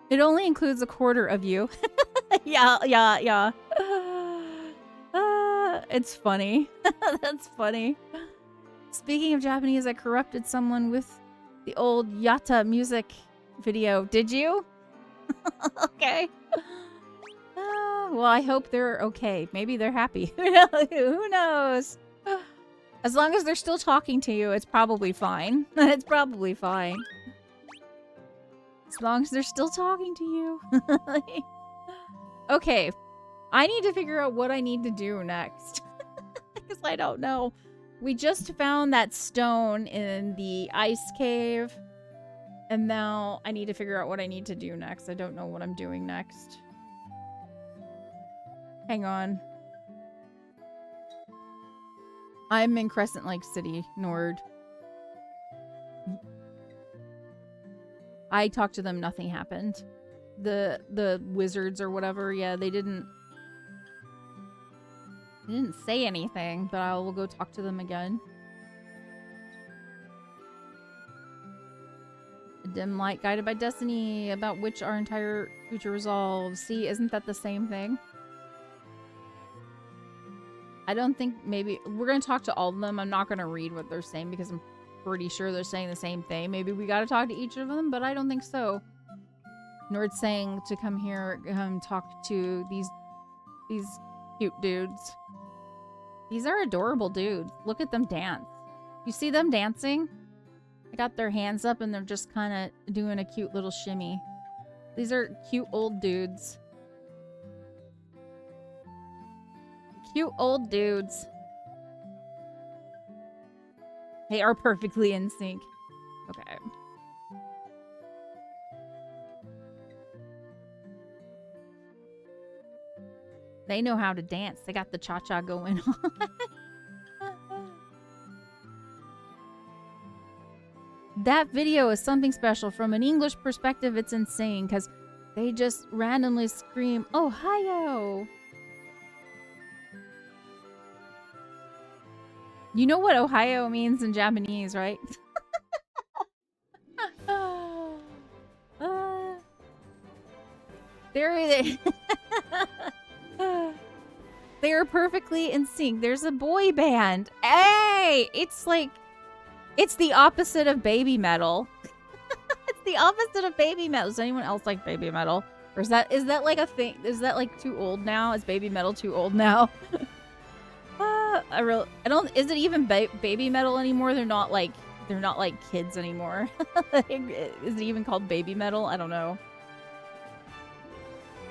S1: It only includes a quarter of you. Yeah. It's funny. That's funny. Speaking of Japanese, I corrupted someone with the old Yata music video. Did you? Okay. Well, I hope they're okay. Maybe they're happy. Who knows? As long as they're still talking to you, it's probably fine. It's probably fine. As long as they're still talking to you. Okay. I need to figure out what I need to do next. Because I don't know. We just found that stone in the ice cave. And now I need to figure out what I need to do next. I don't know what I'm doing next. Hang on. I'm in Crescent Lake City, Nord. I talked to them, nothing happened. The wizards or whatever, yeah, they didn't say anything, but I will go talk to them again. A dim light guided by destiny, about which our entire future resolves. See, isn't that the same thing? I don't think maybe... We're going to talk to all of them. I'm not going to read what they're saying because I'm pretty sure they're saying the same thing. Maybe we got to talk to each of them, but I don't think so. Nord's saying to come here, talk to these cute dudes. These are adorable dudes. Look at them dance. You see them dancing? They got their hands up and they're just kind of doing a cute little shimmy. These are cute old dudes. Cute old dudes. They are perfectly in sync. Okay. They know how to dance. They got the cha-cha going on. That video is something special. From an English perspective, it's insane because they just randomly scream, Ohio! You know what Ohio means in Japanese, right? They're perfectly in sync. There's a boy band. Hey! It's the opposite of baby metal. It's the opposite of baby metal. Does anyone else like baby metal? Or is that like a thing? Is that like too old now? Is baby metal too old now? Is it even baby metal anymore? They're not like kids anymore. Is it even called baby metal? I don't know.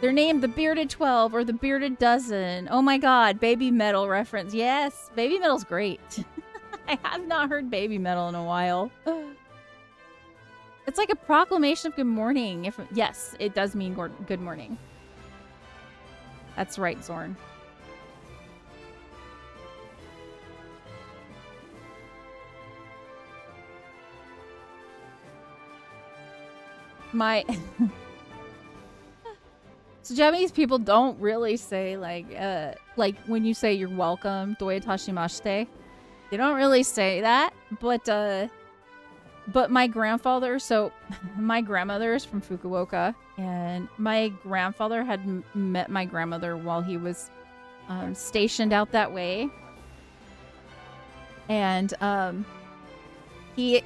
S1: They're named the Bearded 12 or the Bearded Dozen. Oh my god, baby metal reference. Yes, baby metal's great. I have not heard baby metal in a while. It's like a proclamation of good morning. Yes, it does mean good morning. That's right, Zorn. So Japanese people don't really say like when you say you're welcome, doetashimashite. They don't really say that, but my grandfather, so my grandmother is from Fukuoka, and my grandfather had met my grandmother while he was stationed out that way. And he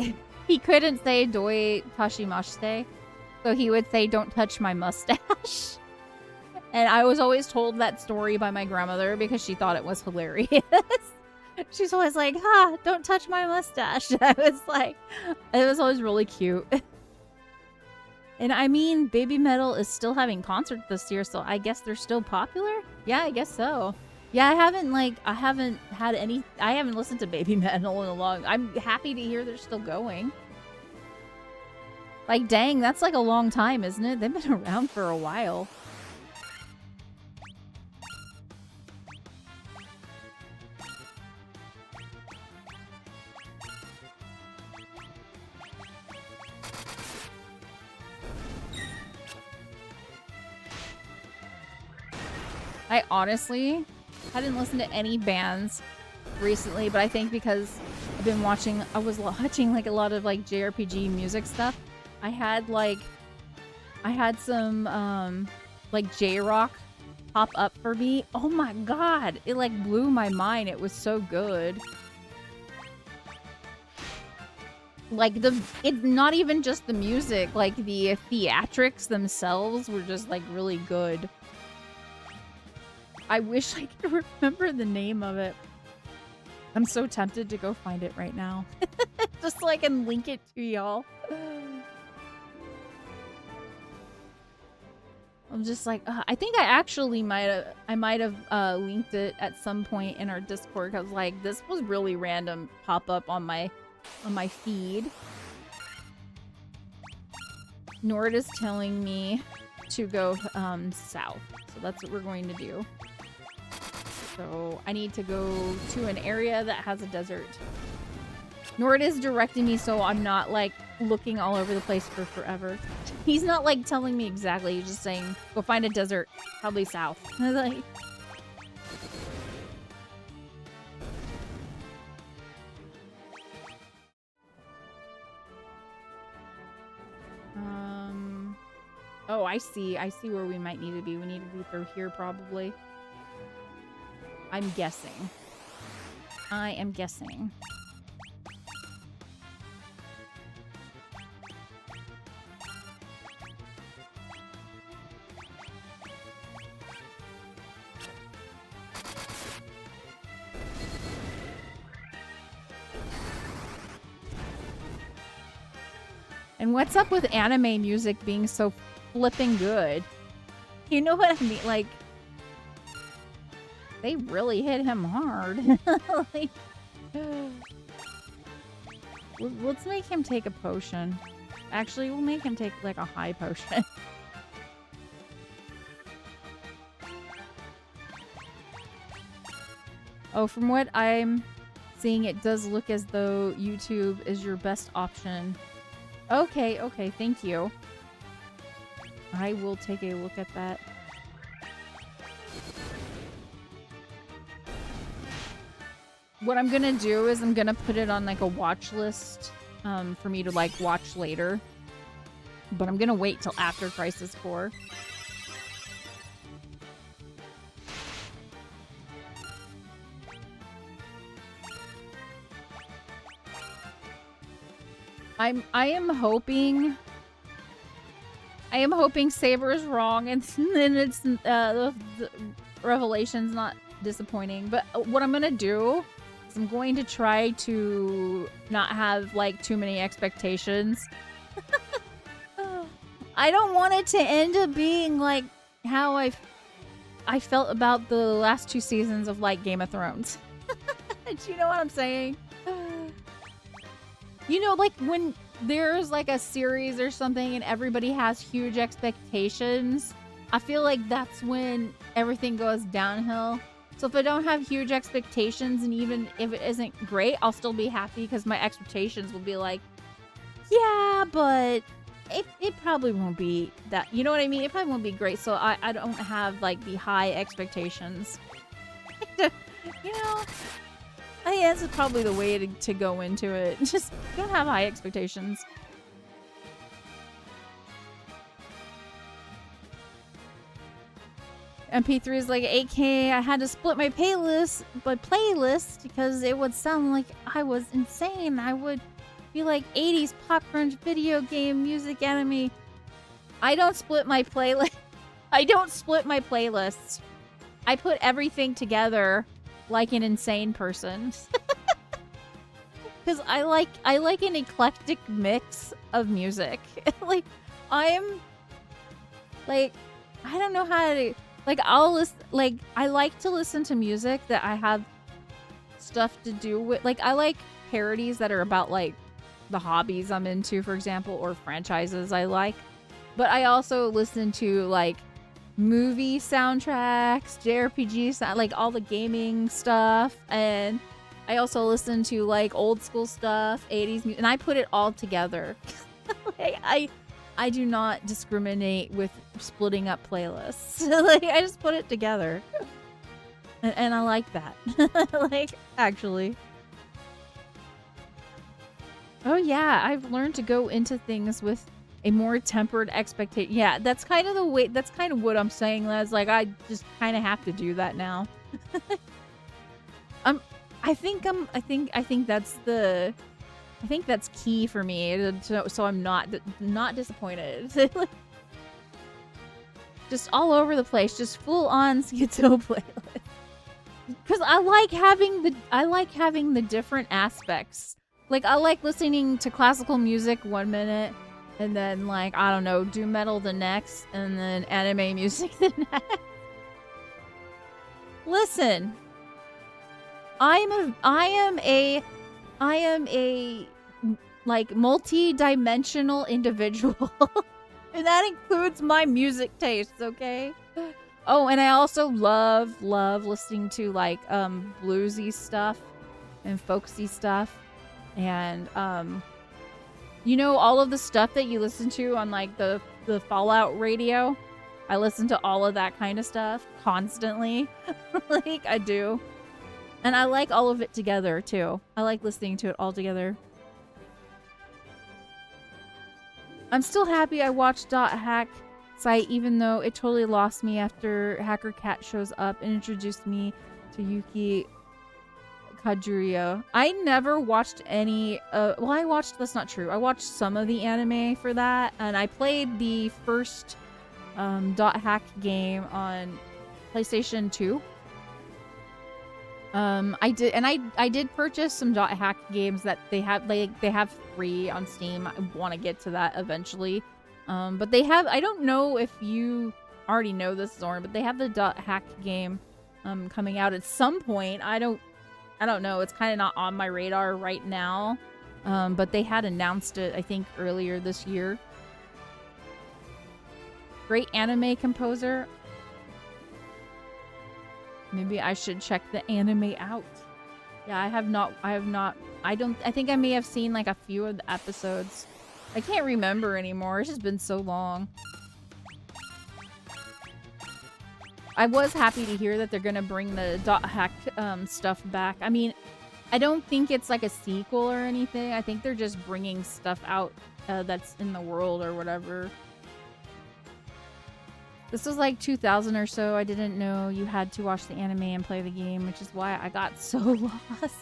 S1: couldn't say doi tashimashite, so he would say don't touch my mustache. And I was always told that story by my grandmother because she thought it was hilarious. She's always like, don't touch my mustache. I was like, it was always really cute. And I mean, baby metal is still having concerts this year, so I guess they're still popular? Yeah, I guess so. Yeah, I haven't listened to baby metal in a long... I'm happy to hear they're still going. Like, dang, that's like a long time, isn't it? They've been around for a while. I honestly hadn't listened to any bands recently, but I think because I was watching like a lot of like JRPG music stuff. I had like I had some like J-Rock pop up for me. Oh my god, it like blew my mind. It was so good. Like it's not even just the music, like the theatrics themselves were just like really good. I wish I could remember the name of it. I'm so tempted to go find it right now. Just so I can link it to y'all. I'm just like, I think I actually might have linked it at some point in our Discord. Cause like this was really random pop up on my feed. Nord is telling me to go south, so that's what we're going to do. So I need to go to an area that has a desert. Nord is directing me so I'm not like looking all over the place for forever. He's not like telling me exactly. He's just saying, go find a desert, probably south. Like, oh, I see. I see where we might need to be. We need to be through here probably. I'm guessing. I am guessing. And what's up with anime music being so flipping good? You know what I mean? Like, they really hit him hard. Like, let's make him take a potion. Actually, we'll make him take like a high potion. Oh, from what I'm seeing, it does look as though YouTube is your best option. Okay, okay, thank you. I will take a look at that. What I'm gonna do is I'm gonna put it on like a watch list for me to like watch later. But I'm gonna wait till after Crisis Core. I am hoping Saber is wrong and then it's the Revelation's not disappointing. But what I'm gonna do is I'm going to try to not have like too many expectations. I don't want it to end up being like how I felt about the last 2 seasons of like Game of Thrones. Do you know what I'm saying? You know, like when there's like a series or something and everybody has huge expectations, I feel like that's when everything goes downhill. So if I don't have huge expectations and even if it isn't great, I'll still be happy because my expectations will be like, yeah, but it probably won't be that, you know what I mean? It probably won't be great. So I don't have like the high expectations. You know? I think that's probably the way to go into it. Just don't have high expectations. MP3 is like 8K. I had to split my playlist because it would sound like I was insane. I would be like 80s pop grunge video game music anime. I don't split my playlist. I don't split my playlists. I put everything together like an insane person. Because I like an eclectic mix of music. Like I'm like I don't know how to like I'll listen like I like to listen to music that I have stuff to do with. Like I like parodies that are about like the hobbies I'm into, for example, or franchises I like. But I also listen to like movie soundtracks, JRPGs, like all the gaming stuff, and I also listen to like old school stuff, 80s music, and I put it all together. Like, I do not discriminate with splitting up playlists. Like I just put it together, and I like that. Like actually. Oh yeah, I've learned to go into things with a more tempered expectation. Yeah, that's kind of the way. That's kind of what I'm saying, Les. Like, I just kind of have to do that now. I think that's the. I think that's key for me, so I'm not disappointed. Just all over the place, just full on Schizo playlist. Because I like having the different aspects. Like, I like listening to classical music 1 minute, and then, like, I don't know, doom metal the next, and then anime music the next. Listen, I am a like multi-dimensional individual. And that includes my music tastes, okay? Oh, and I also love listening to like bluesy stuff and folksy stuff. And you know, all of the stuff that you listen to on like the Fallout radio, I listen to all of that kind of stuff constantly. Like, I do. And I like all of it together too. I like listening to it all together. I'm still happy I watched .hack site, even though it totally lost me after Hacker Cat shows up and introduced me to Yuki Kajuria. I never watched any, well, I watched, that's not true. I watched some of the anime for that, and I played the first .hack game on PlayStation 2. I did purchase some .hack games that they have free on Steam. I want to get to that eventually. But they have, I don't know if you already know this, Zorn, but they have the .hack game coming out at some point. I don't know. It's kind of not on my radar right now. But they had announced it, I think, earlier this year. Great anime composer. Maybe I should check the anime out. Yeah, I have not, I think I may have seen like a few of the episodes. I can't remember anymore. It's just been so long. I was happy to hear that they're gonna bring the .hack stuff back. I mean, I don't think it's like a sequel or anything. I think they're just bringing stuff out that's in the world or whatever. This was like 2000 or so. I didn't know you had to watch the anime and play the game, which is why I got so lost.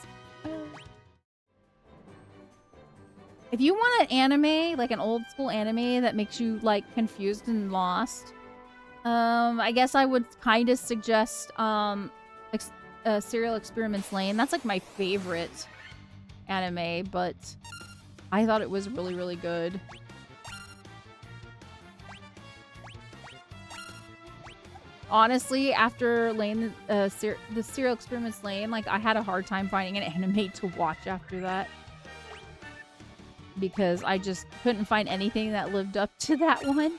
S1: If you want an anime, like an old school anime that makes you like confused and lost, I guess I would kind of suggest Serial Experiments Lane. That's like my favorite anime, but I thought it was really, really good. Honestly, after Lane, the Serial Experiments Lane, like, I had a hard time finding an anime to watch after that. Because I just couldn't find anything that lived up to that one.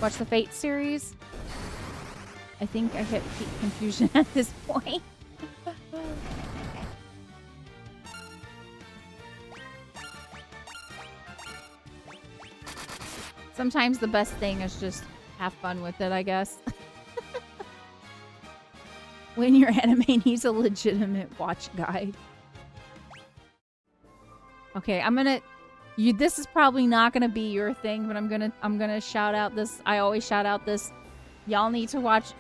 S1: Watch the Fate series. I think I hit peak confusion at this point. Sometimes the best thing is just have fun with it, I guess. When your anime needs a legitimate watch guide. Okay, this is probably not gonna be your thing, but I'm gonna shout out this. I always shout out this. Y'all need to watch.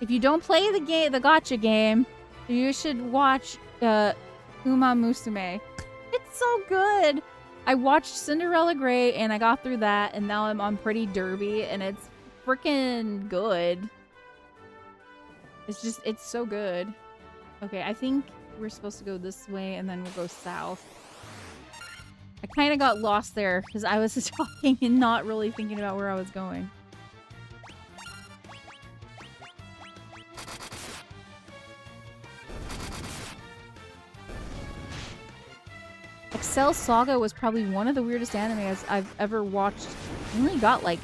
S1: If you don't play the gacha game, you should watch Uma Musume. It's so good. I watched Cinderella Grey and I got through that, and now I'm on Pretty Derby, and it's freaking good. It's so good. Okay, I think we're supposed to go this way and then we'll go south. I kind of got lost there because I was talking and not really thinking about where I was going. Excel Saga was probably one of the weirdest animes I've ever watched. I only got like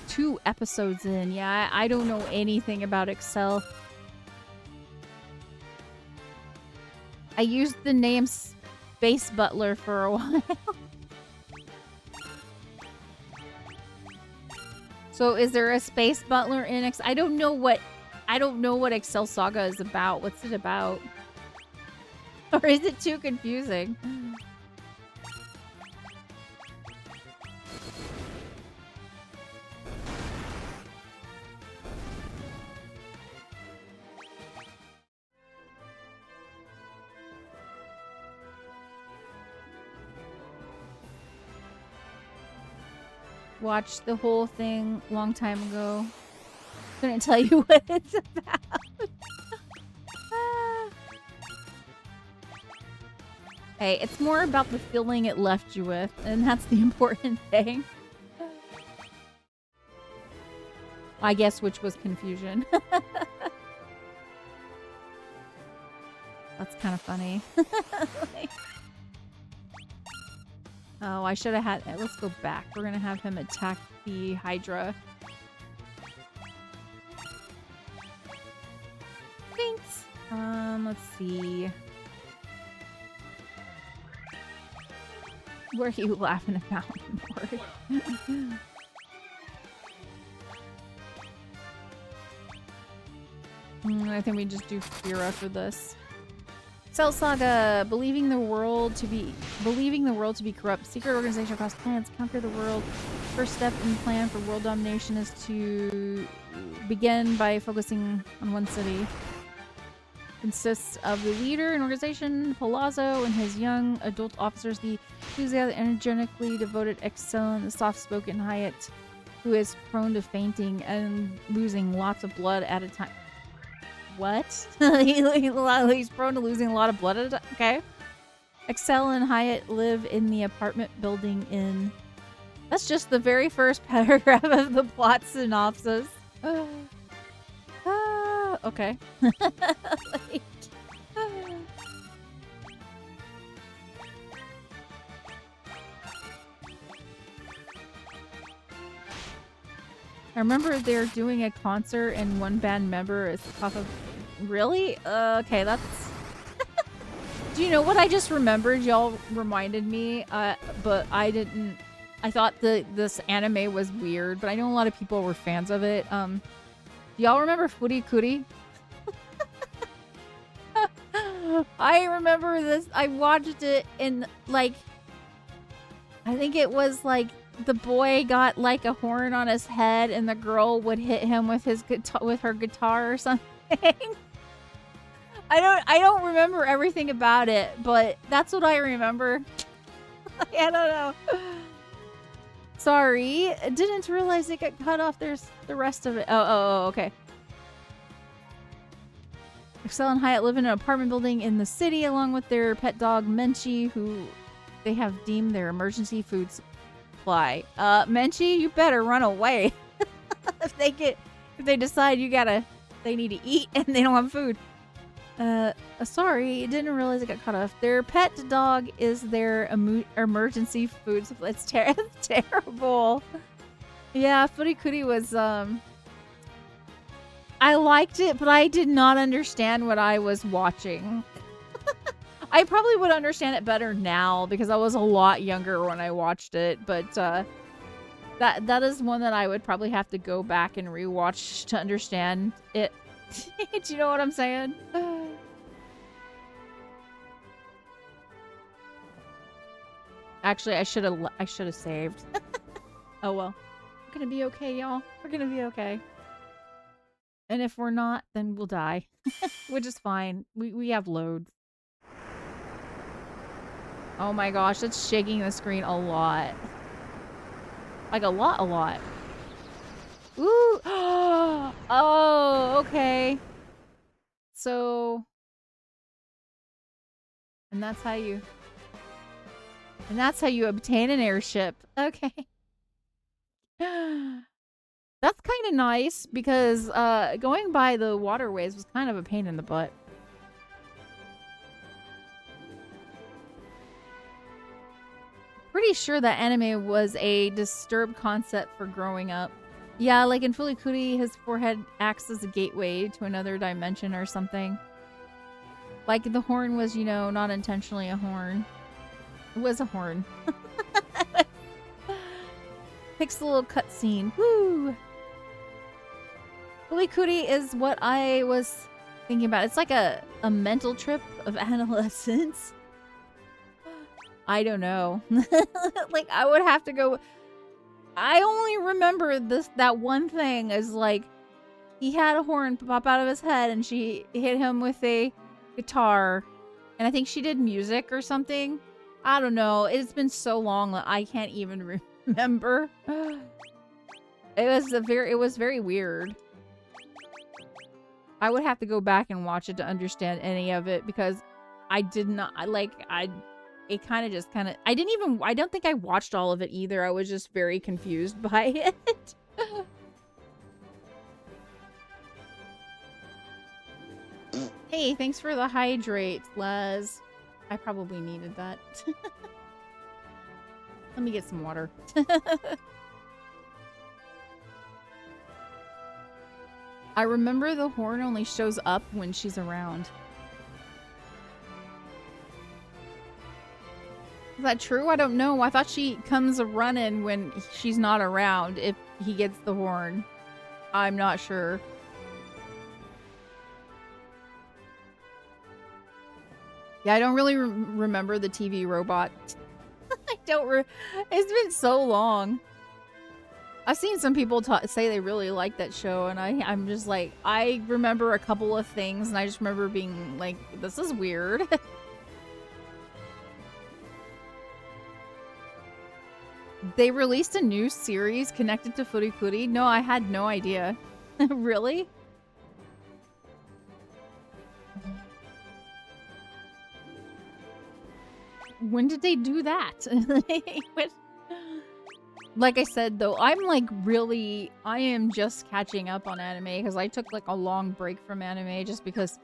S1: 2 episodes in. Yeah, I don't know anything about Excel. I used the name Space Butler for a while. So is there a Space Butler in Excel? I don't know what Excel Saga is about. What's it about? Or is it too confusing? Watched the whole thing long time ago. Couldn't tell you what it's about. Hey, it's more about the feeling it left you with, and that's the important thing. I guess which was confusion. That's kind of funny. Like, oh, I should have had... Let's go back. We're going to have him attack the Hydra. Thanks. Let's see. What are you laughing about, Lord? I think we just do Fira for this. Cell Saga, believing the world to be corrupt. Secret organization across planets conquer the world. First step in the plan for world domination is to begin by focusing on one city. Consists of the leader and organization, Palazzo, and his young adult officers, the enthusiastic, energetically devoted, excellent, the soft-spoken Hyatt, who is prone to fainting and losing lots of blood at a time. What? He's prone to losing a lot of blood at a time? Okay. Excel and Hyatt live in the apartment building in... That's just the very first paragraph of the plot synopsis. Okay. Like, I remember they're doing a concert and one band member is off of... Really? Okay, that's... Do you know what I just remembered? Y'all reminded me, but I didn't... I thought this anime was weird, but I know a lot of people were fans of it. Do y'all remember Furikuri? I remember this. I watched it in, like... I think it was, like... The boy got like a horn on his head and the girl would hit him with his guitar, with her guitar or something. I don't remember everything about it, but that's what I remember. I don't know. Sorry. I didn't realize it got cut off. There's the rest of it. Oh, okay. Excel and Hyatt live in an apartment building in the city along with their pet dog Menchi, who they have deemed their emergency food supply. Menchi, you better run away. if they decide they need to eat and they don't have food. Sorry, didn't realize it got cut off. Their pet dog is their emergency food supply. It's terrible. Yeah, Furikuri was, I liked it, but I did not understand what I was watching. I probably would understand it better now because I was a lot younger when I watched it, but that is one that I would probably have to go back and rewatch to understand it. Do you know what I'm saying? Actually, I should have saved. Oh well. We're gonna be okay, y'all. We're gonna be okay. And if we're not, then we'll die. Which is fine. We have loads. Oh my gosh, it's shaking the screen a lot. Like a lot. Ooh! Oh, okay. So... And that's how you obtain an airship. Okay. That's kind of nice because going by the waterways was kind of a pain in the butt. Pretty sure that anime was a disturbed concept for growing up. Yeah, like in Furikuri, his forehead acts as a gateway to another dimension or something. Like the horn was, you know, not intentionally a horn. It was a horn. Picks the little cutscene. Woo! Furikuri is what I was Thinking about it, it's like a mental trip of adolescence. I don't know. Like, I would have to go. I only remember that one thing is like he had a horn pop out of his head and she hit him with a guitar. And I think she did music or something. I don't know. It's been so long that I can't even remember. It was very weird. I would have to go back and watch it to understand any of it because I did not it kind of I don't think I watched all of it either. I was just very confused by it. Hey, thanks for the hydrate, Les. I probably needed that. Let me get some water. I remember the horn only shows up when she's around. Is that true? I don't know. I thought she comes running when she's not around if he gets the horn. I'm not sure. Yeah, I don't really remember the TV robot. I don't it's been so long. I've seen some people say they really like that show, and I'm just like, I remember a couple of things, and I just remember being like, this is weird. They released a new series connected to Furikuri? No, I had no idea. Really? When did they do that? Like I said, though, I am just catching up on anime because I took like a long break from anime just because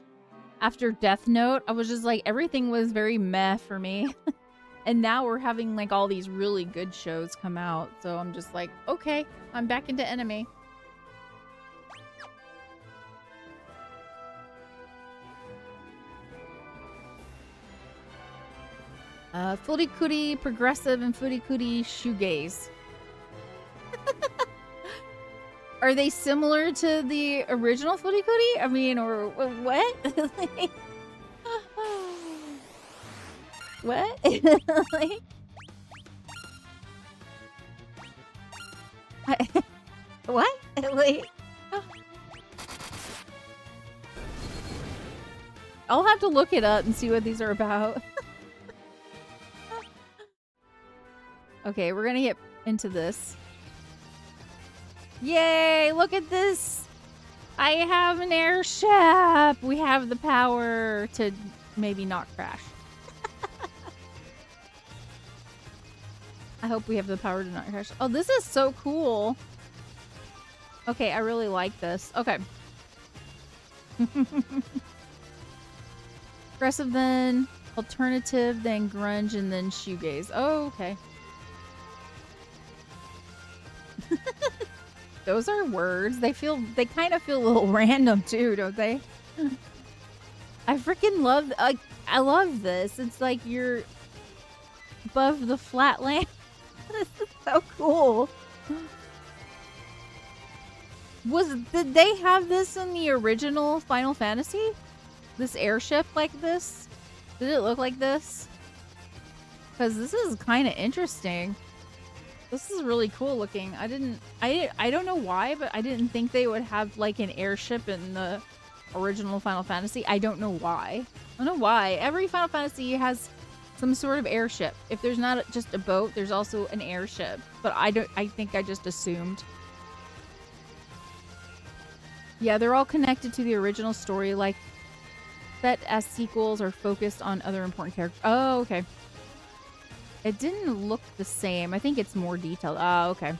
S1: after Death Note, I was just like, everything was very meh for me. And now we're having like all these really good shows come out. So I'm just like, okay, I'm back into anime. Furikuri Progressive and Furikuri Shoegaze. Are they similar to the original Furikuri? I mean, or what? What? Like, what? Like, I'll have to look it up and see what these are about. Okay, we're gonna get into this. Yay! Look at this! I have an airship! We have the power to maybe not crash. I hope we have the power to not crash. Oh, this is so cool. Okay, I really like this. Okay. Progressive, then alternative, then grunge, and then shoegaze. Oh, okay. Those are words. They kind of feel a little random too, don't they? I freaking love, I love this. It's like you're above the flatland. This is so cool. Did they have this in the original Final Fantasy? This airship like this? Did it look like this? Because this is kind of interesting. This is really cool looking. I don't know why, but I didn't think they would have like an airship in the original Final Fantasy. I don't know why. I don't know why. Every Final Fantasy has some sort of airship. If there's not just a boat, there's also an airship. But I think I just assumed. Yeah, they're all connected to the original story, like set as sequels or focused on other important characters. Oh, okay. It didn't look the same. I think it's more detailed. Oh, okay.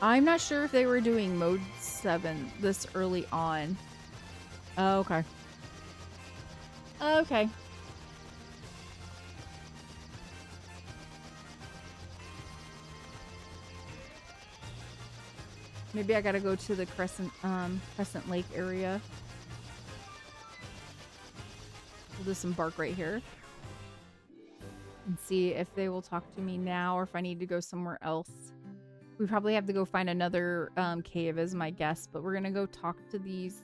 S1: I'm not sure if they were doing Mode 7 this early on. Oh, okay. Okay. Maybe I gotta go to the Crescent Lake area. We'll disembark right here. And see if they will talk to me now or if I need to go somewhere else. We probably have to go find another cave is my guess, but we're gonna go talk to these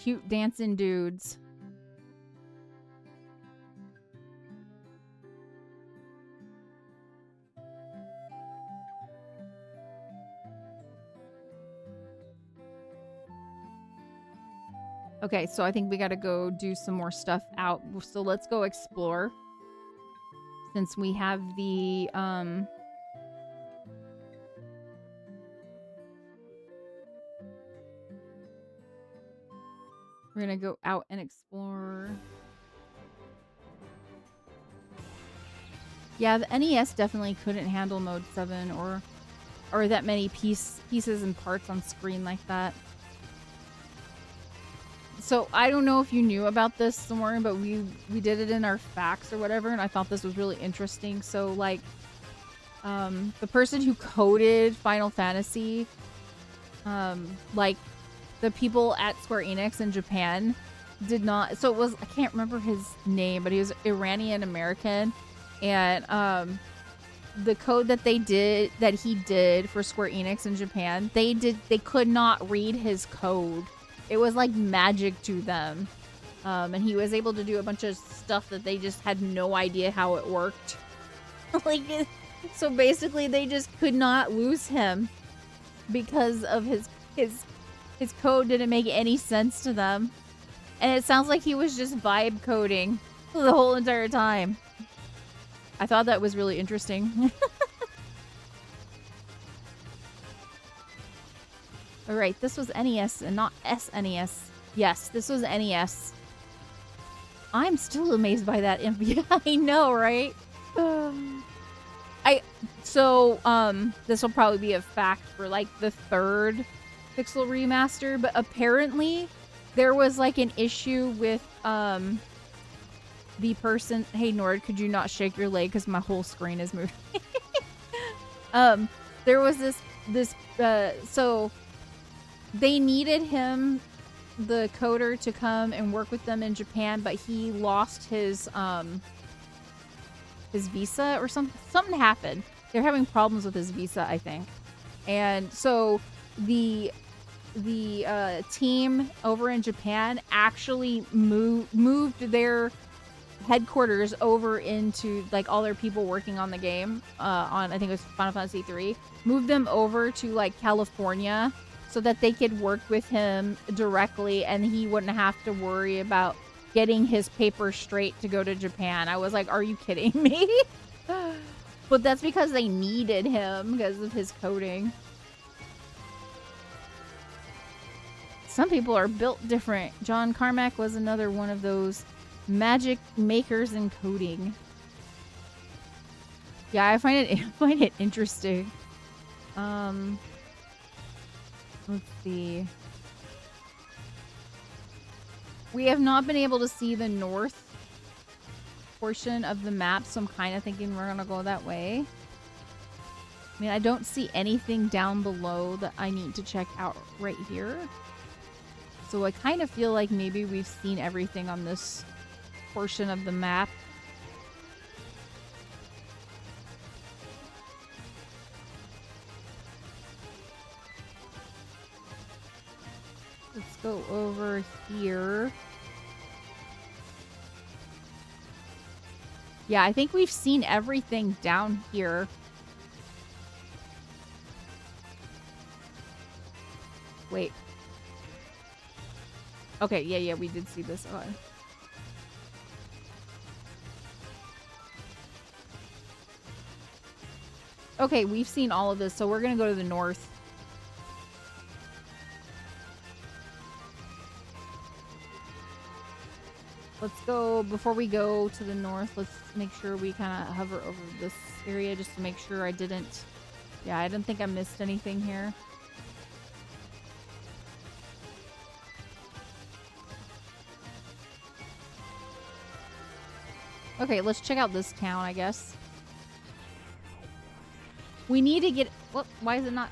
S1: cute dancing dudes. Okay, so I think we gotta go do some more stuff out. So let's go explore. Since we have the, we're gonna go out and explore. Yeah, the NES definitely couldn't handle Mode 7 or that many pieces and parts on screen like that. So I don't know if you knew about this, Soren, but we did it in our facts or whatever, and I thought this was really interesting. So like, the person who coded Final Fantasy, like the people at Square Enix in Japan did not. So it was, I can't remember his name, but he was Iranian American, and the code that he did for Square Enix in Japan, they could not read his code. It was like magic to them. And he was able to do a bunch of stuff that they just had no idea how it worked. So basically they just could not lose him because of his code didn't make any sense to them. And it sounds like he was just vibe coding the whole entire time. I thought that was really interesting. All right, this was NES and not SNES. Yes, this was NES. I'm still amazed by that. Yeah, I know, right? This will probably be a fact for like the third Pixel remaster, but apparently there was like an issue with the person. Hey Nord, could you not shake your leg because my whole screen is moving? There was so they needed him, the coder, to come and work with them in Japan, but he lost his visa or something. Something happened. They're having problems with his visa, I think. And so the team over in Japan actually moved their headquarters over into like all their people working on the game on, I think it was Final Fantasy 3, moved them over to like California so that they could work with him directly and he wouldn't have to worry about getting his paper straight to go to Japan. I was like, are you kidding me? But that's because they needed him because of his coding. Some people are built different. John Carmack was another one of those magic makers in coding. Yeah, I find it interesting. Let's see. We have not been able to see the north portion of the map, so I'm kind of thinking we're gonna go that way. I mean, I don't see anything down below that I need to check out right here. So I kind of feel like maybe we've seen everything on this portion of the map. Let's go over here. Yeah, I think we've seen everything down here. Wait. Okay, yeah, we did see this one. Okay, we've seen all of this, so we're gonna go to the north. Let's go, before we go to the north, let's make sure we kind of hover over this area just to make sure I didn't think I missed anything here. Okay, let's check out this town, I guess. We need to get... What? Why is it not...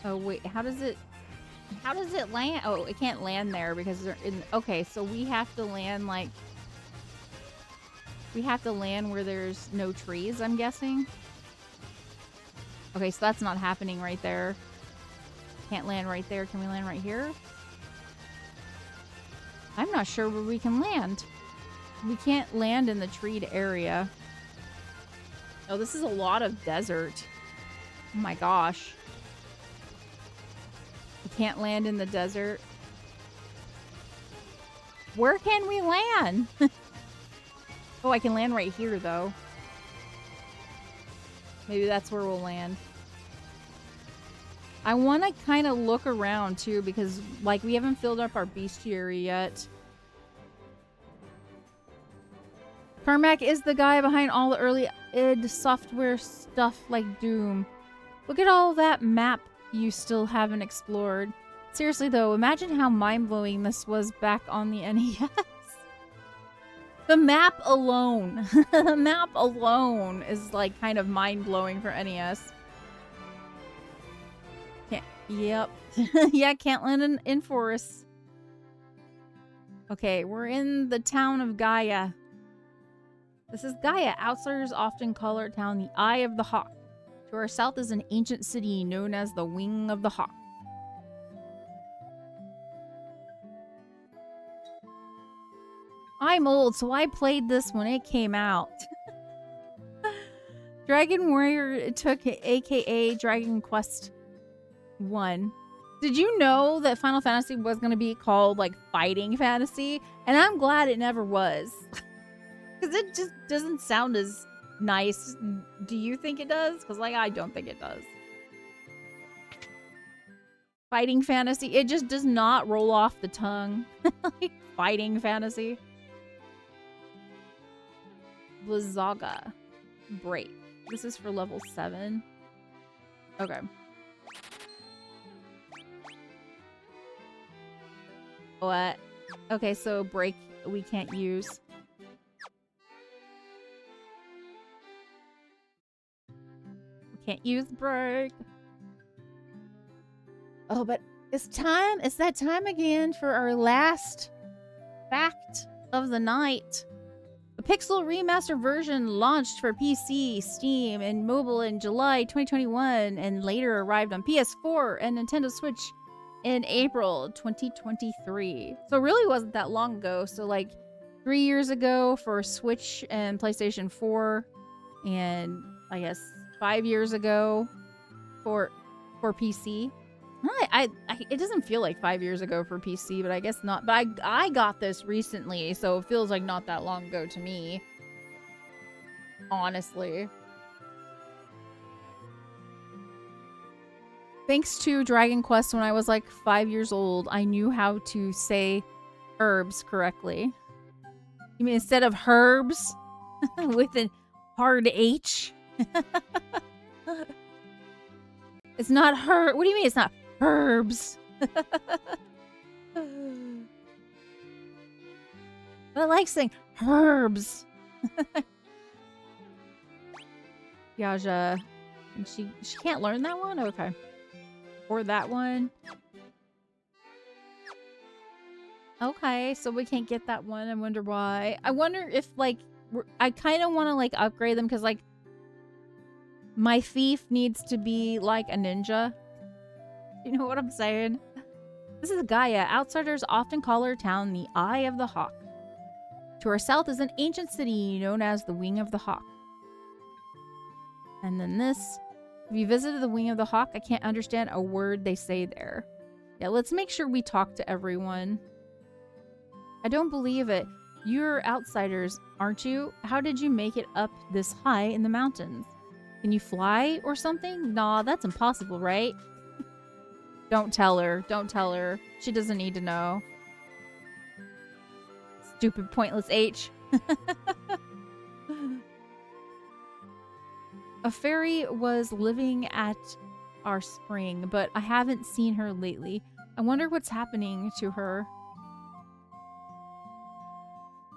S1: Oh, wait. How does it land? Oh, it can't land there because they're in... Okay, so we have to land, like... We have to land where there's no trees, I'm guessing. Okay, so that's not happening right there. Can't land right there. Can we land right here? I'm not sure where we can land. We can't land in the treed area. Oh, this is a lot of desert. Oh my gosh. We can't land in the desert. Where can we land? Oh, I can land right here, though. Maybe that's where we'll land. I want to kind of look around, too, because, like, we haven't filled up our bestiary yet. Carmack is the guy behind all the early id software stuff like Doom. Look at all that map you still haven't explored. Seriously, though, imagine how mind-blowing this was back on the NES. The map alone. The map alone is, like, kind of mind-blowing for NES. Yep. Yeah, can't land in forests. Okay, we're in the town of Gaia. This is Gaia. Outsiders often call our town the Eye of the Hawk. To our south is an ancient city known as the Wing of the Hawk. I'm old, so I played this when it came out. Dragon Warrior took aka Dragon Quest 1. Did you know that Final Fantasy was going to be called, like, Fighting Fantasy? And I'm glad it never was. Because it just doesn't sound as nice. Do you think it does? Because, like, I don't think it does. Fighting Fantasy. It just does not roll off the tongue. Like, Fighting Fantasy. Blizzaga. Break. This is for level 7. Okay. What? Okay, so break we can't use. We can't use break. Oh, but it's time. It's that time again for our last fact of the night. The Pixel Remaster version launched for PC, Steam, and mobile in July 2021 and later arrived on PS4 and Nintendo Switch in April 2023. So it really wasn't that long ago. So like 3 years ago for Switch and PlayStation 4, and I guess 5 years ago for PC. It doesn't feel like 5 years ago for PC, but I guess not. But I got this recently, so it feels like not that long ago to me. Honestly. Thanks to Dragon Quest, when I was like 5 years old, I knew how to say herbs correctly. You mean instead of herbs with a hard H? It's not her. What do you mean it's not herbs? But I like saying herbs. Yaja. And she can't learn that one? Okay. Or that one. Okay, so we can't get that one. I wonder why. I wonder if, like, I kind of want to, like, upgrade them because, like, my thief needs to be like a ninja. You know what I'm saying? This is Gaia. Outsiders often call our town the Eye of the Hawk. To our south is an ancient city known as the Wing of the Hawk. And then this. Have you visited the Wing of the Hawk? I can't understand a word they say there. Yeah, let's make sure we talk to everyone. I don't believe it. You're outsiders, aren't you? How did you make it up this high in the mountains? Can you fly or something? Nah, that's impossible, right? Don't tell her. Don't tell her. She doesn't need to know. Stupid, pointless H. A fairy was living at our spring, but I haven't seen her lately. I wonder what's happening to her.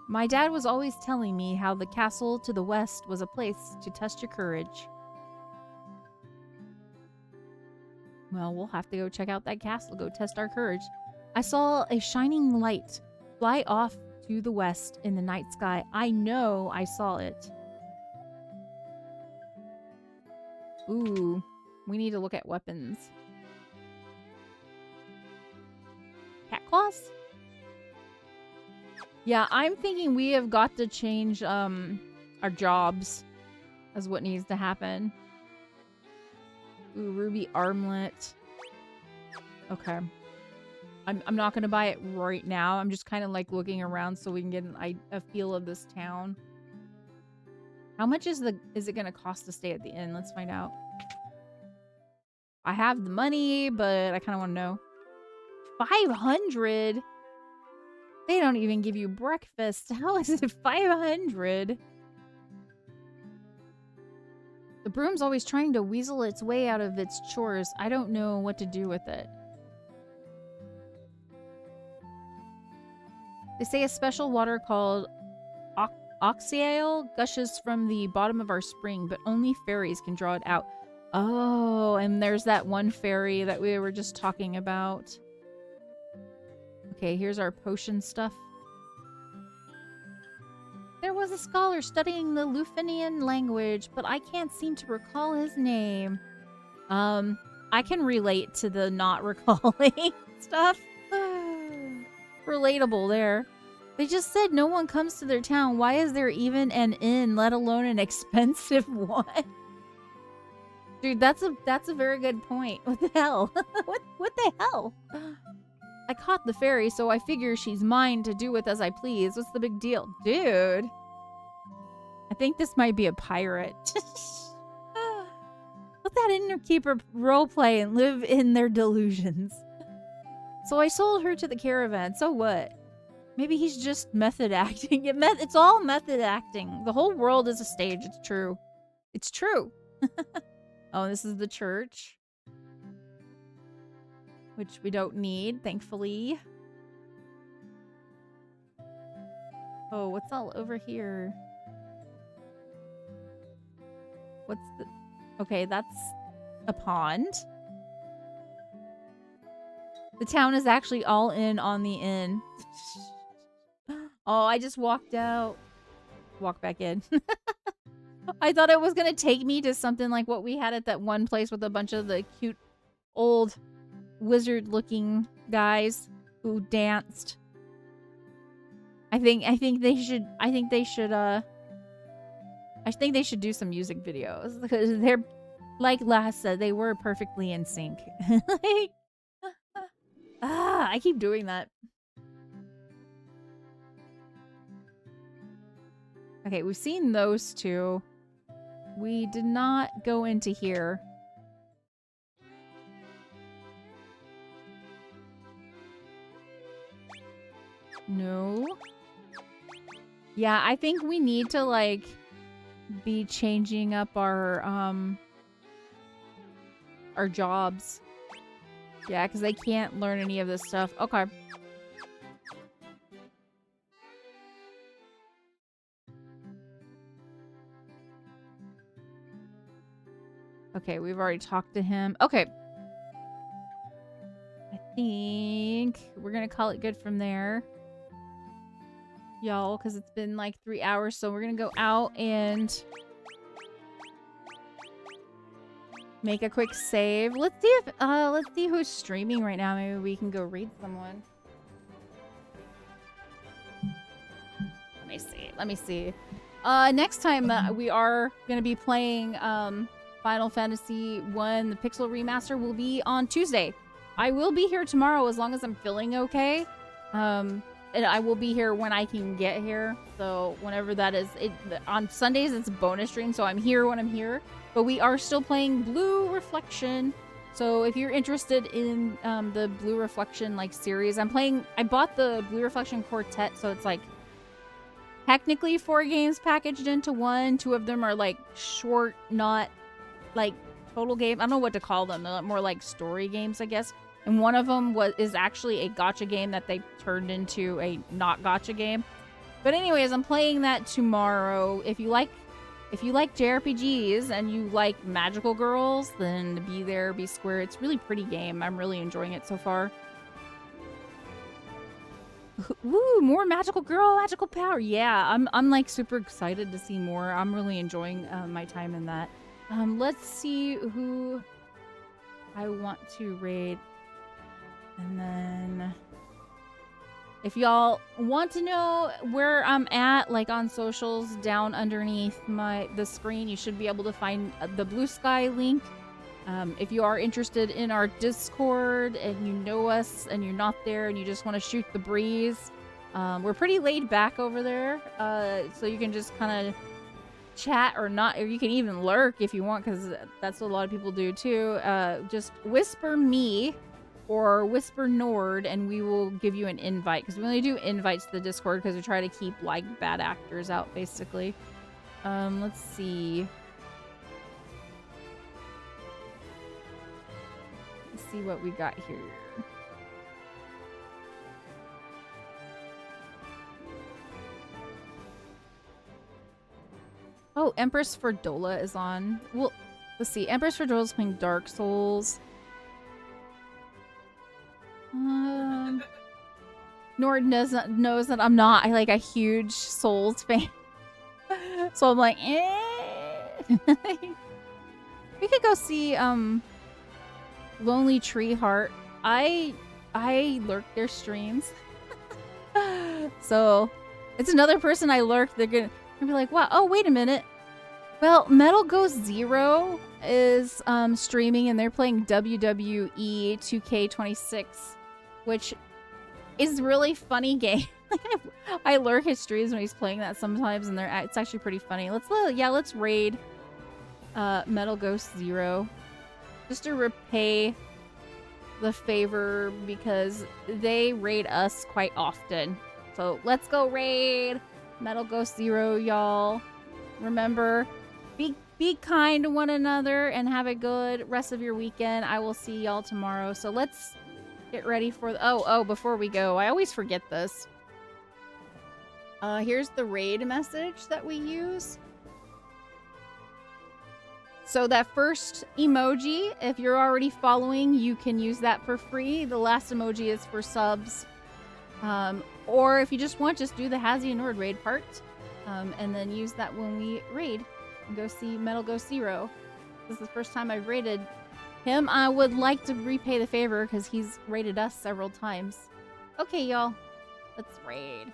S1: My dad was always telling me how the castle to the west was a place to test your courage. Well, we'll have to go check out that castle, go test our courage. I saw a shining light fly off To the west in the night sky. I know I saw it. Ooh, we need to look at weapons. Cat claws? Yeah, I'm thinking we have got to change our jobs as what needs to happen. Ooh, ruby armlet. Okay. I'm not gonna buy it right now. I'm just kind of like looking around so we can get a feel of this town. How much is it gonna cost to stay at the inn? Let's find out. I have the money, but I kind of want to know. 500? They don't even give you breakfast. How is it 500? The broom's always trying to weasel its way out of its chores. I don't know what to do with it. They say a special water called oxyale gushes from the bottom of our spring, but only fairies can draw it out. Oh, and there's that one fairy that we were just talking about. Okay, here's our potion stuff. There was a scholar studying the Lufinian language, but I can't seem to recall his name. I can relate to the not recalling stuff. Relatable there. They just said no one comes to their town. Why is there even an inn, let alone an expensive one? Dude, that's a very good point. What the hell? what the hell? I caught the fairy, so I figure she's mine to do with as I please. What's the big deal? Dude. I think this might be a pirate. Let that innkeeper roleplay and live in their delusions. So I sold her to the caravan. So what? Maybe he's just method acting. It's all method acting. The whole world is a stage. It's true. It's true. Oh, this is the church. Which we don't need, thankfully. Oh, what's all over here? What's the... Okay, that's a pond. The town is actually all in on the inn. Oh, I just walked out. Walk back in. I thought it was going to take me to something like what we had at that one place with a bunch of the cute old wizard-looking guys who danced. I think they should do some music videos because they're, like Lass said, they were perfectly in sync. Like, I keep doing that. Okay, we've seen those two. We did not go into here. No. Yeah, I think we need to, like, be changing up our jobs. Yeah, because they can't learn any of this stuff. Okay. Okay, we've already talked to him. Okay. I think we're going to call it good from there. Y'all, because it's been like 3 hours, so we're going to go out and make a quick save. Let's see who's streaming right now. Maybe we can go read someone. Let me see. Next time we are going to be playing Final Fantasy 1, the Pixel Remaster, will be on Tuesday. I will be here tomorrow as long as I'm feeling okay. And I will be here when I can get here. So whenever that is. On Sundays, it's a bonus stream, so I'm here when I'm here. But we are still playing Blue Reflection. So if you're interested in the Blue Reflection like series, I bought the Blue Reflection Quartet, so it's like technically 4 games packaged into one. 2 of them are like short, not like total game. I don't know what to call them. They're more like story games, I guess. And one of them is actually a gacha game that they turned into a not gacha game. But anyways, I'm playing that tomorrow. If you like JRPGs and you like magical girls, then be there, be square. It's a really pretty game. I'm really enjoying it so far. Woo, more magical girl, magical power. Yeah, I'm like super excited to see more. I'm really enjoying my time in that. Let's see who I want to raid. And then if y'all want to know where I'm at, like on socials, down underneath the screen, you should be able to find the Blue Sky link. If you are interested in our Discord and you know us and you're not there and you just want to shoot the breeze, we're pretty laid back over there. So you can just kind of chat or not, or you can even lurk if you want, because that's what a lot of people do too. Just whisper me or whisper Nord and we will give you an invite, because we only do invites to the Discord because we try to keep like bad actors out basically. Let's see. Let's see what we got here. Oh, Empress Ferdola is on. Well, let's see. Empress Ferdola is playing Dark Souls. Nord knows that I'm not like a huge Souls fan. So I'm like, eh. We could go see Lonely Tree Heart. I lurk their streams. So it's another person I lurk. They're gonna be like, wow, oh wait a minute. Well, Metal Ghost Zero is streaming and they're playing WWE 2K26, which is really funny game. I lurk his streams when he's playing that sometimes, and it's actually pretty funny. Let's raid Metal Ghost Zero just to repay the favor, because they raid us quite often. So let's go raid Metal Ghost Zero, y'all. Remember, be kind to one another and have a good rest of your weekend. I will see y'all tomorrow. So let's get ready for the before we go, I always forget this. Here's the raid message that we use. So that first emoji, if you're already following, you can use that for free. The last emoji is for subs. Or if you just want, just do the Hazy and Nord raid part. And then use that when we raid and go see Metal Ghost Zero. This is the first time I've raided him. I would like to repay the favor because he's raided us several times. Okay, y'all. Let's raid.